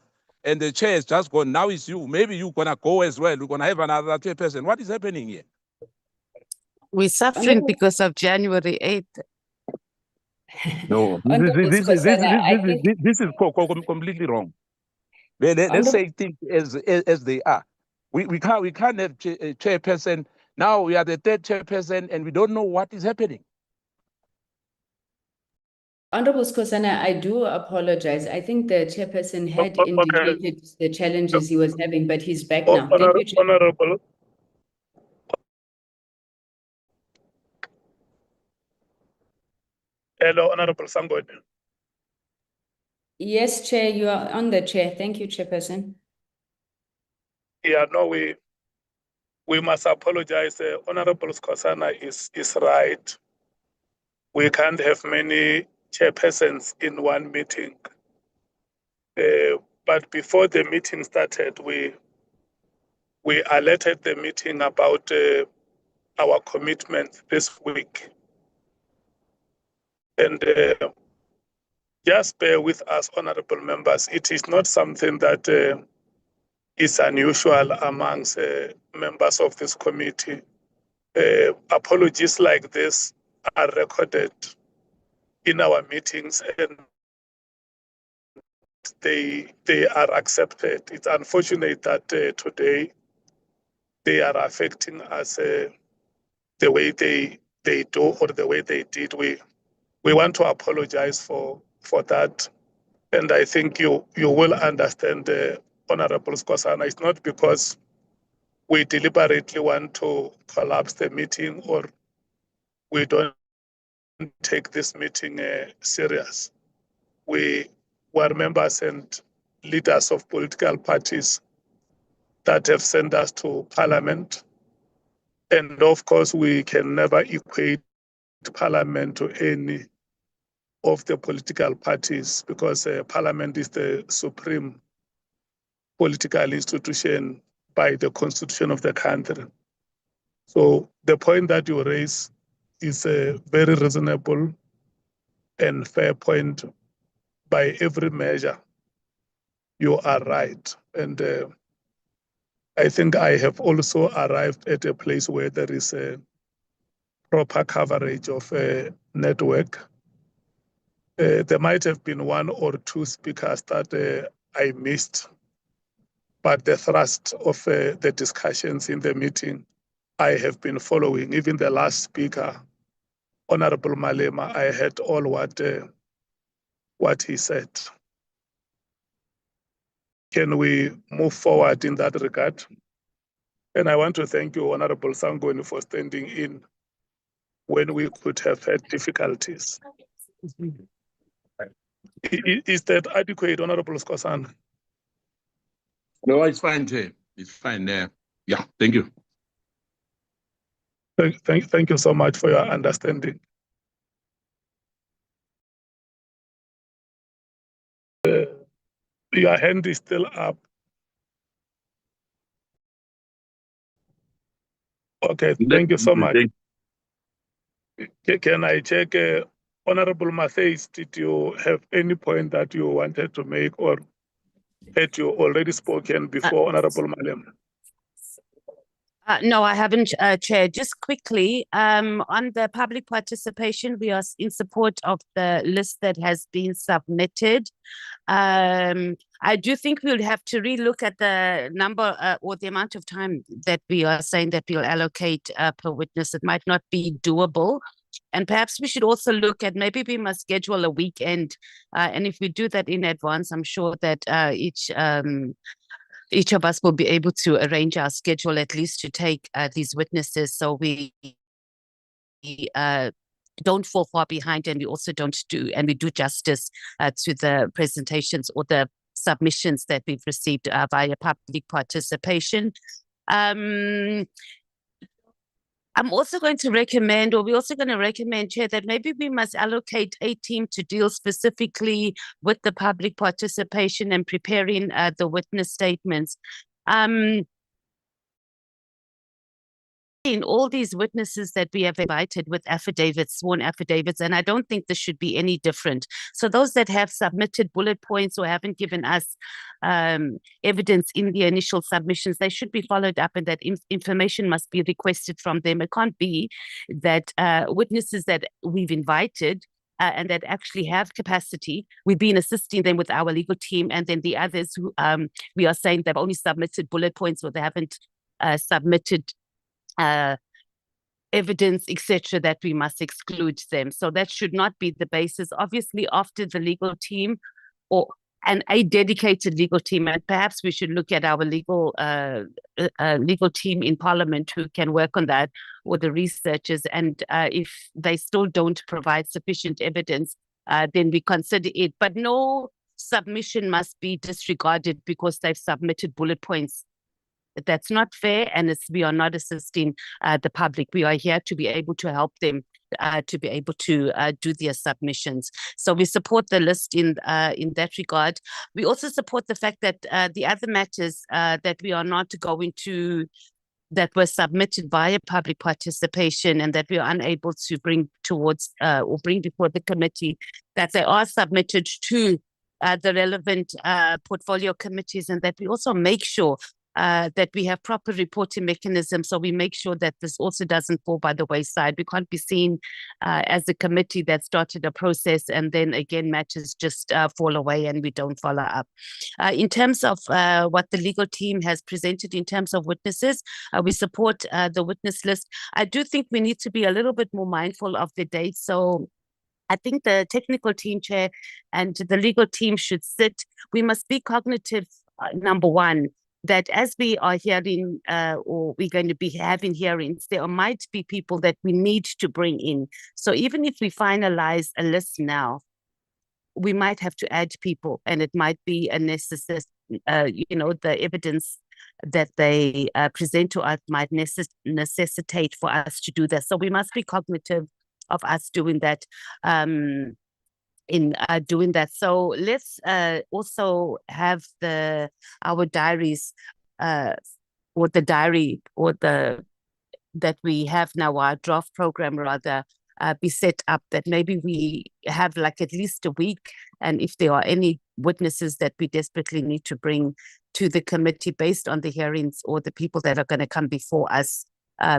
and the chair has just gone. Now it's you. Maybe you're gonna go as well. We're gonna have another chairperson. What is happening here? We're suffering because of January 8th. No, Honorable Skhosana, I think this is completely wrong. Let's Honorable say things as they are. We can't have a chairperson. Now we are the third chairperson and we don't know what is happening. Honorable Skhosana, I do apologize. I think the chairperson had Okay. indicated the challenges he was having, but he's back now. Thank you, Chair. Honorable. Hello, Honorable Sangoni. Yes, Chair, you are on the chair. Thank you, Chairperson. Yeah, no, we must apologize. Honorable Skhosana is right. We can't have many chairpersons in one meeting. But before the meeting started, we alerted the meeting about our commitment this week. And just bear with us, honorable members. It is not something that is unusual amongst members of this committee. Apologies like this are recorded in our meetings and they are accepted. It's unfortunate that today they are affecting us the way they do or the way they did. We want to apologize for that. And I think you will understand, Honorable Skhosana, it's not because we deliberately want to collapse the meeting or we don't take this meeting serious. We were members and leaders of political parties that have sent us to Parliament. And of course, we can never equate Parliament to any of the political parties because Parliament is the supreme political institution by the constitution of the country. So the point that you raise is a very reasonable and fair point by every measure. You are right. And I think I have also arrived at a place where there is a proper coverage of a network. There might have been one or two speakers that I missed, but the thrust of the discussions in the meeting, I have been following. Even the last speaker, Honorable Malema, I heard all what he said. Can we move forward in that regard? And I want to thank you, Honorable Sangoni, for standing in when we could have had difficulties. Is that adequate, Honorable Skhosana? No, it's fine, Chair. It's fine. Yeah, thank you. Thank you so much for your understanding. Your hand is still up. Okay, thank you so much. Can I check, Honorable Matthys, did you have any point that you wanted to make or had you already spoken before, Honorable Malema? No, I haven't, Chair. Just quickly, on the public participation, we are in support of the list that has been submitted. I do think we'll have to relook at the number or the amount of time that we are saying that we'll allocate per witness. It might not be doable. And perhaps we should also look at maybe we must schedule a weekend. And if we do that in advance, I'm sure that each of us will be able to arrange our schedule at least to take these witnesses so we don't fall far behind and we also we do justice to the presentations or the submissions that we've received via public participation. I'm also going to recommend, or we're also going to recommend, Chair, that maybe we must allocate a team to deal specifically with the public participation and preparing the witness statements. In all these witnesses that we have invited with affidavits, sworn affidavits, and I don't think this should be any different. So those that have submitted bullet points or haven't given us evidence in the initial submissions, they should be followed up and that information must be requested from them. It can't be that witnesses that we've invited and that actually have capacity. We've been assisting them with our legal team, and then the others who we are saying they've only submitted bullet points or they haven't submitted evidence, etc., that we must exclude them. So that should not be the basis. Obviously, after the legal team or a dedicated legal team, and perhaps we should look at our legal team in Parliament who can work on that, or the researchers, and if they still don't provide sufficient evidence, then we consider it. But no submission must be disregarded because they've submitted bullet points. That's not fair, and we are not assisting the public. We are here to be able to help them to be able to do their submissions. So we support the list in that regard. We also support the fact that the other matters that we are not going to, that were submitted via public participation and that we are unable to bring towards or bring before the committee, that they are submitted to the relevant portfolio committees, and that we also make sure that we have proper reporting mechanisms, so we make sure that this also doesn't fall by the wayside. We can't be seen as a committee that started a process and then again matters just fall away and we don't follow up. In terms of what the legal team has presented in terms of witnesses, we support the witness list. I do think we need to be a little bit more mindful of the dates. So I think the technical team chair and the legal team should sit. We must be cognitive, number one, that as we are hearing or we're going to be having hearings, there might be people that we need to bring in. So even if we finalize a list now, we might have to add people, and it might be a necessary, the evidence that they present to us might necessitate for us to do that. So we must be cognitive of us doing that. Doing that. So let's also have our diaries or the diary or that we have now, our draft program rather, be set up, that maybe we have like at least a week, and if there are any witnesses that we desperately need to bring to the committee based on the hearings or the people that are going to come before us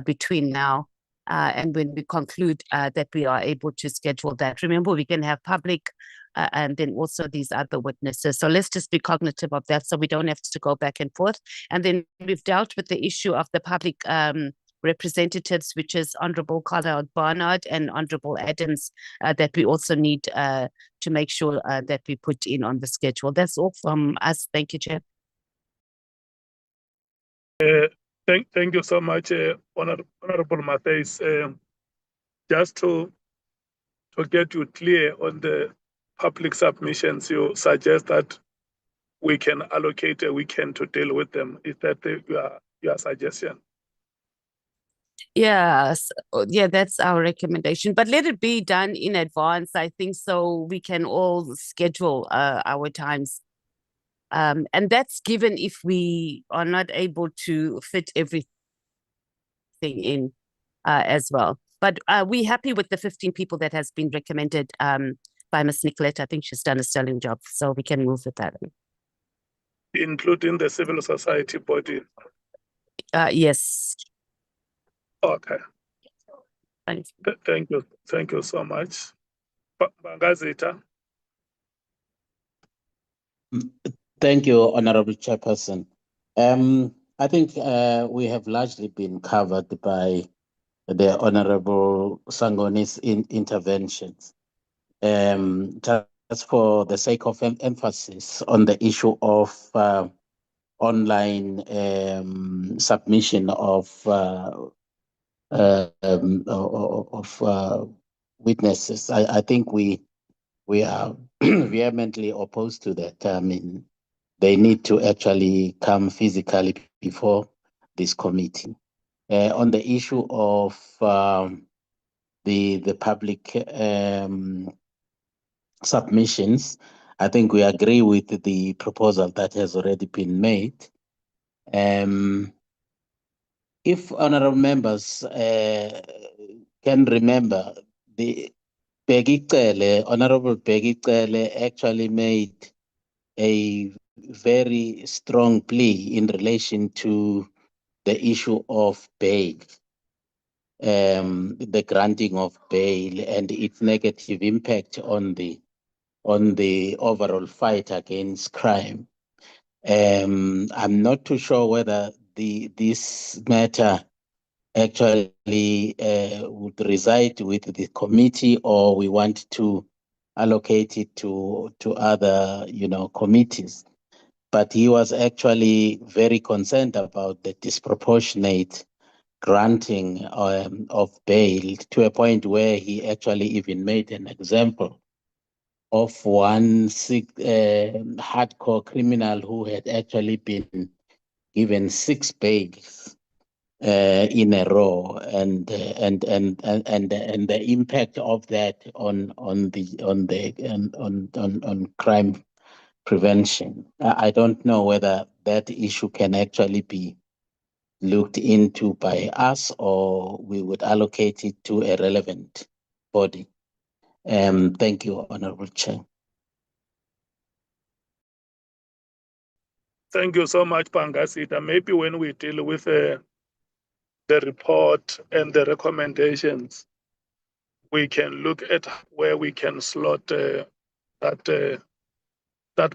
between now and when we conclude that we are able to schedule that. Remember, we can have public and then also these other witnesses. So let's just be cognitive of that so we don't have to go back and forth. And then we've dealt with the issue of the public representatives, which is Honourable Carl Barnard and Honourable Adams, that we also need to make sure that we put in on the schedule. That's all from us. Thank you, Chair. Thank you so much, Honourable Matthys. Just to get you clear on the public submissions, you suggest that we can allocate a weekend to deal with them. Is that your suggestion? Yes, yeah, that's our recommendation. But let it be done in advance, I think, so we can all schedule our times. And that's given if we are not able to fit everything in as well. But we're happy with the 15 people that has been recommended by Ms. Nicolette. I think she's done a sterling job, so we can move with that. Including the civil society body? Yes. Okay. Thanks. Thank you. Thank you so much. Bangazita. Thank you, Honorable Chairperson. I think we have largely been covered by the Honorable Sangoni's interventions. Just for the sake of emphasis on the issue of online submission of witnesses, I think we are vehemently opposed to that. I mean, they need to actually come physically before this committee. On the issue of the public submissions, I think we agree with the proposal that has already been made. If honorable members can remember, the Honorable Peggy Cele actually made a very strong plea in relation to the issue of bail. the granting of bail and its negative impact on the overall fight against crime. I'm not too sure whether this matter actually would reside with the committee, or we want to allocate it to other committees. But he was actually very concerned about the disproportionate granting of bail, to a point where he actually even made an example of one hardcore criminal who had actually been given 6 bails in a row, and the impact of that on crime prevention. I don't know whether that issue can actually be looked into by us, or we would allocate it to a relevant body. Thank you, Honorable Chair. Thank you so much, Pangasita. Maybe when we deal with the report and the recommendations, we can look at where we can slot that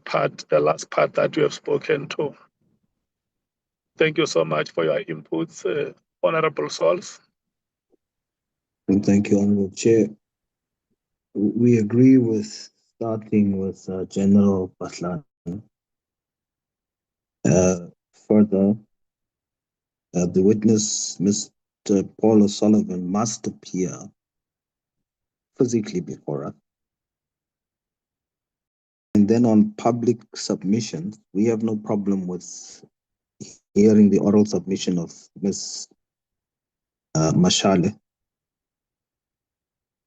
part, the last part that you have spoken to. Thank you so much for your inputs, Honorable Sols. And thank you, Honorable Chair. We agree with starting with General Patlan. Further, the witness, Mr. Paul O'Sullivan, must appear physically before us. And then on public submissions, we have no problem with hearing the oral submission of Ms. Mashale.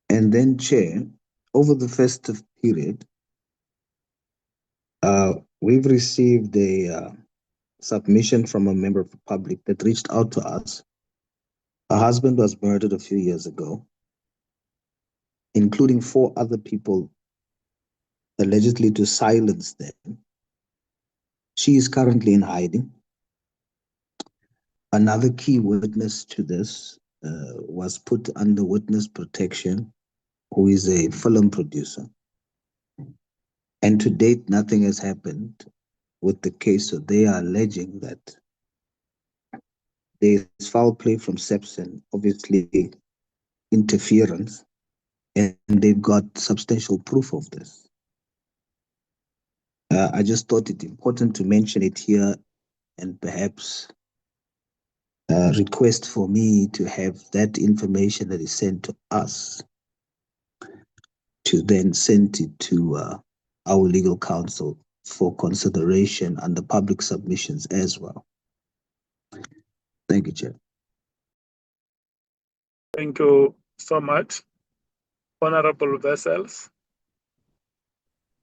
And then, Chair, over the festive period, we've received a submission from a member of the public that reached out to us. Her husband was murdered a few years ago, including 4 other people allegedly to silence them. She is currently in hiding. Another key witness to this was put under witness protection, who is a film producer. And to date, nothing has happened with the case. So they are alleging that there is foul play from SEPS and obviously interference, and they've got substantial proof of this. I just thought it important to mention it here, and perhaps request for me to have that information that is sent to us to then send it to our legal counsel for consideration under public submissions as well. Thank you, Chair. Thank you so much, Honorable Vessels.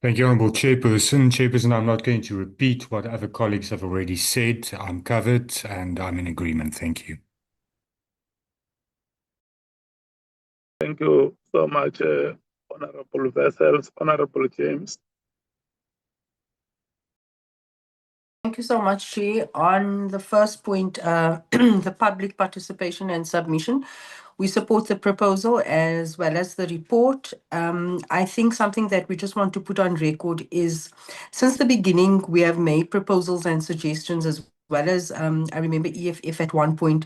Thank you, Honourable Chairperson. Chairperson, I'm not going to repeat what other colleagues have already said. I'm covered and I'm in agreement. Thank you. Thank you so much, Honorable Vessels. Honorable James. Thank you so much, Chair. On the first point, the public participation and submission, we support the proposal as well as the report. I think something that we just want to put on record is, since the beginning, we have made proposals and suggestions, as well as I remember EFF at one point,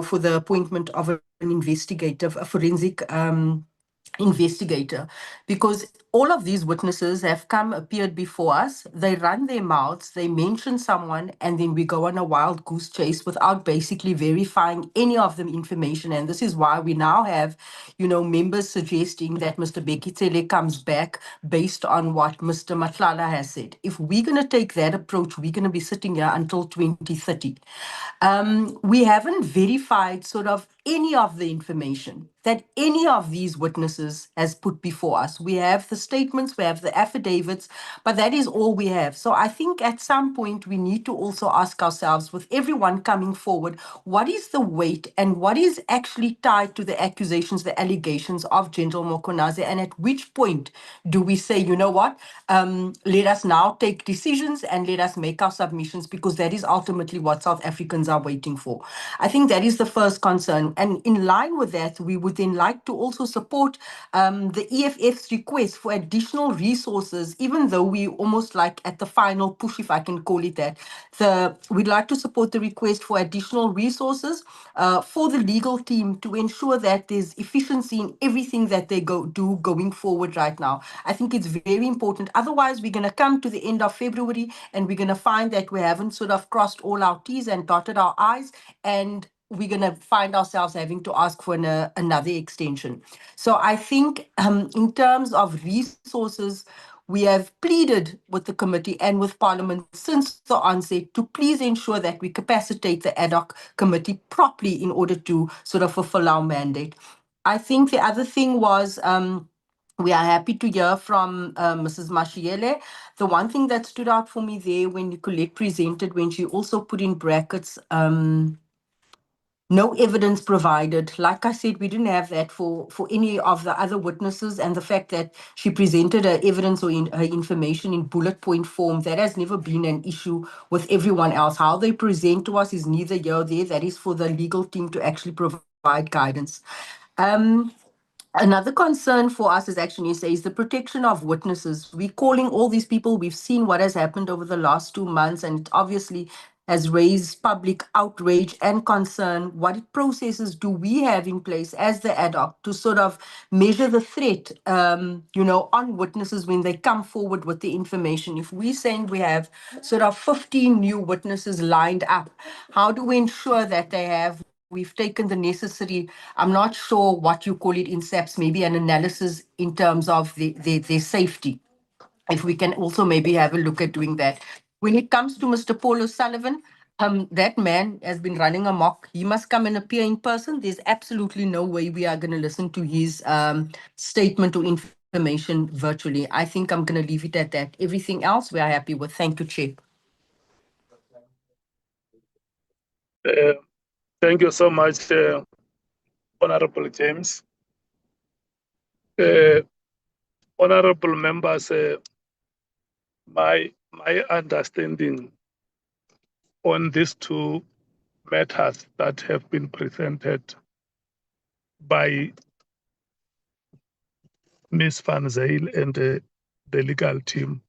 for the appointment of an investigator, a forensic investigator, because all of these witnesses have appeared before us. They run their mouths, they mention someone, and then we go on a wild goose chase without basically verifying any of the information. And this is why we now have, members suggesting that Mr. Bekitele comes back based on what Mr. Matlala has said. If we're going to take that approach, we're going to be sitting here until 2030. We haven't verified sort of any of the information that any of these witnesses has put before us. We have the statements, we have the affidavits, but that is all we have. So I think at some point we need to also ask ourselves, with everyone coming forward, what is the weight and what is actually tied to the accusations, the allegations of General Mkhwanazi, and at which point do we say, you know what, let us now take decisions and let us make our submissions, because that is ultimately what South Africans are waiting for. I think that is the first concern. And in line with that, we would then like to also support the EFF's request for additional resources, even though we almost like at the final push, if I can call it that. We'd like to support the request for additional resources for the legal team to ensure that there's efficiency in everything that they do going forward right now. I think it's very important. Otherwise, we're going to come to the end of February and we're going to find that we haven't sort of crossed all our T's and dotted our I's, and we're going to find ourselves having to ask for another extension. So I think in terms of resources, we have pleaded with the committee and with Parliament since the onset to please ensure that we capacitate the ad hoc committee properly in order to sort of fulfill our mandate. I think the other thing was we are happy to hear from Mrs. Mashiele. The one thing that stood out for me there when Nicolette presented, when she also put in brackets, no evidence provided. Like I said, we didn't have that for any of the other witnesses, and the fact that she presented her evidence or her information in bullet point form, that has never been an issue with everyone else. How they present to us is neither here or there. That is for the legal team to actually provide guidance. Another concern for us as Action SA is the protection of witnesses. We're calling all these people. We've seen what has happened over the last 2 months, and it obviously has raised public outrage and concern. What processes do we have in place as the ad hoc to sort of measure the threat, on witnesses when they come forward with the information? If we're saying we have sort of 15 new witnesses lined up, how do we ensure that we've taken the necessary, I'm not sure what you call it in SAPS, maybe an analysis in terms of their safety. If we can also maybe have a look at doing that. When it comes to Mr. Paul O'Sullivan, that man has been running amok. He must come and appear in person. There's absolutely no way we are going to listen to his statement or information virtually. I think I'm going to leave it at that. Everything else we are happy with. Thank you, Chair. Thank you so much, Honorable James. Honorable members, my understanding on these two matters that have been presented by Ms. Van Zyl and the legal team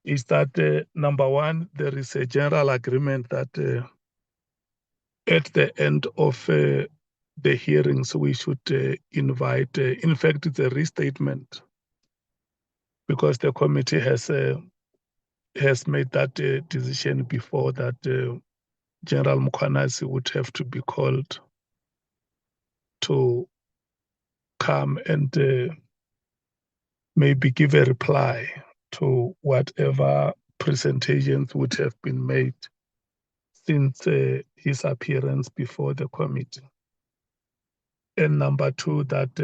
is that number one, there is a general agreement that at the end of the hearings, we should invite, in fact, it's a restatement, because the committee has made that decision before that General Mkhwanazi would have to be called to come and maybe give a reply to whatever presentations would have been made since his appearance before the committee. And number two, that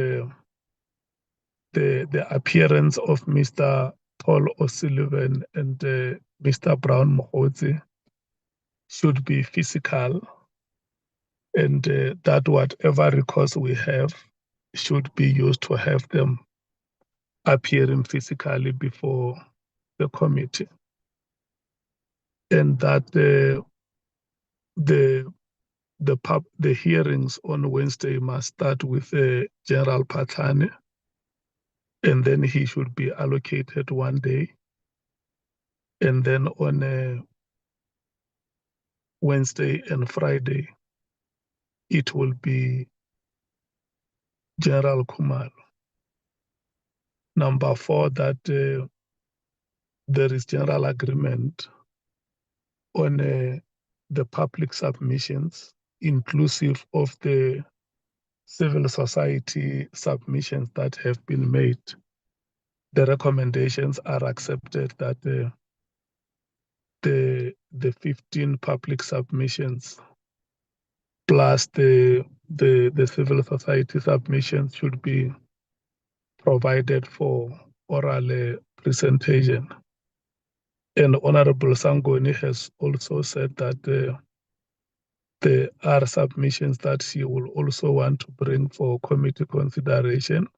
the appearance of Mr. Paul O'Sullivan and Mr. Brown Mokgotsi should be physical, and that whatever records we have should be used to have them appearing physically before the committee. And that the hearings on Wednesday must start with General Patani, and then he should be allocated 1 day. And then on Wednesday and Friday, it will be General Khumalo. Number four, that there is general agreement on the public submissions, inclusive of the civil society submissions that have been made. The recommendations are accepted that the 15 public submissions plus the civil society submissions should be provided for oral presentation. And Honorable Sangoni has also said that there are submissions that she will also want to bring for committee consideration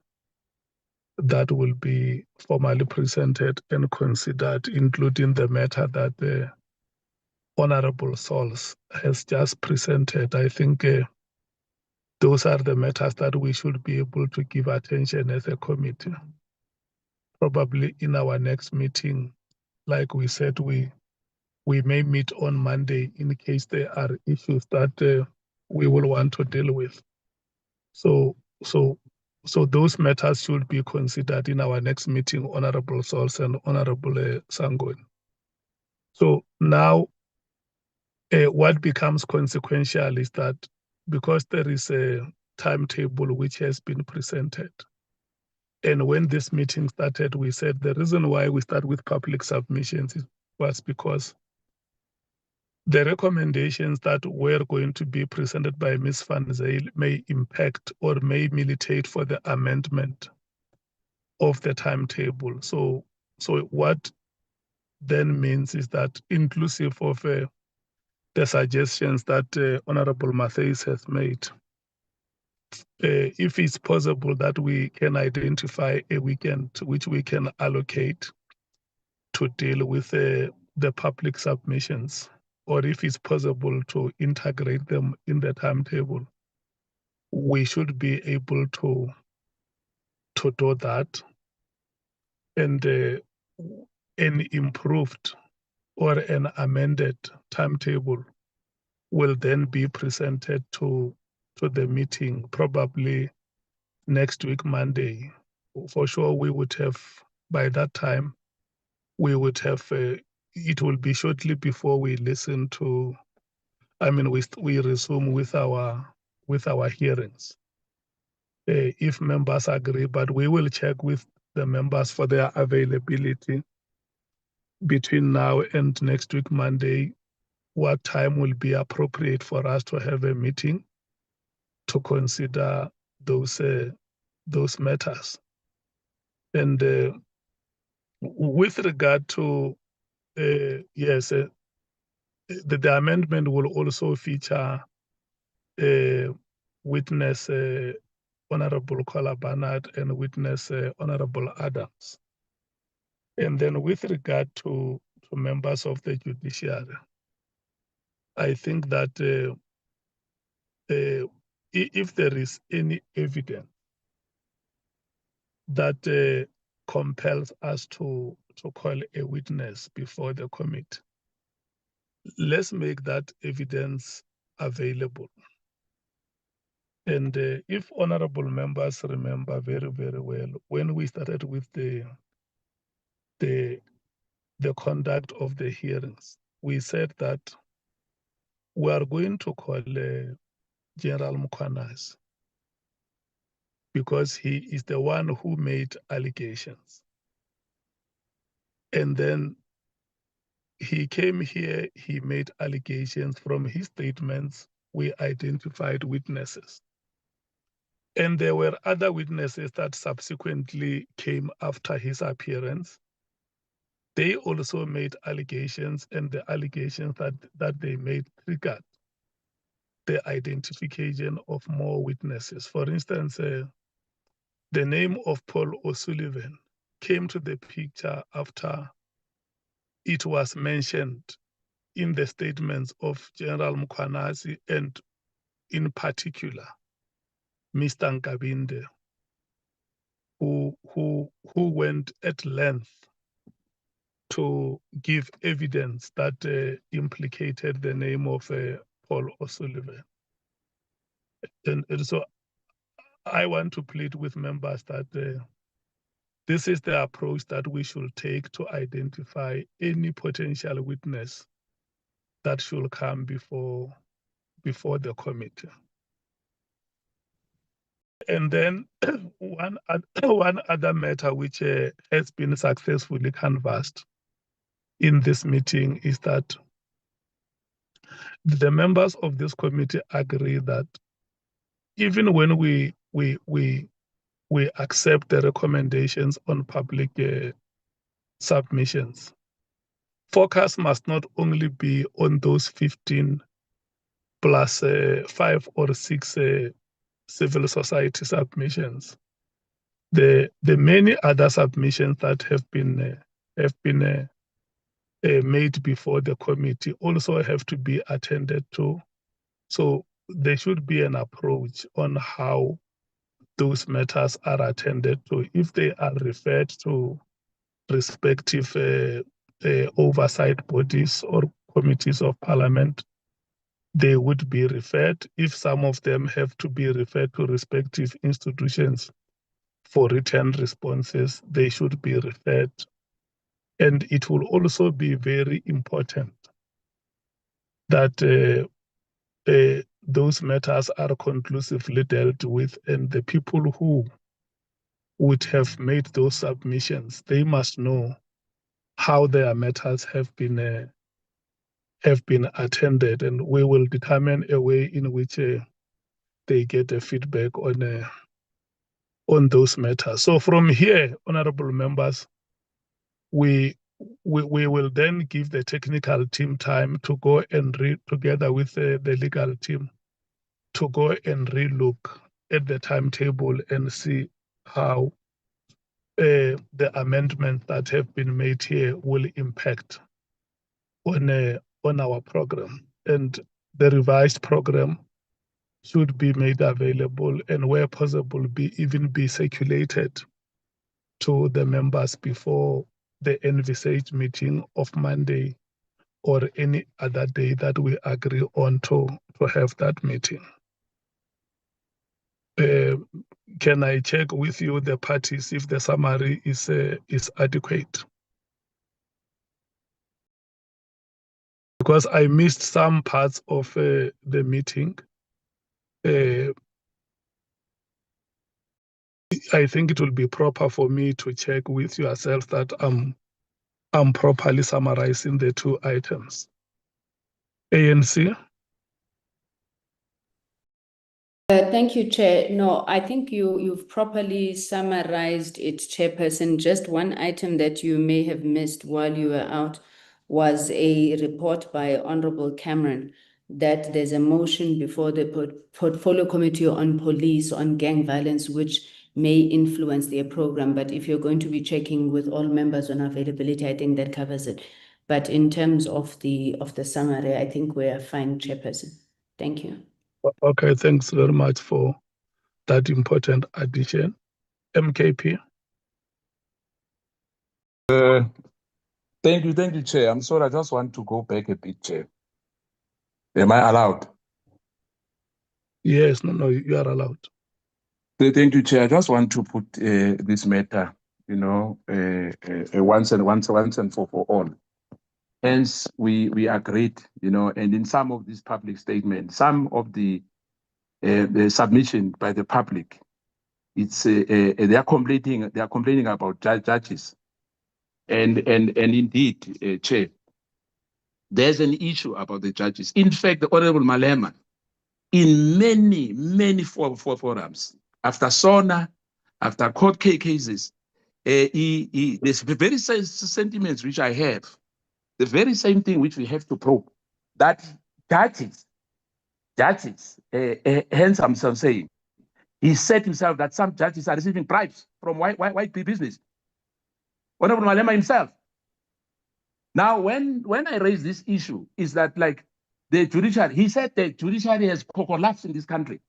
that will be formally presented and considered, including the matter that the Honorable Sols has just presented. I think those are the matters that we should be able to give attention as a committee. Probably in our next meeting, like we said, we may meet on Monday in case there are issues that we will want to deal with. So those matters should be considered in our next meeting, Honorable Sols and Honorable Sangoni. So now, what becomes consequential is that because there is a timetable which has been presented, and when this meeting started, we said the reason why we start with public submissions was because the recommendations that were going to be presented by Ms. Van Zyl may impact or may militate for the amendment of the timetable. So what then means is that inclusive of the suggestions that Honorable Matthys has made, if it's possible that we can identify a weekend which we can allocate to deal with the public submissions, or if it's possible to integrate them in the timetable, we should be able to do that. And an improved or an amended timetable will then be presented to the meeting, probably next week, Monday. For sure, we would have, by that time, we would have, it will be shortly before we listen to, we resume with our hearings. If members agree, but we will check with the members for their availability between now and next week, Monday, what time will be appropriate for us to have a meeting to consider those matters. And with regard to, yes, the amendment will also feature witness Honorable Kola Barnard and witness Honorable Adams. And then with regard to members of the judiciary, I think that if there is any evidence that compels us to call a witness before the committee, let's make that evidence available. And if honorable members remember very, very well, when we started with the conduct of the hearings, we said that we are going to call General Mkhwanazi because he is the one who made allegations. And then he came here, he made allegations. From his statements, we identified witnesses. And there were other witnesses that subsequently came after his appearance. They also made allegations, and the allegations that they made triggered the identification of more witnesses. For instance, the name of Paul O'Sullivan came to the picture after it was mentioned in the statements of General Mkhwanazi and in particular, Mr. Nkabinde, who went at length to give evidence that implicated the name of Paul O'Sullivan. And so I want to plead with members that this is the approach that we should take to identify any potential witness that should come before the committee. And then one other matter which has been successfully canvassed in this meeting is that the members of this committee agree that even when we accept the recommendations on public submissions, focus must not only be on those 15 plus 5 or 6 civil society submissions. The many other submissions that have been made before the committee also have to be attended to. So there should be an approach on how those matters are attended to. If they are referred to respective oversight bodies or committees of parliament, they would be referred. If some of them have to be referred to respective institutions for written responses, they should be referred. And it will also be very important that those matters are conclusively dealt with, and the people who would have made those submissions, they must know how their matters have been attended, and we will determine a way in which they get a feedback on those matters. So from here, honorable members, we will then give the technical team time to go and read together with the legal team to go and relook at the timetable and see how the amendments that have been made here will impact on our program. And the revised program should be made available and where possible even be circulated to the members before the envisaged meeting of Monday or any other day that we agree on to have that meeting. Can I check with you, the parties, if the summary is adequate? Because I missed some parts of the meeting. I think it will be proper for me to check with yourself that I'm properly summarizing the two items. ANC? Thank you, Chair. No, I think you've properly summarized it, Chairperson. Just one item that you may have missed while you were out was a report by Honorable Cameron that there's a motion before the Portfolio Committee on Police on gang violence, which may influence their program. But if you're going to be checking with all members on availability, I think that covers it. But in terms of the summary, I think we are fine, Chairperson. Thank you. Okay, thanks very much for that important addition. MKP? Thank you, Chair. I'm sorry, I just want to go back a bit, Chair. Am I allowed? Yes, no, you are allowed. Thank you, Chair. I just want to put this matter, once and for all. Hence, we agreed, and in some of these public statements, some of the submission by the public, it's they are complaining about judges, and indeed, Chair, there's an issue about the judges. In fact, the Honorable Malema, in many forums, after SONA, after court cases, there's the very same sentiments which I have, the very same thing which we have to probe, that judges, hence I'm saying, he said himself that some judges are receiving bribes from white business. Honorable Malema himself. Now, when I raise this issue, is that like the judiciary, he said the judiciary has collapsed in this country.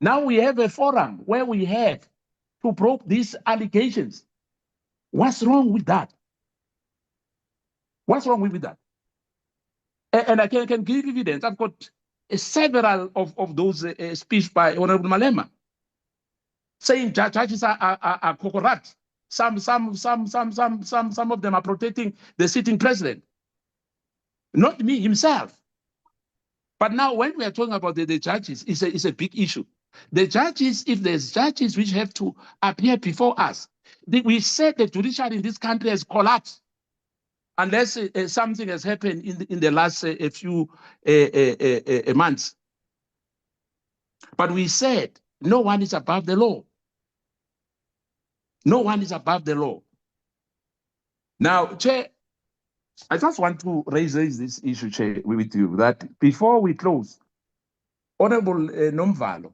Now we have a forum where we have to probe these allegations. What's wrong with that? What's wrong with that? And I can give evidence. I've got several of those speeches by Honorable Malema saying judges are corrupt. Some of them are protecting the sitting president, not me himself. But now when we are talking about the judges, it's a big issue. The judges, if there's judges which have to appear before us, we said the judiciary in this country has collapsed unless something has happened in the last few months. But we said no one is above the law. No one is above the law. Now, Chair, I just want to raise this issue, Chair, with you, that before we close, Honorable Nomvalo,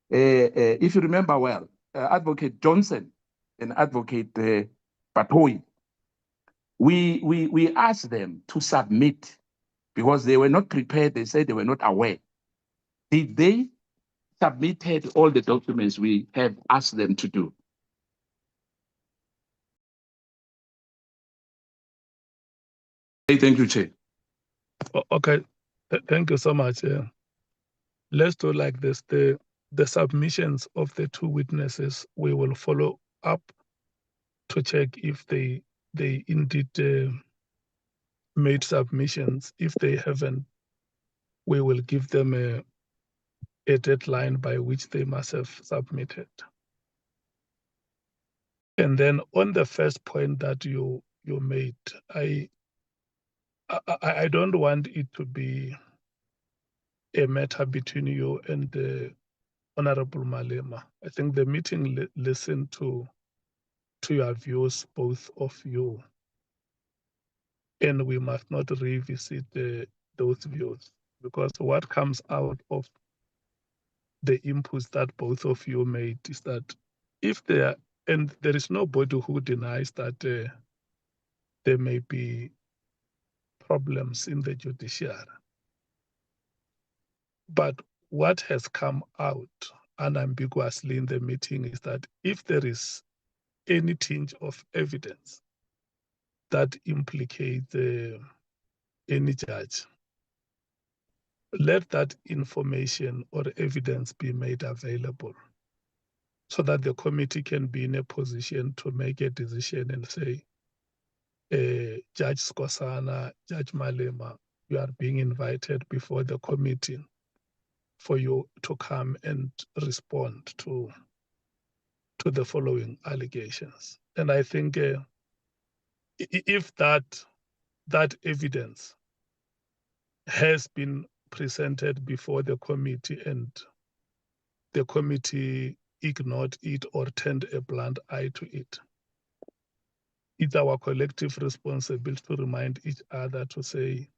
if you remember well, Advocate Johnson and Advocate Patoi, we asked them to submit because they were not prepared. They said they were not aware. Did they submitted all the documents we have asked them to do? Hey, thank you, Chair. Okay, thank you so much. Let's do like this. The submissions of the two witnesses, we will follow up to check if they indeed made submissions. If they haven't, we will give them a deadline by which they must have submitted. And then on the first point that you made, I don't want it to be a matter between you and the Honorable Malema. I think the meeting listened to your views, both of you, and we must not revisit those views, because what comes out of the inputs that both of you made is that if there, and there is nobody who denies that there may be problems in the judiciary, but what has come out unambiguously in the meeting is that if there is any tinge of evidence that implicates any judge, let that information or evidence be made available so that the committee can be in a position to make a decision and say, Judge Skosana, Judge Malema, you are being invited before the committee for you to come and respond to the following allegations. And I think if that evidence has been presented before the committee and the committee ignored it or turned a blind eye to it, it's our collective responsibility to remind each other to say,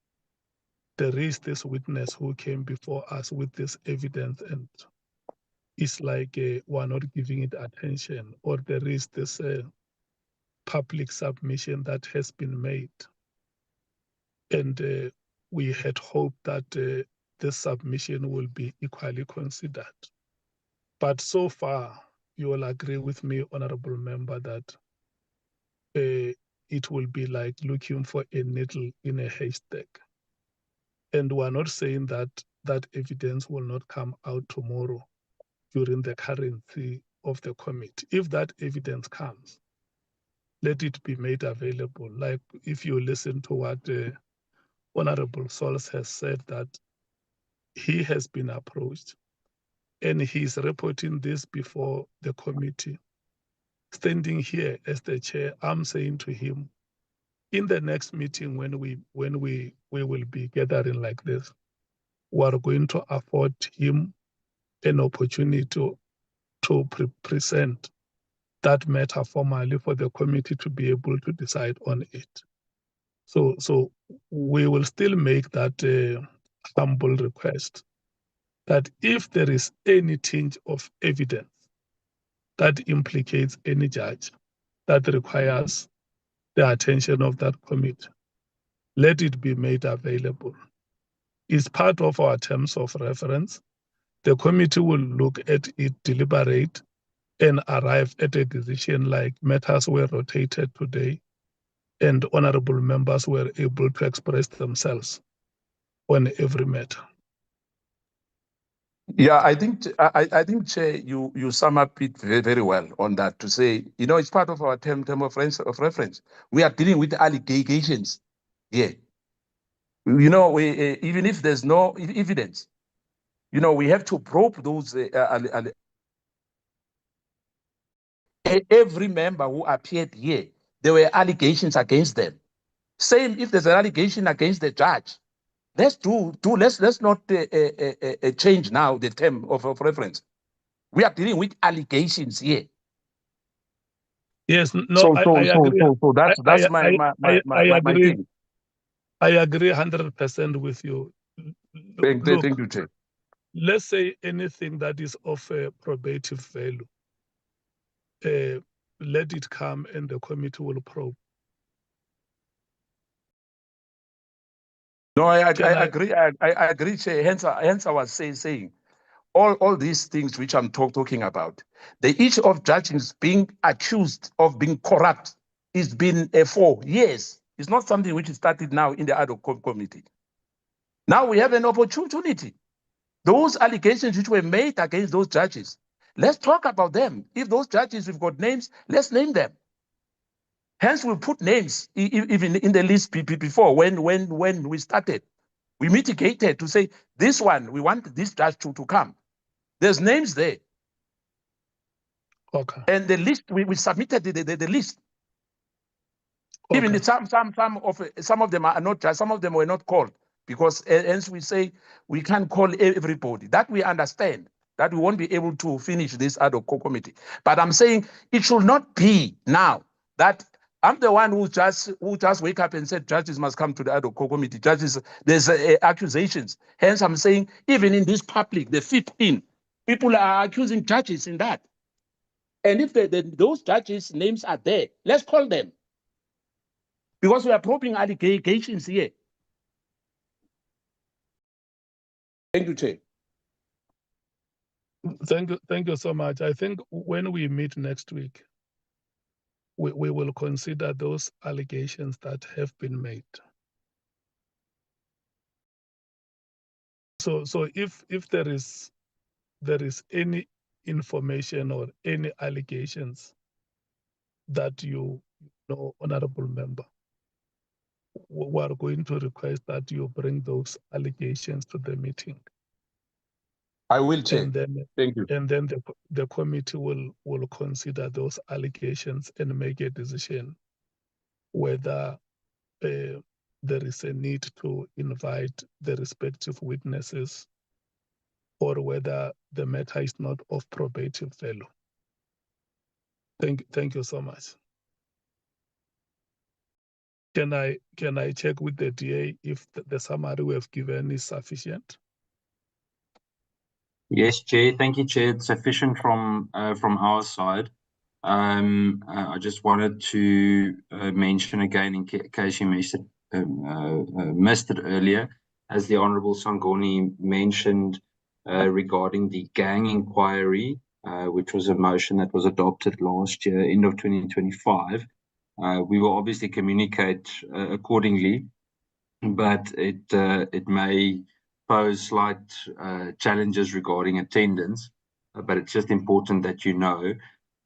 there is this witness who came before us with this evidence and it's like we're not giving it attention, or there is this public submission that has been made. And we had hoped that this submission will be equally considered. But so far, you will agree with me, Honorable Member, that it will be like looking for a needle in a haystack. And we're not saying that that evidence will not come out tomorrow during the currency of the committee. If that evidence comes, let it be made available. Like if you listen to what Honorable Sols has said, that he has been approached and he's reporting this before the committee. Standing here as the chair, I'm saying to him, in the next meeting when we will be gathering like this, we are going to afford him an opportunity to present that matter formally for the committee to be able to decide on it. So we will still make that humble request that if there is any tinge of evidence that implicates any judge that requires the attention of that committee, let it be made available. It's part of our terms of reference. The committee will look at it, deliberate, and arrive at a decision like matters were rotated today and honorable members were able to express themselves on every matter. Yeah, I think, Chair, you sum up it very, very well on that to say, it's part of our term of reference. We are dealing with allegations here. Even if there's no evidence, we have to probe those. Every member who appeared here, there were allegations against them. Same if there's an allegation against the judge. Let's not change now the term of reference. We are dealing with allegations here. Yes, no, I agree. So that's my thing. I agree 100% with you. Thank you, Chair. Let's say anything that is of a probative value, let it come and the committee will probe. No, I agree. I agree, Chair. Hence I was saying all these things which I'm talking about, the issue of judges being accused of being corrupt is been for years. It's not something which is started now in the Ad Hoc Committee. Now we have an opportunity. Those allegations which were made against those judges, let's talk about them. If those judges, we've got names, let's name them. Hence, we put names even in the list before when we started. We mitigated to say, this one, we want this judge to come. There's names there. Okay. And the list, we submitted the list. Okay. Even some of them are not judged, some of them were not called, because hence we say we can't call everybody. That we understand, that we won't be able to finish this Ad Hoc Committee. But I'm saying it should not be now that I'm the one who just wake up and said judges must come to the Ad Hoc Committee. Judges, there's accusations. Hence, I'm saying even in this public, the 15 people are accusing judges in that. And if those judges' names are there, let's call them, because we are probing allegations here. Thank you, Chair. Thank you so much. I think when we meet next week, we will consider those allegations that have been made. So if there is any information or any allegations that you know, honorable member, we are going to request that you bring those allegations to the meeting. I will, Chair. And then, thank you. And then the committee will consider those allegations and make a decision whether there is a need to invite the respective witnesses or whether the matter is not of probative value. Thank you so much. Can I check with the DA if the summary we have given is sufficient? Yes, Chair. Thank you, Chair. It's sufficient from our side. I just wanted to mention again, in case you missed it earlier, as the Honourable Sangoni mentioned regarding the gang inquiry, which was a motion that was adopted last year, end of 2025. We will obviously communicate accordingly, but it may pose slight challenges regarding attendance, but it's just important that you know.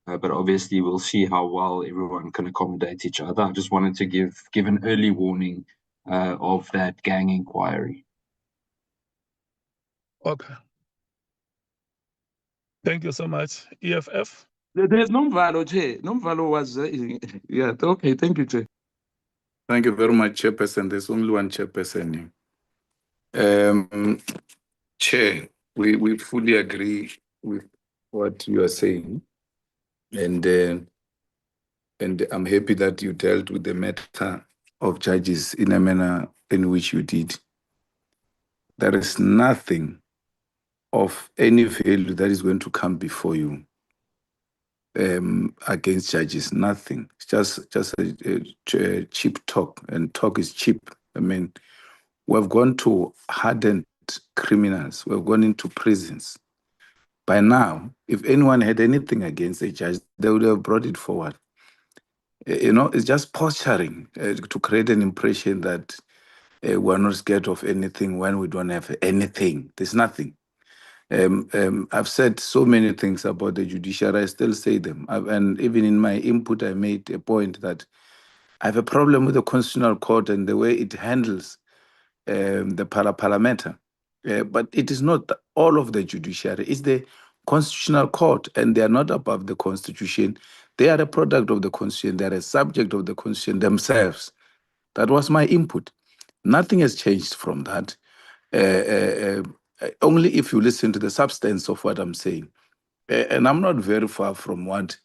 But obviously, we'll see how well everyone can accommodate each other. I just wanted to give an early warning of that gang inquiry. Okay. Thank you so much. EFF? There's Nomvalo, Chair. Nomvalo was, yeah, okay, thank you, Chair. Thank you very much, Chairperson. There's only one Chairperson here. Chair, we fully agree with what you are saying. And I'm happy that you dealt with the matter of judges in a manner in which you did. There is nothing of any value that is going to come before you against judges. Nothing. It's just a cheap talk, and talk is cheap. I mean, we've gone to hardened criminals. We've gone into prisons. By now, if anyone had anything against a judge, they would have brought it forward. You know, it's just posturing to create an impression that we're not scared of anything when we don't have anything. There's nothing. I've said so many things about the judiciary. I still say them. And even in my input, I made a point that I have a problem with the Constitutional Court and the way it handles the parliamenta. But it is not all of the judiciary. It's the Constitutional Court, and they are not above the Constitution. They are a product of the Constitution. They are a subject of the Constitution themselves. That was my input. Nothing has changed from that. Only if you listen to the substance of what I'm saying. And I'm not very far from what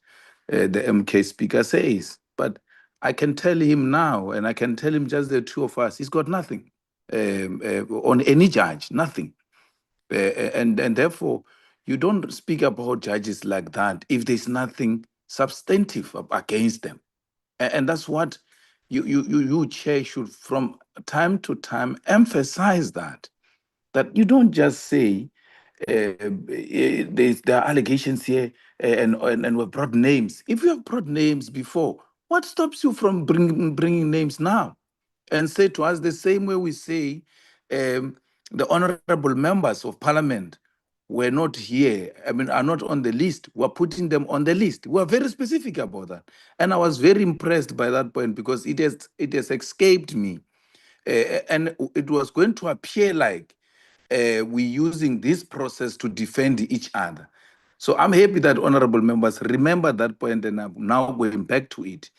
the MK speaker says. But I can tell him now, and I can tell him just the two of us, he's got nothing on any judge, nothing. And therefore, you don't speak about judges like that if there's nothing substantive against them. And that's what you, Chair, should from time to time emphasize that you don't just say there are allegations here, and we've brought names. If you have brought names before, what stops you from bringing names now? And say to us the same way we say the honorable members of parliament were not here, are not on the list. We're putting them on the list. We're very specific about that. And I was very impressed by that point because it has escaped me. And it was going to appear like we're using this process to defend each other. So I'm happy that honorable members remember that point, and I'm now going back to it.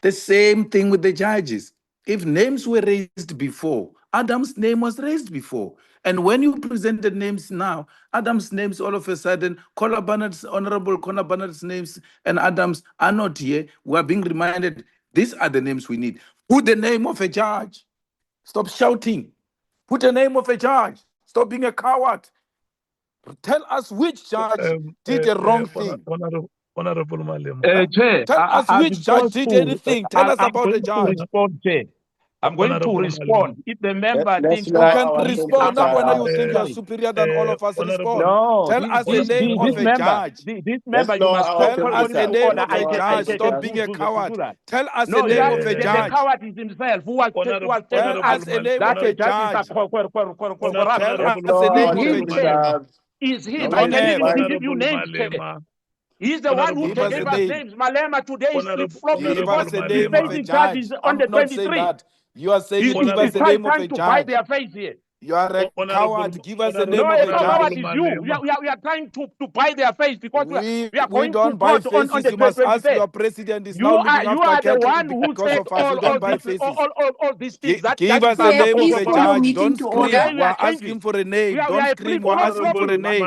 The same thing with the judges. If names were raised before, Adam's name was raised before. And when you presented names now, Adam's names all of a sudden, Honorable Kola Barnett's names and Adam's are not here. We are being reminded, these are the names we need. Put the name of a judge. Stop shouting. Put the name of a judge. Stop being a coward. Tell us which judge did the wrong thing. Honorable Malema. Chair, Tell us which judge did anything. Tell us about the judge. I'm going to respond. If the member thinks you can respond not when you think you're superior than all of us. Respond. No, tell us the name of a judge. This member, you must tell us the name of a judge. Stop being a coward. Tell us the name of a judge. The coward is himself. Who was tell us the name of a judge. Tell us the name of a judge. Is him? I can even give you names. He's the one who gave us names. Malema today is flip-flopping because he's facing charges on the 23rd. You are saying give us the name of a to buy judge. their face here. You are a coward. Give us the name No, of a it's not coward, judge. it's you. We are trying to buy their face because we are going don't to buy court faces. on the You must ask 23rd. your president is You now looking are after the cattle one who because said of us. We don't buy faces. all these things. Give us the name of a judge. Don't scream. We're asking for a name. Don't scream. We're asking for a name.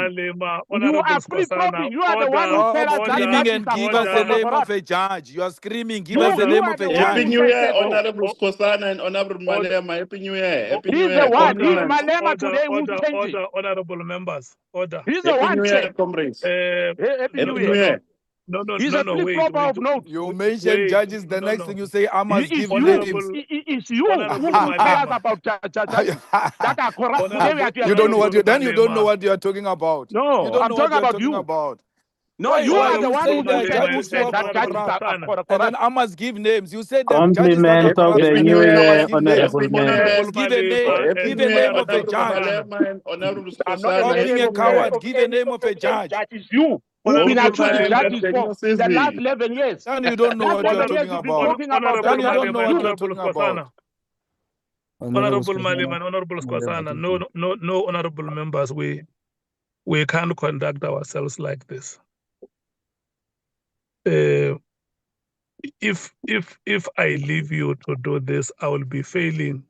You are flip-flopping. You are the one who said Stop screaming and give us the name of a judge. You are screaming. Give us the name of a judge. Happy New Year, Honorable Skosana and Honorable Malema. Happy New Year. Happy New He's Year. the one. He's Compliments. Malema today who's changing. Honorable members, order. He's the Happy one New Year, changing. comrades. Happy New New Year. No, He's a flip-flopper of notes. You mention judges, the next thing you say, I must give names. It's you who cares about judges that are corrupt. Today you don't know what you then you don't know what you are talking about. No, you don't I'm know talking what you are about talking you. about. No, you are the one who said judges that judges are corrupt. And then I must give names. You said that Compliments of the new year, honorable members. Give a name. Give a name of a judge. I'm not being a coward. Give a name of a judge. That is you. Who've been accusing judges for the last 11 years. And you don't know what you're talking about. Then you don't know what you're talking about. Honorable Malema and Honorable Skosana, no honorable members, we can't conduct ourselves like this. If I leave you to do this, I will be failing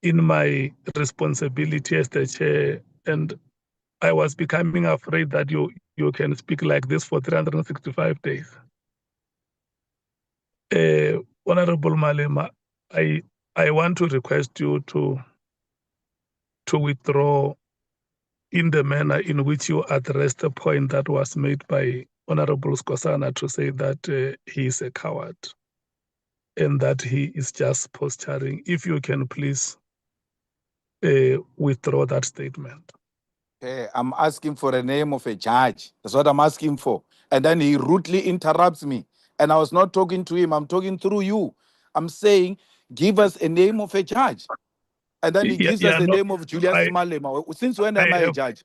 in my responsibility as the chair, and I was becoming afraid that you can speak like this for 365 days. Honorable Malema, I want to request you to withdraw in the manner in which you addressed the point that was made by Honorable Skosana to say that he is a coward and that he is just posturing. If you can please withdraw that statement. I'm asking for a name of a judge. That's what I'm asking for. And then he rudely interrupts me. And I was not talking to him. I'm talking through you. I'm saying, give us a name of a judge. And then he gives us the name of Julius Malema. Since when am I a judge?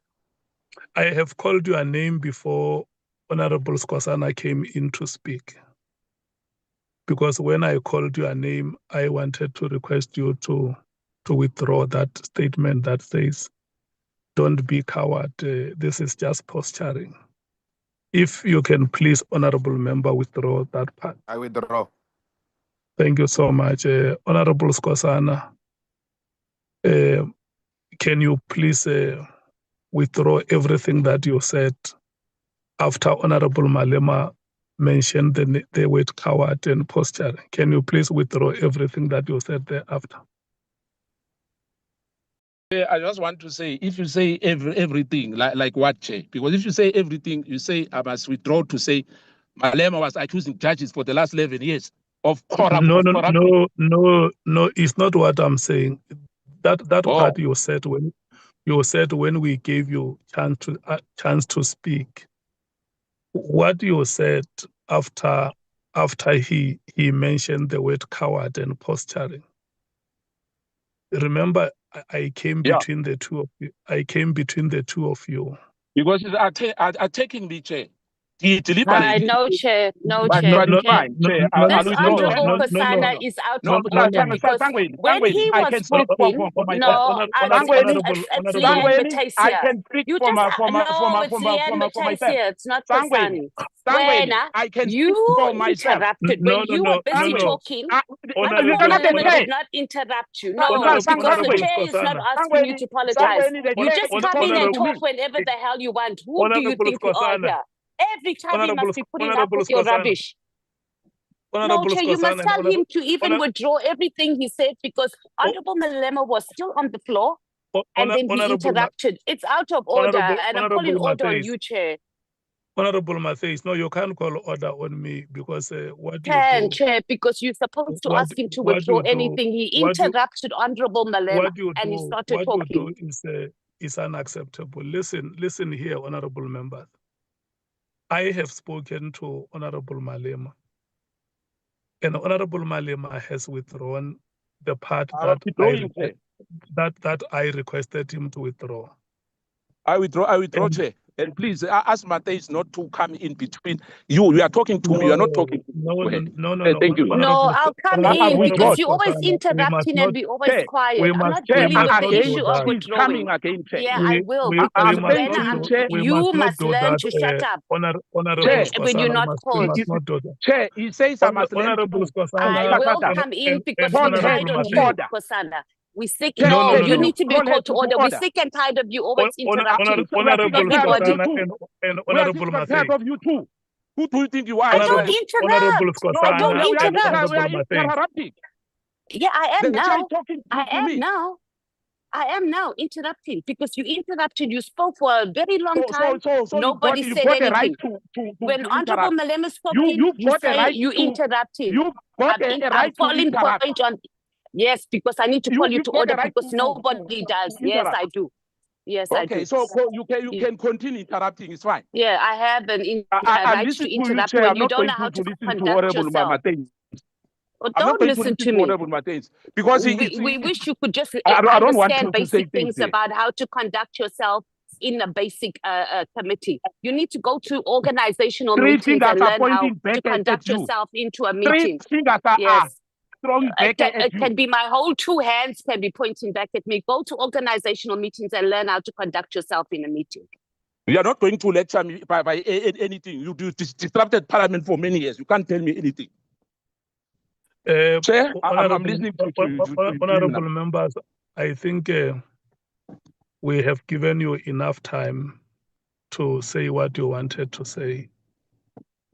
I have called your name before Honorable Skosana came in to speak. Because when I called your name, I wanted to request you to withdraw that statement that says, don't be coward, this is just posturing. If you can please, Honorable Member, withdraw that part. I withdraw. Thank you so much. Honorable Skosana, can you please withdraw everything that you said after Honorable Malema mentioned the word coward and posturing? Can you please withdraw everything that you said thereafter? I just want to say, if you say everything, like what, Che? Because if you say everything, you say I must withdraw to say Malema was accusing judges for the last 11 years of corruption. No, it's not what I'm saying. That part you said You said when we gave you chance to speak, what you said after he mentioned the word coward and posturing. Remember, I came between the two of you. I came between the two of you. Because he's attacking me, Chair. He No, Chair. No, Chair. But it's fine, Chair. This I'll Honorable withdraw. Kekana is out No, of order because when he I was can speak speaking, for myself. no, it's Leanne Matthys I here. can speak You for just it's myself. Leanne Matthys here. It's not Sangweni, When I can speak you for myself. interrupted when you were busy talking. Honorable Malema did not interrupt you. No, because the chair is not asking you to apologize. You just come in and talk whenever the hell you want. Who do you think you are here? Every time you must be putting up with your rubbish. No, Chair, you must tell him to even withdraw everything he said because Honorable Malema was still on the floor and then he interrupted. It's out of order and I'm calling order on you, Chair. Honorable Matthys, no, you can't call order on me because what you Can, do... Chair, because you're supposed to ask him to withdraw anything. He interrupted Honorable Malema and he started talking. What you do is unacceptable. Listen here, honorable members. I have spoken to Honorable Malema, and Honorable Malema has withdrawn the part that I requested him to withdraw. I withdraw, Chair. And please ask Matthys not to come in between. You are talking to me. You are not talking to me. Go ahead. No. Thank you. No, I'll come in because you always interrupting and be always quiet. I'm not dealing with the issue of withdrawing. Yeah, I will because you must learn to shut up when you're not called. Chair, he says I must learn to I will come in because we're tired of you, Kosana. We sick. No, you need to be called to order. We're sick and tired of you always interrupting everybody. We are sick and tired of you too. Who do you think you are? I don't interrupt. I don't interrupt. We are interrupting. Yeah, I am now. I am now interrupting because you interrupted. You spoke for a very long time. Nobody said anything. When Honorable Malema spoke, you interrupted. I'm calling point on. Yes, because I need to call you to order because nobody does. Yes, I do. Yes, I do. Okay, so you can continue interrupting. It's fine. Yeah, I have an right to interrupt when you don't know how to conduct yourself. Well, don't listen to me. Because we wish you could just understand basic things about how to conduct yourself in a basic committee. You need to go to organizational meetings and learn how to conduct yourself into a meeting. Yes. It can be my whole two hands can be pointing back at me. Go to organizational meetings and learn how to conduct yourself in a meeting. You are not going to lecture me by anything. You disrupted Parliament for many years. You can't tell me anything. Chair, I'm listening to you. Honorable members, I think we have given you enough time to say what you wanted to say.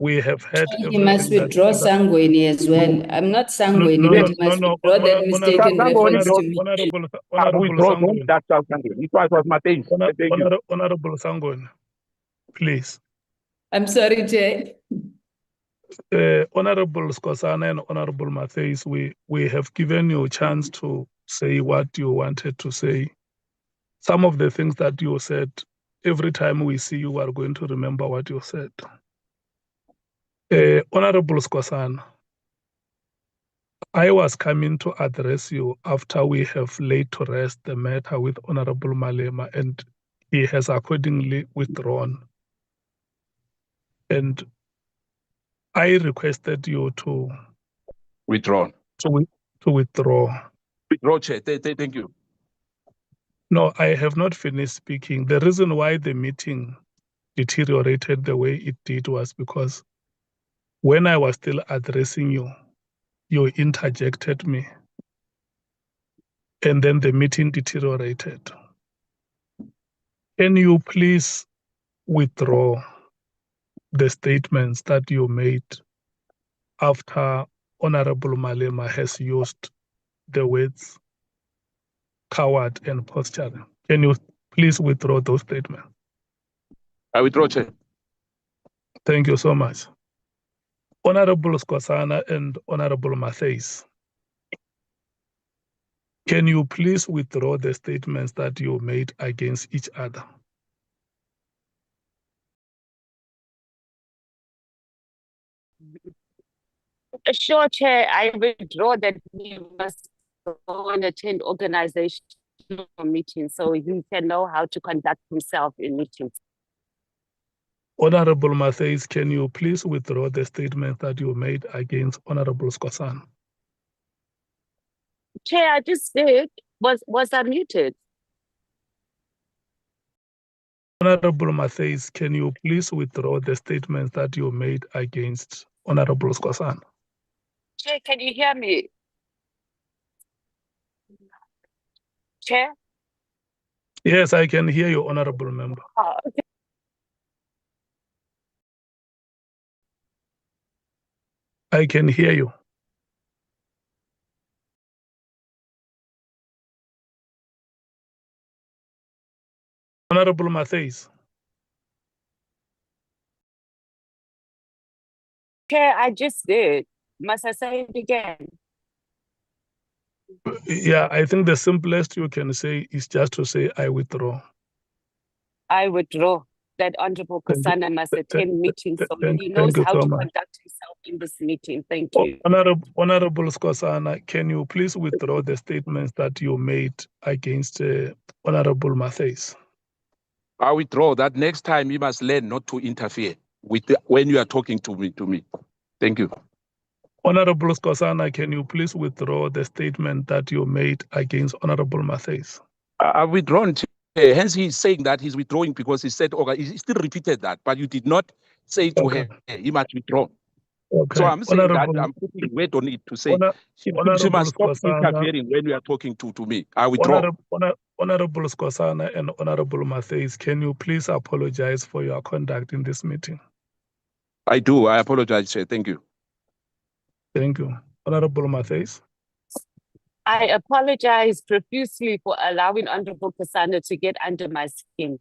We have had. He must withdraw Sangweni as well. I'm not Sangweni, but he must withdraw that mistaken reference to me. Honorable Sangweni, please. I'm sorry, Chair. Honorable Skosana and Honorable Matthys, we have given you a chance to say what you wanted to say. Some of the things that you said, every time we see you, are going to remember what you said. Honorable Skosana, I was coming to address you after we have laid to rest the matter with Honorable Malema, and he has accordingly withdrawn. And I requested you to withdraw. To withdraw. Withdraw, Chair. Thank you. No, I have not finished speaking. The reason why the meeting deteriorated the way it did was because when I was still addressing you, you interjected me. And then the meeting deteriorated. Can you please withdraw the statements that you made after Honorable Malema has used the words coward and posture? Can you please withdraw those statements? I withdraw, Chair. Thank you so much. Honorable Skosana and Honorable Matthys, Can you please withdraw the statements that you made against each other? Sure, Chair, I withdraw that he must go and attend organizational meetings so he can know how to conduct himself in meetings. Honorable Mathais, can you please withdraw the statement that you made against Honorable Skosana? Chair, I just did. Was I muted? Honorable Mathais, can you please withdraw the statements that you made against Honorable Skosana? Chair, can you hear me? Chair? Yes, I can hear you, Honorable Member. Oh, okay. I can hear you. Honorable Mathais. Chair, I just did. Must I say it again? Yeah, I think the simplest you can say is just to say, I withdraw. I withdraw that Honorable Kekana must attend meetings so he knows Thank you how so to much. conduct himself in this meeting. Thank you. Honorable Skosana, can you please withdraw the statements that you made against Honorable Mathais? I withdraw that. Next time you must learn not to interfere with when you are talking to me. Thank you. Honorable Skosana, can you please withdraw the statement that you made against Honorable Mathais? I've withdrawn. Hence, he's saying that he's withdrawing because he said, okay, he still repeated that, but you did not say to her, he must withdraw. Okay. So I'm saying that I'm putting weight on it to say she must stop interfering when you are talking to me. I withdraw. Honorable Skosana and Honorable Mathais, can you please apologize for your conduct in this meeting? I do. I apologize, Chair. Thank you. Thank you. Honorable Mathais. I apologize profusely for allowing Honorable Kekana to get under my skin.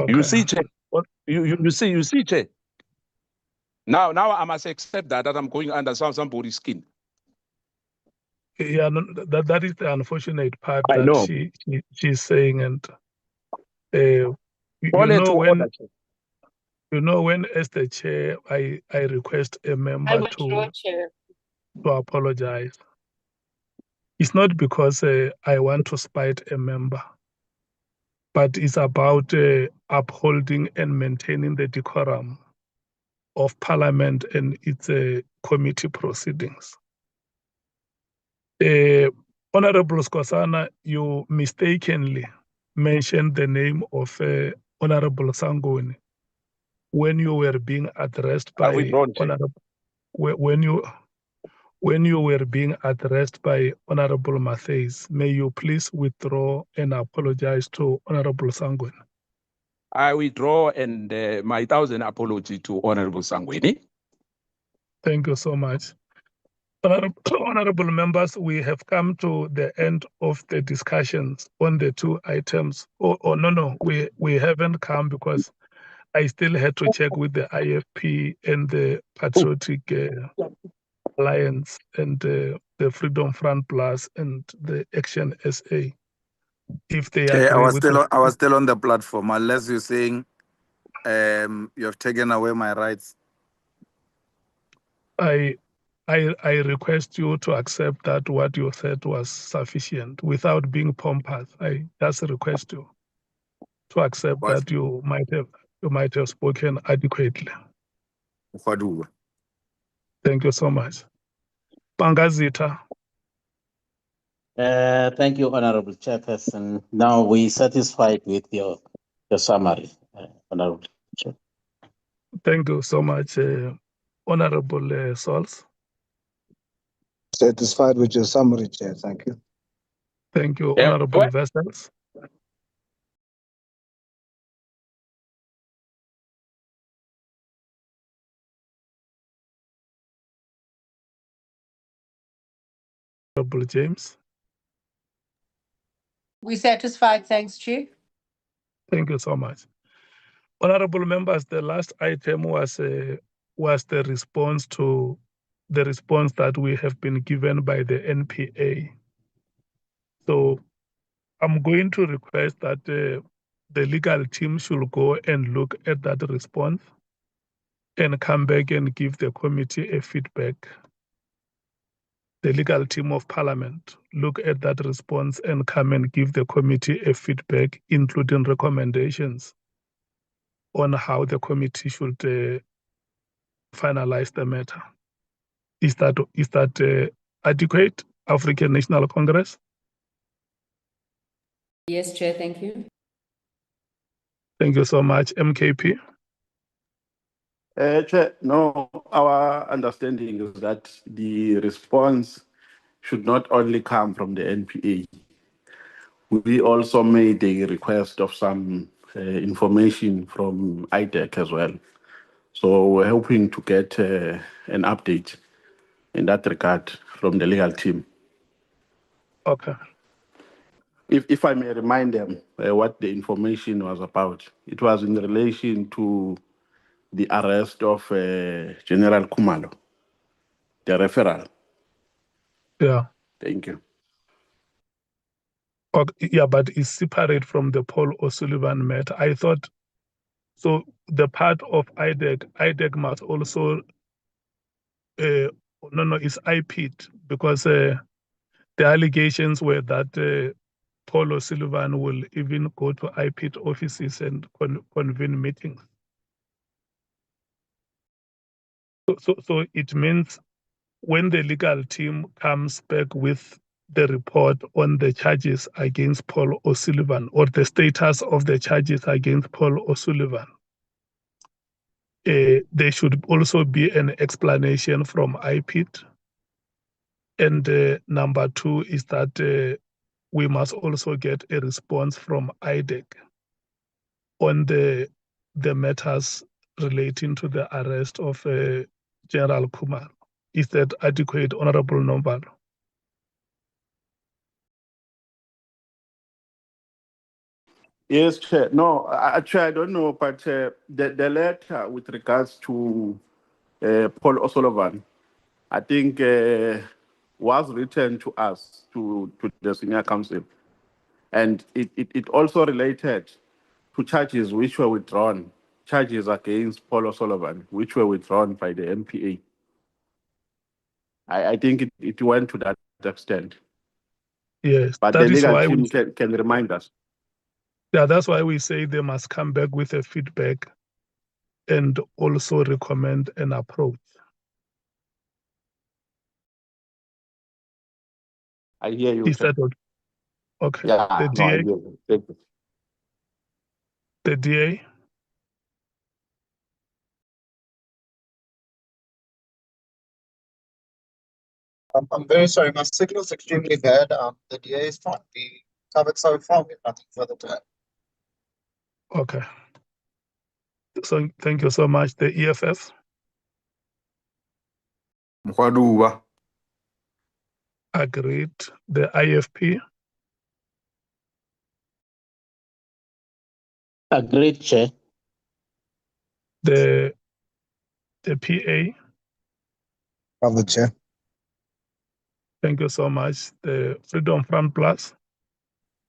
Okay. You see, Chair. You see, Chair. Now I must accept that I'm going under somebody's skin. Yeah, no, that is the unfortunate part I that know. she's saying, and you know when as the chair I request a member to apologize. It's not because I want to spite a member, but it's about upholding and maintaining the decorum of Parliament and its committee proceedings. Honorable Skosana, you mistakenly mentioned the name of Honorable Sangoni when you were being addressed by Honorable when you were being addressed by Honorable Mathais. May you please withdraw and apologize to Honorable Sangweni? I withdraw and my 1,000 apology to Honorable Sangweni. Thank you so much. Honorable members, we have come to the end of the discussions on the two items. No, we haven't come because I still had to check with the IFP and the Patriotic Alliance and the Freedom Front Plus and the Action SA. If they agree I was with still on the platform, unless you're saying you have taken away my rights. I request you to accept that what you said was sufficient without being pompous. I just request you to accept that you might have spoken adequately. Thank you so much. Pangazita. Thank you, Honorable Chairperson. Now we satisfied with your summary, Honorable Chair. Thank you so much, Honorable Sols. Satisfied with your summary, Chair. Thank you. Thank you, Honorable Vessels. Honorable James. We satisfied, thanks, Chair. Thank you so much. Honorable members, the last item was the response to the response that we have been given by the NPA. So I'm going to request that the legal team should go and look at that response and come back and give the committee a feedback. The legal team of Parliament look at that response and come and give the committee a feedback, including recommendations on how the committee should finalize the matter. Is that adequate, African National Congress? Yes, Chair, thank you. Thank you so much. MKP? Chair, no, our understanding is that the response should not only come from the NPA. We also made a request of some information from IDEC as well. So we're hoping to get an update in that regard from the legal team. Okay. If I may remind them what the information was about, it was in relation to the arrest of General Khumalo, the referral. Yeah. Thank you. Okay, yeah, but it's separate from the Paul O'Sullivan matter. I thought, so the part of IDEC must also, it's IPIT, because the allegations were that Paul O'Sullivan will even go to IPIT offices and convene meetings. So it means when the legal team comes back with the report on the charges against Paul O'Sullivan, or the status of the charges against Paul O'Sullivan, there should also be an explanation from IPIT. And number two is that we must also get a response from IDEC on the matters relating to the arrest of General Khumalo. Is that adequate, Honorable Nomaan? Yes, Chair. No, actually, I don't know, but the letter with regards to Paul O'Sullivan, I think was written to us, to the Senior Council. And it also related to charges which were withdrawn, charges against Paul O'Sullivan, which were withdrawn by the MPA. I think it went to that extent. Yes, but that the is legal why team can remind us. Yeah, that's why we say they must come back with a feedback and also recommend an approach. I hear you. Is that what? Okay. Yeah, The no, I DA? hear you. Thank you. The DA? I'm very sorry, my signal's extremely bad. The DA is fine. We covered so far, we have nothing further to add. Okay. So thank you so much. The EFF? Mkhwanazi. Agreed. The IFP? Agreed, Chair. The PA? Covered, Chair. Thank you so much. The Freedom Front Plus?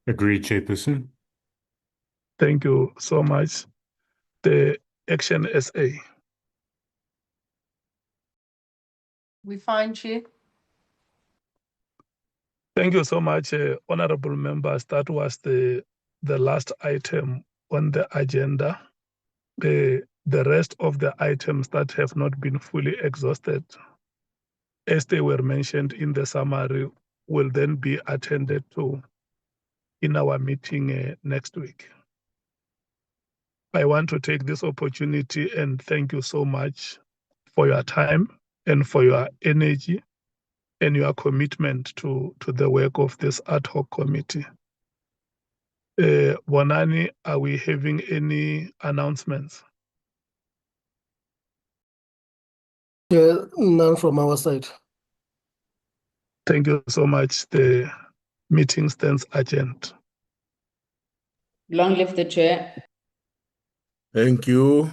Agreed, Chairperson. Thank you so much. The Action SA? We find Chair. Thank you so much, honorable members. That was the last item on the agenda. The rest of the items that have not been fully exhausted, as they were mentioned in the summary, will then be attended to in our meeting next week. I want to take this opportunity and thank you so much for your time and for your energy and your commitment to the work of this ad hoc committee. Bonani, are we having any announcements? None from our side. Thank you so much. The meeting stands adjourned. Long live the chair. Thank you.